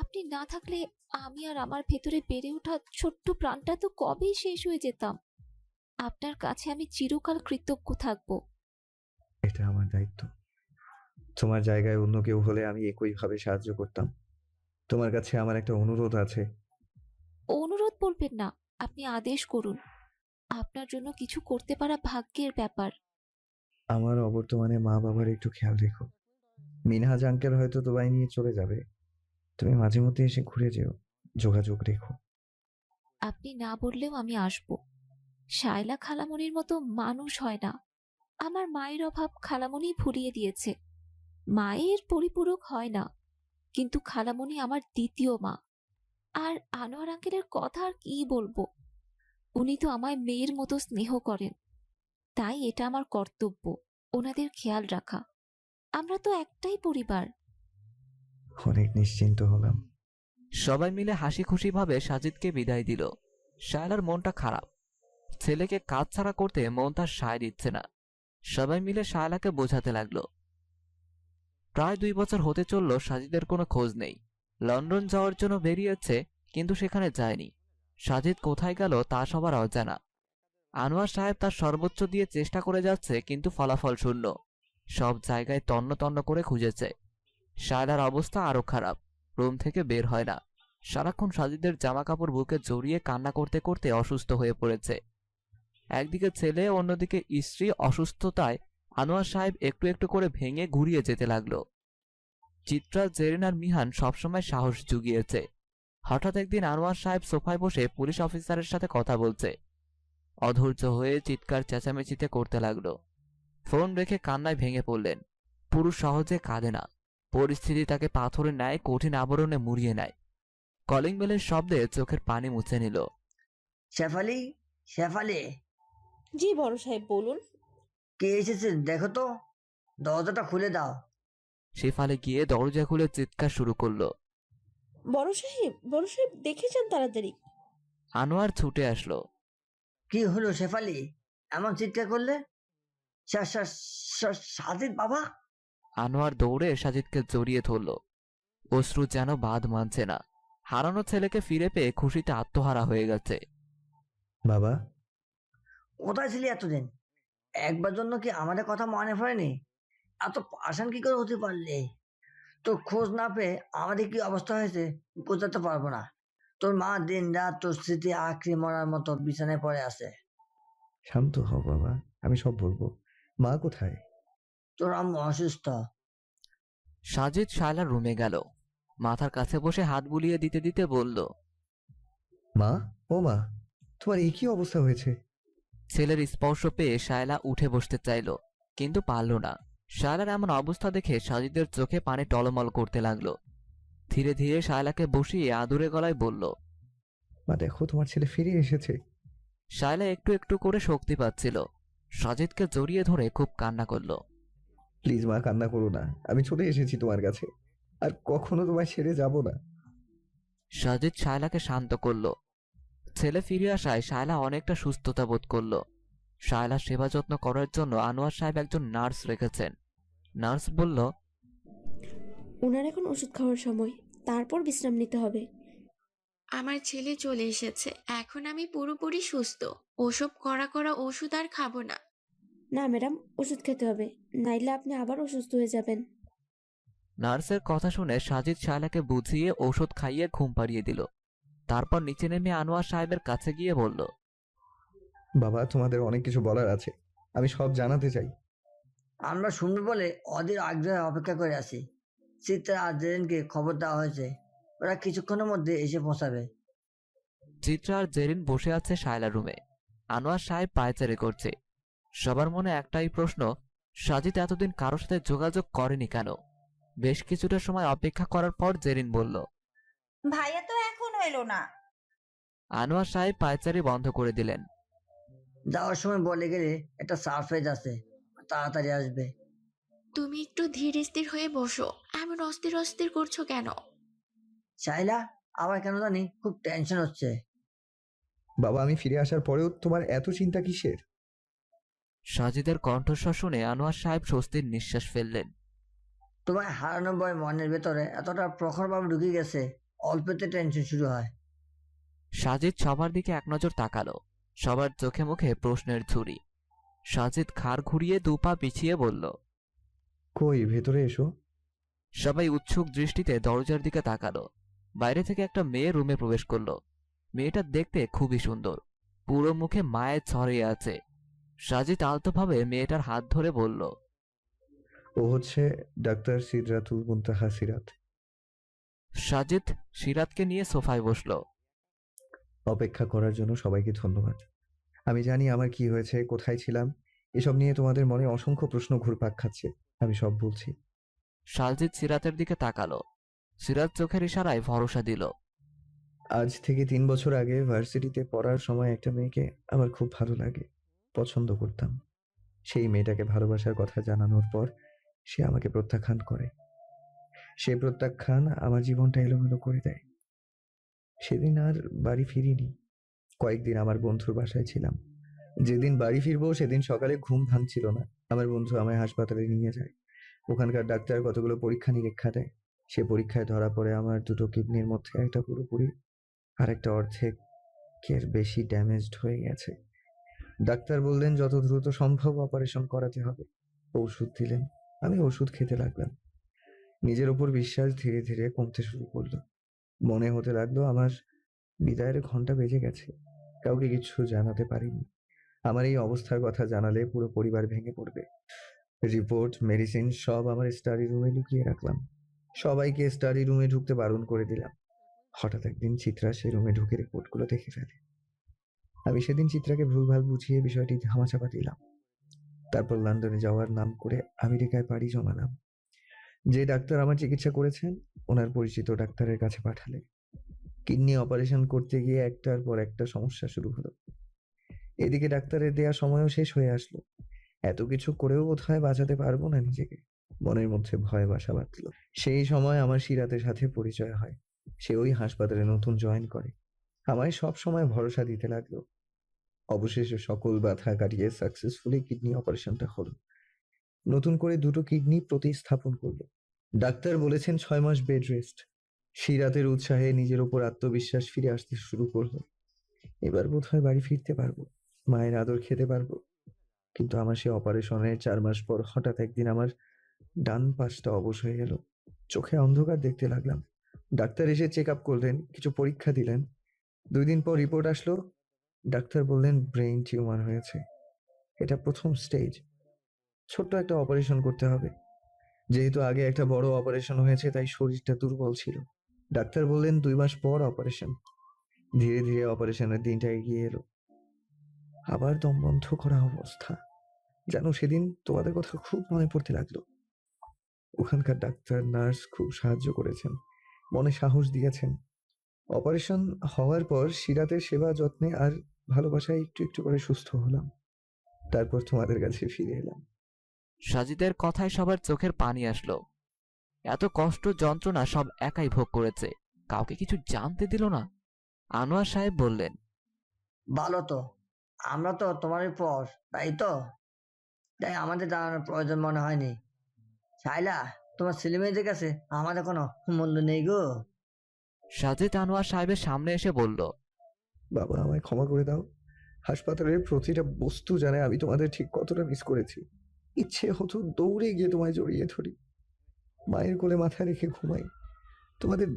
আপনি না থাকলে আমি আর আমার ভেতরে বেড়ে ওঠা ছোট্ট প্রাণটা তো কবেই শেষ হয়ে যেতাম। আপনার কাছে আমি চিরকাল কৃতজ্ঞ থাকবো। এটা আমার দায়িত্ব। তোমার জায়গায় অন্য কেউ হলে আমি একইভাবে সাহায্য করতাম। তোমার কাছে আমার একটা অনুরোধ আছে। অনুরোধ বলবেন না, আপনি আদেশ করুন। আপনার জন্য কিছু করতে পারা ভাগ্যের ব্যাপার। আমার অবর্তমানে মা বাবার একটু খেয়াল রেখো। মিনহাজ আঙ্কেল হয়তো তোমায় নিয়ে চলে যাবে। তুমি মাঝে মধ্যে এসে ঘুরে যেও, যোগাযোগ রেখো। আপনি না বললেও আমি আসবো। শায়লা খালামণির মতো মানুষ হয় না। আমার মায়ের অভাব খালামণি ভুলিয়ে দিয়েছে। মায়ের পরিপূরক হয় না, কিন্তু খালামণি আমার দ্বিতীয় মা। আর আনোয়ার আঙ্কেলের কথা আর কি বলবো, উনি তো আমায় মেয়ের মতো স্নেহ করেন। তাই এটা আমার কর্তব্য ওনাদের খেয়াল রাখা। আমরা তো একটাই পরিবার। অনেক নিশ্চিন্ত হলাম। সবাই মিলে হাসি খুশি ভাবে সাজিদকে বিদায় দিল। শায়লার মনটা খারাপ। ছেলেকে কাজ ছাড়া করতে মন তার সায় দিচ্ছে না। সবাই মিলে শায়লাকে বোঝাতে লাগলো। প্রায় 2 বছর হতে চলল, সাজিদের কোনো খোঁজ নেই। লন্ডন যাওয়ার জন্য বেরিয়েছে, কিন্তু সেখানে যায়নি। সাজিদ কোথায় গেল তা সবার অজানা। আনোয়ার সাহেব তার সর্বোচ্চ দিয়ে চেষ্টা করে যাচ্ছে, কিন্তু ফলাফল শূন্য। সব জায়গায় তন্ন তন্ন করে খুঁজেছে। শায়লার অবস্থা আরো খারাপ। রুম থেকে বের হয় না। সারাক্ষণ সাজিদের জামা কাপড় বুকে জড়িয়ে কান্না করতে করতে অসুস্থ হয়ে পড়েছে। একদিকে ছেলে, অন্যদিকে স্ত্রী অসুস্থতায় আনোয়ার সাহেব একটু একটু করে ভেঙে ঘুরিয়ে যেতে লাগলো। চিত্রা, জেরিন আর মিহান সবসময় সাহস জুগিয়েছে। হঠাৎ একদিন আনোয়ার সাহেব সোফায় বসে পুলিশ অফিসারের সাথে কথা বলছে। অধৈর্য হয়ে চিৎকার চেঁচামেচিতে করতে লাগলো। ফোন রেখে কান্নায় ভেঙে পড়লেন। পুরুষ সহজে কাঁদে না। পরিস্থিতি তাকে পাথরের ন্যায় কঠিন আবরণে মুড়িয়ে নেয়। কলিং বেলের শব্দে চোখের পানি মুছে নিল। শেফালি, শেফালি। জি বড় সাহেব, বলুন। কে এসেছে দেখো তো, দরজাটা খুলে দাও। শেফালি গিয়ে দরজা খুলে চিৎকার শুরু করলো। বড় সাহেব, বড় সাহেব, দেখে যান তাড়াতাড়ি। আনোয়ার ছুটে আসলো। কি হলো শেফালি, এমন চিৎকার করলে? সাজিদ বাবা। আনোয়ার দৌড়ে সাজিদকে জড়িয়ে ধরল। অশ্রু যেন বাঁধ মানছে না। হারানো ছেলেকে ফিরে পেয়ে খুশিতে আত্মহারা হয়ে গেছে। বাবা, কোথায় ছিলি এতদিন? একবার জন্য কি আমাদের কথা মনে পড়েনি? এত পাষাণ কি করে হতে পারলে? তোর খোঁজ না পেয়ে আমাদের কি অবস্থা হয়েছে বোঝাতে পারবো না। তোর মা দিন রাত তোর স্মৃতি আঁকড়ে মরার মতো বিছানায় পড়ে আছে। শান্ত হও বাবা, আমি সব বলবো। মা কোথায়? তোর আম্মু অসুস্থ। সাজিদ শায়লার রুমে গেল। মাথার কাছে বসে হাত বুলিয়ে দিতে দিতে বলল, মা, ও মা, তোমার এই কি অবস্থা হয়েছে? ছেলের স্পর্শ পেয়ে শায়লা উঠে বসতে চাইল, কিন্তু পারল না। শায়লার এমন অবস্থা দেখে সাজিদের চোখে পানি টলমল করতে লাগলো। ধীরে ধীরে শায়লাকে বসিয়ে আদুরে গলায় বলল, মা দেখো, তোমার ছেলে ফিরে এসেছে। শায়লা একটু একটু করে শক্তি পাচ্ছিল। সাজিদকে জড়িয়ে ধরে খুব কান্না করলো। প্লিজ মা, কান্না করো না। আমি চলে এসেছি তোমার কাছে, আর কখনো তোমায় ছেড়ে যাব না। সাজিদ শায়লাকে শান্ত করলো। ছেলে ফিরে আসায় শায়লা অনেকটা সুস্থতা বোধ করল। শায়লার সেবা যত্ন করার জন্য আনোয়ার সাহেব একজন নার্স রেখেছেন। নার্স বলল, ওনার এখন ওষুধ খাওয়ার সময়, তারপর বিশ্রাম নিতে হবে। আমার ছেলে চলে এসেছে, এখন আমি পুরোপুরি সুস্থ। ওসব কড়া কড়া ওষুধ আর খাবো না। না ম্যাডাম, ওষুধ খেতে হবে, নাইলে আপনি আবার অসুস্থ হয়ে যাবেন। নার্সের কথা শুনে সাজিদ শায়লাকে বুঝিয়ে ঔষধ খাইয়ে ঘুম পাড়িয়ে দিল। তারপর নিচে নেমে আনোয়ার সাহেবের কাছে গিয়ে বলল, বাবা, তোমাদের অনেক কিছু বলার আছে, আমি সব জানাতে চাই। আমরা শুনবো বলে অধীর আগ্রহে অপেক্ষা করে আছি। চিত্রা আর জেরিনকে খবর দেওয়া হয়েছে, ওরা কিছুক্ষণের মধ্যে এসে পৌঁছাবে। চিত্রা আর জেরিন বসে আছে শায়লার রুমে। আনোয়ার সাহেব পায়চারি করছে। সবার মনে একটাই প্রশ্ন, সাজিদ এতদিন কারোর সাথে যোগাযোগ করেনি কেন? বেশ কিছুটা সময় অপেক্ষা করার পর জেরিন বলল, ভাইয়া তো এখনো এলো না। আনোয়ার সাহেব পায়চারি বন্ধ করে দিলেন। যাওয়ার সময় বলে গেলে একটা সারপ্রাইজ আছে, তাড়াতাড়ি আসবে। তুমি একটু ধীর স্থির হয়ে বসো, এমন অস্থির অস্থির করছো কেন? শাইলা, আমার কেন জানি খুব টেনশন হচ্ছে। বাবা, আমি ফিরে আসার পরেও তোমার এত চিন্তা কিসের? সাজিদের কণ্ঠস্বর শুনে আনোয়ার সাহেব স্বস্তির নিঃশ্বাস ফেললেন। তোমার হারানো বয় মনের ভেতরে এতটা প্রখরভাবে ঢুকে গেছে, অল্পতে টেনশন শুরু হয়। সাজিদ সবার দিকে এক নজর তাকালো। সবার চোখে মুখে প্রশ্নের ঝুড়ি। সাজিদ ঘাড় ঘুরিয়ে দুপা পিছিয়ে বলল, কই, ভেতরে এসো। সবাই উৎসুক দৃষ্টিতে দরজার দিকে তাকালো। বাইরে থেকে একটা মেয়ে রুমে প্রবেশ করলো। মেয়েটা দেখতে খুবই সুন্দর, পুরো মুখে মায়ের ছড়িয়ে আছে। সাজিদ আলতোভাবে মেয়েটার হাত ধরে বলল, ও হচ্ছে ডাক্তার সিদরাতুল মুনতাহা সিরাত। সাজিদ সিরাতকে নিয়ে সোফায় বসলো। অপেক্ষা করার জন্য সবাইকে ধন্যবাদ। আমি জানি আমার কি হয়েছে, কোথায় ছিলাম, এসব নিয়ে তোমাদের মনে অসংখ্য প্রশ্ন ঘুরপাক খাচ্ছে। আমি সব বলছি। সাজিদ সিরাতের দিকে তাকালো। সিরাত চোখের ইশারায় ভরসা দিল। আজ থেকে 3 বছর আগে ভার্সিটিতে পড়ার সময় একটা মেয়েকে আমার খুব ভালো লাগে, পছন্দ করতাম। সেই মেয়েটাকে ভালোবাসার কথা জানানোর পর সে আমাকে প্রত্যাখ্যান করে। সেই প্রত্যাখ্যান আমার জীবনটা এলোমেলো করে দেয়। সেদিন আর বাড়ি ফিরিনি। কয়েকদিন আমার বন্ধুর বাসায় ছিলাম। যেদিন বাড়ি ফিরবো সেদিন সকালে ঘুম ভাঙছিল না। আমার বন্ধু আমায় হাসপাতালে নিয়ে যায়। ওখানকার ডাক্তার কতগুলো পরীক্ষা নিরীক্ষা দেয়। সে পরীক্ষায় ধরা পড়ে আমার 2টো কিডনির মধ্যে একটা পুরোপুরি আর একটা অর্ধেকের বেশি ড্যামেজড হয়ে গেছে। ডাক্তার বললেন যত দ্রুত সম্ভব অপারেশন করাতে হবে। ওষুধ দিলেন, আমি ওষুধ খেতে লাগলাম। নিজের উপর বিশ্বাস ধীরে ধীরে কমতে শুরু করলো। মনে হতে লাগলো আমার বিদায়ের ঘন্টা বেজে গেছে। কাউকে কিছু জানাতে পারিনি। আমার এই অবস্থার কথা জানালে পুরো পরিবার ভেঙে পড়বে। রিপোর্ট, মেডিসিন সব আমার স্টাডি রুমে লুকিয়ে রাখলাম। সবাইকে স্টাডি রুমে ঢুকতে বারণ করে দিলাম। হঠাৎ একদিন চিত্রা সেই রুমে ঢুকে রিপোর্টগুলো দেখে ফেলে। আমি সেদিন চিত্রাকে ভুলভাল বুঝিয়ে বিষয়টি ধামাচাপা দিলাম। তারপর লন্ডনে যাওয়ার নাম করে আমেরিকায় পাড়ি জমালাম। যে ডাক্তার আমার চিকিৎসা করেছেন ওনার পরিচিত ডাক্তারের কাছে পাঠালেন। কিডনি অপারেশন করতে গিয়ে একটার পর একটা সমস্যা শুরু হলো। এদিকে ডাক্তারের দেয়া সময়ও শেষ হয়ে আসলো। এত কিছু করেও বোধহয় বাঁচাতে পারবো না নিজেকে। মনের মধ্যে ভয় বাসা বাঁধল। সেই সময় আমার সিরাতের সাথে পরিচয় হয়। সে ওই হাসপাতালে নতুন জয়েন করে। আমায় সব সময় ভরসা দিতে লাগলো। অবশেষে সকল ব্যথা কাটিয়ে সাকসেসফুলি কিডনি অপারেশনটা হলো। নতুন করে 2টো কিডনি প্রতিস্থাপন করলো। ডাক্তার বলেছেন 6 মাস বেড রেস্ট। সিরাতের উৎসাহে নিজের উপর আত্মবিশ্বাস ফিরে আসতে শুরু করলো। এবার বোধহয় বাড়ি ফিরতে পারবো, মায়ের আদর খেতে পারবো। কিন্তু আমার সে অপারেশনের 4 মাস পর হঠাৎ একদিন আমার ডান পাশটা অবশ হয়ে গেল। চোখে অন্ধকার দেখতে লাগলাম। ডাক্তার এসে চেক আপ করলেন, কিছু পরীক্ষা দিলেন। 2 দিন পর রিপোর্ট আসলো। ডাক্তার বললেন ব্রেইন টিউমার হয়েছে। এটা প্রথম স্টেজ। ছোট্ট একটা অপারেশন করতে হবে। যেহেতু আগে একটা বড় অপারেশন হয়েছে তাই শরীরটা দুর্বল ছিল। ডাক্তার বললেন 2 মাস পর অপারেশন। ধীরে ধীরে অপারেশনের দিনটা এগিয়ে এলো। আবার দম বন্ধ করা অবস্থা। যেন সেদিন তোমাদের কথা খুব মনে পড়তে লাগলো। ওখানকার ডাক্তার, নার্স খুব সাহায্য করেছেন, মনে সাহস দিয়েছেন। অপারেশন হওয়ার পর সিরাতের সেবা যত্নে আর ভালোবাসায় একটু একটু করে সুস্থ হলাম। তারপর তোমাদের কাছে ফিরে এলাম। সাজিদের কথায় সবার চোখের পানি আসলো। এত কষ্ট যন্ত্রণা সব একাই ভোগ করেছে, কাউকে কিছু জানতে দিল না। আনোয়ার সাহেব বললেন, ভালো তো, আমরা তো তোমারই পর, তাই তো? তাই আমাদের জানানোর প্রয়োজন মনে হয়নি। শাইলা, তোমার ছেলে মেয়েদের কাছে আমাদের কোনো মূল্য নেই গো। সাজিদ আনোয়ার সাহেবের সামনে এসে বলল, বাবা, আমায় ক্ষমা করে দাও। হাসপাতালের প্রতিটা বস্তু জানে আমি তোমাদের ঠিক কতটা মিস করেছি। ইচ্ছে হতো দৌড়ে গিয়ে তোমায় জড়িয়ে ধরি, মায়ের কোলে মাথা রেখে ঘুমাই। তোমাদের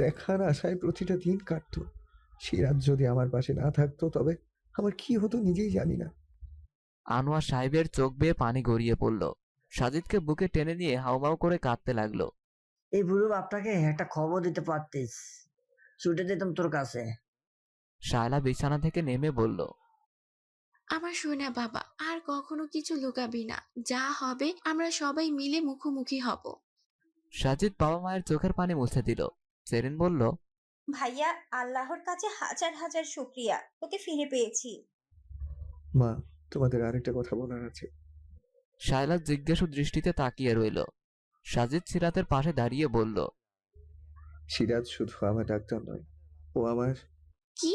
দেখার আশায় প্রতিটা দিন কাটতো। সিরাত যদি আমার পাশে না থাকতো তবে আমার কি হতো নিজেই জানি না। আনোয়ার সাহেবের চোখ বেয়ে পানি গড়িয়ে পড়ল। সাজিদকে বুকে টেনে নিয়ে হাউমাউ করে কাঁদতে লাগলো। এই বুড়ো বাপটাকে একটা খবর দিতে পারতিস, ছুটে যেতাম তোর কাছে। শায়লা বিছানা থেকে নেমে বলল, আমার সোনা বাবা, আর কখনো কিছু লুকাবি না। যা হবে আমরা সবাই মিলে মুখোমুখি হব। সাজিদ বাবা মায়ের চোখের পানি মুছে দিল। সেরিন বলল, ভাইয়া, আল্লাহর কাছে হাজার হাজার শুক্রিয়া, তোকে ফিরে পেয়েছি। মা, তোমাদের আরেকটা কথা বলার আছে। শায়লা জিজ্ঞাসু দৃষ্টিতে তাকিয়ে রইল। সাজিদ সিরাতের পাশে দাঁড়িয়ে বলল, সিরাত শুধু আমার ডাক্তার নয়, ও আমার। কি?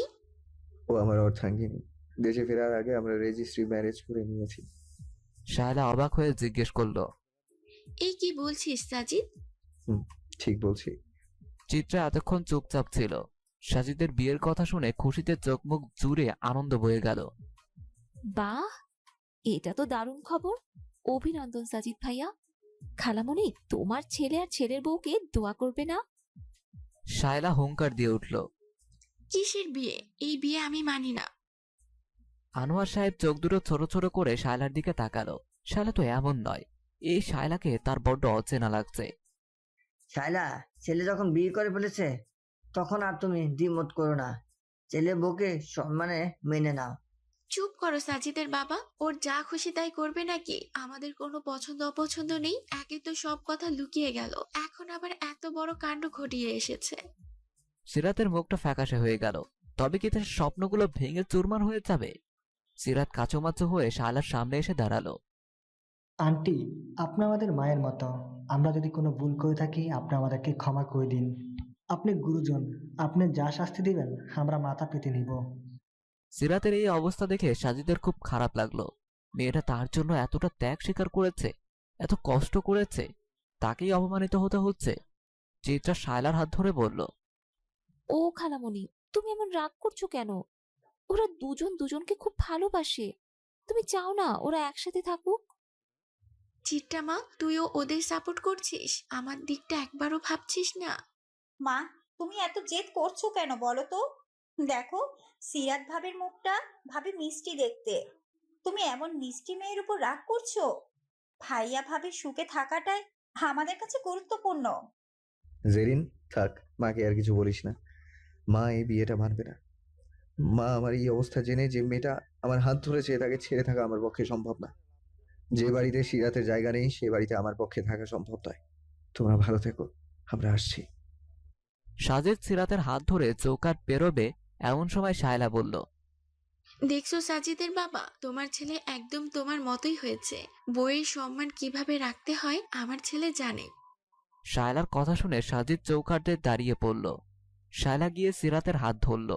ও ও আমার অর্ধাঙ্গিনী। দেশে ফেরার আগে আমরা রেজিস্ট্রি ম্যারেজ করে নিয়েছি। শায়লা অবাক হয়ে জিজ্ঞেস করলো, এই কি বলছিস সাজিদ? হুম, ঠিক বলছি। চিত্রা এতক্ষণ চুপচাপ ছিল। সাজিদের বিয়ের কথা শুনে খুশিতে চোখ মুখ জুড়ে আনন্দ বয়ে গেল। বাহ, এটা তো দারুণ খবর। অভিনন্দন সাজিদ ভাইয়া। খালামণি, তোমার ছেলে আর ছেলের বউকে দোয়া করবে না? শায়লা হুঙ্কার দিয়ে উঠল। কিসের বিয়ে? এই বিয়ে আমি মানি না। আনোয়ার সাহেব চোখ দুটো ছোট ছোট করে শায়লার দিকে তাকালো। শায়লা তো এমন নয়। এই শায়লাকে তার বড্ড অচেনা লাগছে। শায়লা, ছেলে যখন বিয়ে করে ফেলেছে তখন আর তুমি দ্বিমত করো না। ছেলে বউকে সম্মানে মেনে নাও। চুপ করো সাজিদের বাবা। ওর যা খুশি তাই করবে নাকি? আমাদের কোনো পছন্দ অপছন্দ নেই। একে তো সব কথা লুকিয়ে গেল, এখন আবার এত বড় কাণ্ড ঘটিয়ে এসেছে। সিরাতের মুখটা ফ্যাকাশে হয়ে গেল। তবে কি তার স্বপ্নগুলো ভেঙে চুরমার হয়ে যাবে? সিরাত কাচুমাচু হয়ে শায়লার সামনে এসে দাঁড়ালো। আন্টি, আপনি আমাদের মায়ের মতো। আমরা যদি কোনো ভুল করে থাকি আপনি আমাদেরকে ক্ষমা করে দিন। আপনি গুরুজন, আপনি যা শাস্তি দিবেন আমরা মাথা পেতে নিব। সিরাতের এই অবস্থা দেখে সাজিদের খুব খারাপ লাগলো। মেয়েটা তার জন্য এতটা ত্যাগ স্বীকার করেছে, এত কষ্ট করেছে, তাকেই অপমানিত হতে হচ্ছে। চিত্রা শায়লার হাত ধরে বলল, ও খালামণি, তুমি এমন রাগ করছো কেন? ওরা দুজন দুজনকে খুব ভালোবাসে। তুমি চাও না ওরা একসাথে থাকুক? চিত্রা মা, তুইও ওদের সাপোর্ট করছিস? আমার দিকটা একবারও ভাবছিস না? মা, তুমি এত জেদ করছো কেন বলো তো? দেখো, সিরাত ভাবির মুখটা ভাবি মিষ্টি দেখতে। তুমি এমন মিষ্টি মেয়ের উপর রাগ করছো? ভাইয়া ভাবির সুখে থাকাটাই আমাদের কাছে গুরুত্বপূর্ণ। জেরিন, থাক, মাকে আর কিছু বলিস না। মা এই বিয়েটা মানবে না। মা আমার এই অবস্থা জেনে যে মেয়েটা আমার হাত ধরেছে তাকে ছেড়ে থাকা আমার পক্ষে সম্ভব না। যে বাড়িতে সিরাতের জায়গা নেই সে বাড়িতে আমার পক্ষে থাকা সম্ভব নয়। তোমরা ভালো থেকো, আমরা আসছি। সাজিদ সিরাতের হাত ধরে চৌকাঠ পেরোবে এমন সময় শায়লা বলল, দেখছো সাজিদের বাবা, তোমার ছেলে একদম তোমার মতোই হয়েছে। বইয়ের সম্মান কিভাবে রাখতে হয় আমার ছেলে জানে। শায়লার কথা শুনে সাজিদ চৌকাঠে দাঁড়িয়ে পড়ল। শায়লা গিয়ে সিরাতের হাত ধরল।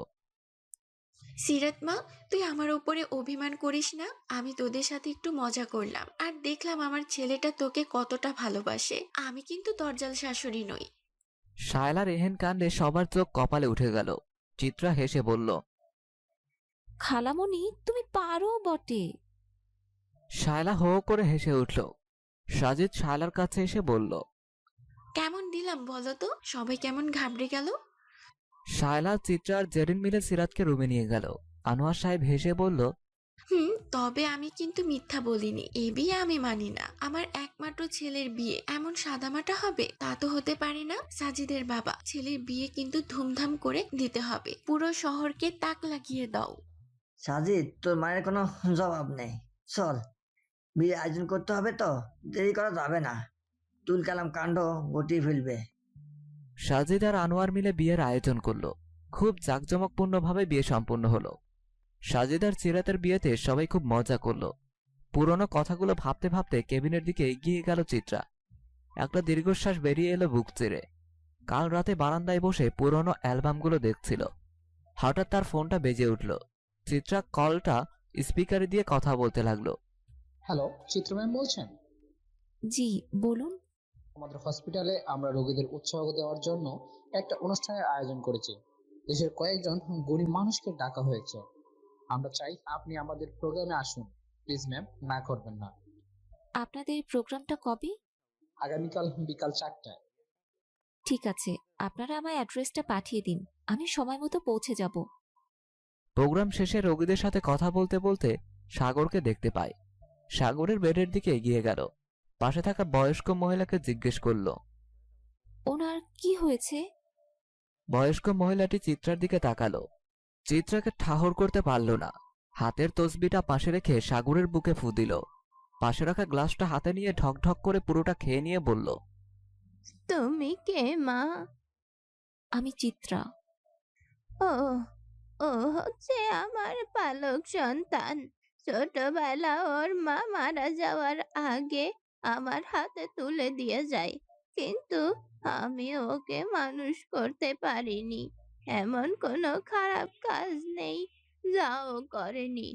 সিরাত মা, তুই আমার উপরে অভিমান করিস না। আমি তোদের সাথে একটু মজা করলাম, আর দেখলাম আমার ছেলেটা তোকে কতটা ভালোবাসে। আমি কিন্তু দরজাল শাশুড়ি নই। শায়লার এহেন কাণ্ডে সবার চোখ কপালে উঠে গেল। চিত্রা হেসে বলল, খালামণি, তুমি পারো বটে। শায়লা হো করে হেসে উঠল। সাজিদ শায়লার কাছে এসে বলল, কেমন দিলাম বলো তো? সবাই কেমন ঘাবড়ে গেল। শায়লা, চিত্রা আর জেরিন মিলে সিরাতকে রুমে নিয়ে গেল। আনোয়ার সাহেব হেসে বলল, তবে আমি কিন্তু মিথ্যা বলিনি। এই বিয়ে আমি মানি না। আমার একমাত্র ছেলের বিয়ে এমন সাদামাটা হবে তা তো হতে পারে না। সাজিদের বাবা, ছেলের বিয়ে কিন্তু ধুমধাম করে দিতে হবে। পুরো শহরকে তাক লাগিয়ে দাও। সাজিদ, তোর মায়ের কোনো জবাব নেই। চল, বিয়ে আয়োজন করতে হবে তো, দেরি করা যাবে না। তুল কালাম কাণ্ড ঘটিয়ে ফেলবে। সাজিদ আর আনোয়ার মিলে বিয়ের আয়োজন করলো। খুব জাঁকজমকপূর্ণভাবে বিয়ে সম্পন্ন হলো। সাজিদ আর সিরাতের বিয়েতে সবাই খুব মজা করলো। পুরনো কথাগুলো ভাবতে ভাবতে কেবিনের দিকে এগিয়ে গেল চিত্রা। একটা দীর্ঘশ্বাস বেরিয়ে এলো বুক চিরে। কাল রাতে বারান্দায় বসে পুরনো অ্যালবামগুলো দেখছিল। হঠাৎ তার ফোনটা বেজে উঠল। চিত্রা কলটা স্পিকারে দিয়ে কথা বলতে লাগলো। হ্যালো, চিত্র ম্যাম বলছেন? জি, বলুন। আমাদের হসপিটালে আমরা রোগীদের উৎসাহ দেওয়ার জন্য একটা অনুষ্ঠানের আয়োজন করেছি। দেশের কয়েকজন গরিব মানুষকে ডাকা হয়েছে। আমরা চাই আপনি আমাদের প্রোগ্রামে আসুন। প্লিজ ম্যাম, না করবেন না। আপনাদের প্রোগ্রামটা কবে? আগামীকাল বিকাল 4টায়। ঠিক আছে, আপনারা আমায় অ্যাড্রেসটা পাঠিয়ে দিন, আমি সময় মতো পৌঁছে যাব। প্রোগ্রাম শেষে রোগীদের সাথে কথা বলতে বলতে সাগরকে দেখতে পায়। সাগরের বেডের দিকে এগিয়ে গেল। পাশে থাকা বয়স্ক মহিলাকে জিজ্ঞেস করল, ওনার কি হয়েছে? বয়স্ক মহিলাটি চিত্রার দিকে তাকালো। চিত্রাকে ঠাহর করতে পারল না। হাতের তসবিটা পাশে রেখে সাগরের বুকে ফু দিল। পাশে রাখা গ্লাসটা হাতে নিয়ে ঢকঢক করে পুরোটা খেয়ে নিয়ে বলল, তুমি কে মা? আমি চিত্রা। ও ও হচ্ছে আমার পালক সন্তান। ছোটবেলা ওর মা মারা যাওয়ার আগে আমার হাতে তুলে দিয়ে যায়, কিন্তু আমি ওকে মানুষ করতে পারিনি। এমন কোনো খারাপ কাজ নেই যাও করেনি।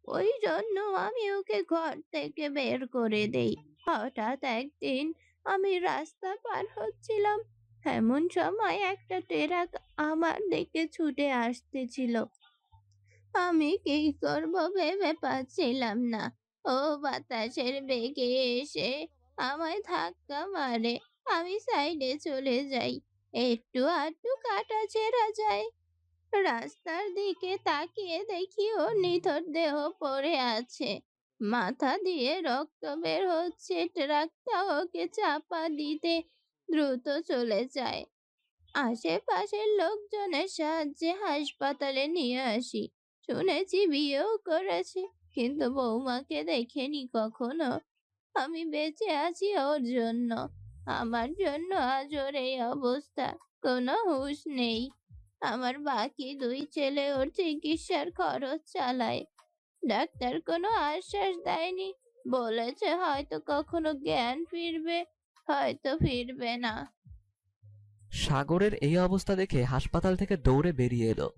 ওই জন্য আমি ওকে ঘর থেকে বের করে দেই। হঠাৎ একদিন আমি রাস্তা পার হচ্ছিলাম, এমন সময় একটা ট্রাক আমার দিকে ছুটে আসতেছিল। আমি কি করব ভেবে পাচ্ছিলাম না। ও বাতাসের বেগে এসে আমায় ধাক্কা মারে। আমি সাইডে চলে যাই, একটু আধটু কাটা ছেঁড়া যায়। রাস্তার দিকে তাকিয়ে দেখি ও নিথর দেহ পড়ে আছে, মাথা দিয়ে রক্ত বের হচ্ছে। ট্রাকটা ওকে চাপা দিতে দ্রুত চলে যায়। আশেপাশের লোকজনের সাহায্যে হাসপাতালে নিয়ে আসি। শুনেছি বিয়েও করেছে, কিন্তু বৌমাকে দেখেনি কখনো। আমি বেঁচে আছি ওর জন্য। আমার জন্য আজ ওর এই অবস্থা, কোনো হুঁশ নেই। আমার বাকি দুই ছেলে ওর চিকিৎসার খরচ চালায়। ডাক্তার কোনো আশ্বাস দেয়নি, বলেছে হয়তো কখনো জ্ঞান ফিরবে, হয়তো ফিরবে না। সাগরের এই অবস্থা দেখে হাসপাতাল থেকে দৌড়ে বেরিয়ে এলো।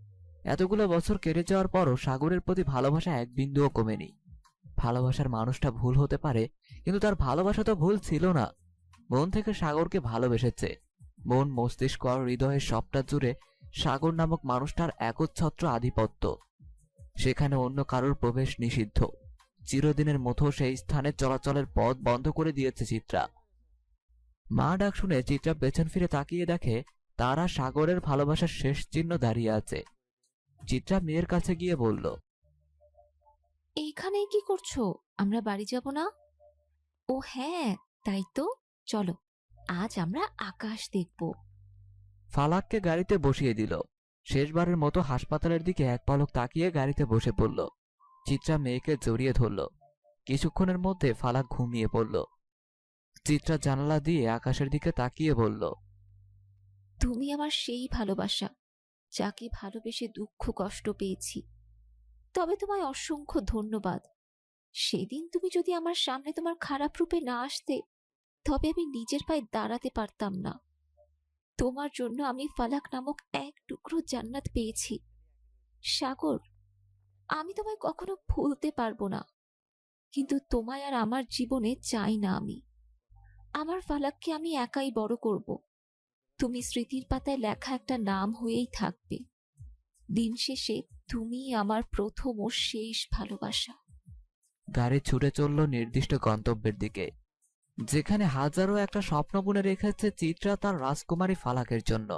এতগুলো বছর কেটে যাওয়ার পরও সাগরের প্রতি ভালোবাসা এক বিন্দুও কমেনি। ভালোবাসার মানুষটা ভুল হতে পারে, কিন্তু তার ভালোবাসা তো ভুল ছিল না। মন থেকে সাগরকে ভালোবেসেছে। মন, মস্তিষ্ক আর হৃদয়ের সবটা জুড়ে সাগর নামক মানুষটার একচ্ছত্র আধিপত্য। সেখানে অন্য কারোর প্রবেশ নিষিদ্ধ। চিরদিনের মতো সেই স্থানে চলাচলের পথ বন্ধ করে দিয়েছে চিত্রা। মা ডাক শুনে চিত্রা পেছন ফিরে তাকিয়ে দেখে তারা সাগরের ভালোবাসার শেষ চিহ্ন দাঁড়িয়ে আছে। চিত্রা মেয়ের কাছে গিয়ে বলল, এইখানে কি করছো? আমরা বাড়ি যাব না? ও হ্যাঁ, তাই তো, চলো আজ আমরা আকাশ দেখব। ফালাককে গাড়িতে বসিয়ে দিল। শেষবারের মতো হাসপাতালের দিকে এক পলক তাকিয়ে গাড়িতে বসে পড়ল। চিত্রা মেয়েকে জড়িয়ে ধরল। কিছুক্ষণের মধ্যে ফালাক ঘুমিয়ে পড়ল। চিত্রা জানালা দিয়ে আকাশের দিকে তাকিয়ে বলল, তুমি আমার সেই ভালোবাসা, যাকে ভালোবেসে দুঃখ কষ্ট পেয়েছি। তবে তোমায় অসংখ্য ধন্যবাদ। সেদিন তুমি যদি আমার সামনে তোমার খারাপ রূপে না আসতে, তবে আমি নিজের পায়ে দাঁড়াতে পারতাম না। তোমার জন্য আমি ফালাক নামক এক টুকরো জান্নাত পেয়েছি। সাগর, আমি তোমায় কখনো ভুলতে পারবো না, কিন্তু তোমায় আর আমার জীবনে চাই না আমি। আমার ফালাককে আমি একাই বড় করব। তুমি স্মৃতির পাতায় লেখা একটা নাম হয়েই থাকবে। দিন শেষে তুমি আমার প্রথম ও শেষ ভালোবাসা। গাড়ি ছুটে চলল নির্দিষ্ট গন্তব্যের দিকে, যেখানে হাজারো একটা স্বপ্ন বুনে রেখেছে চিত্রা তার রাজকুমারী ফালাকের জন্য।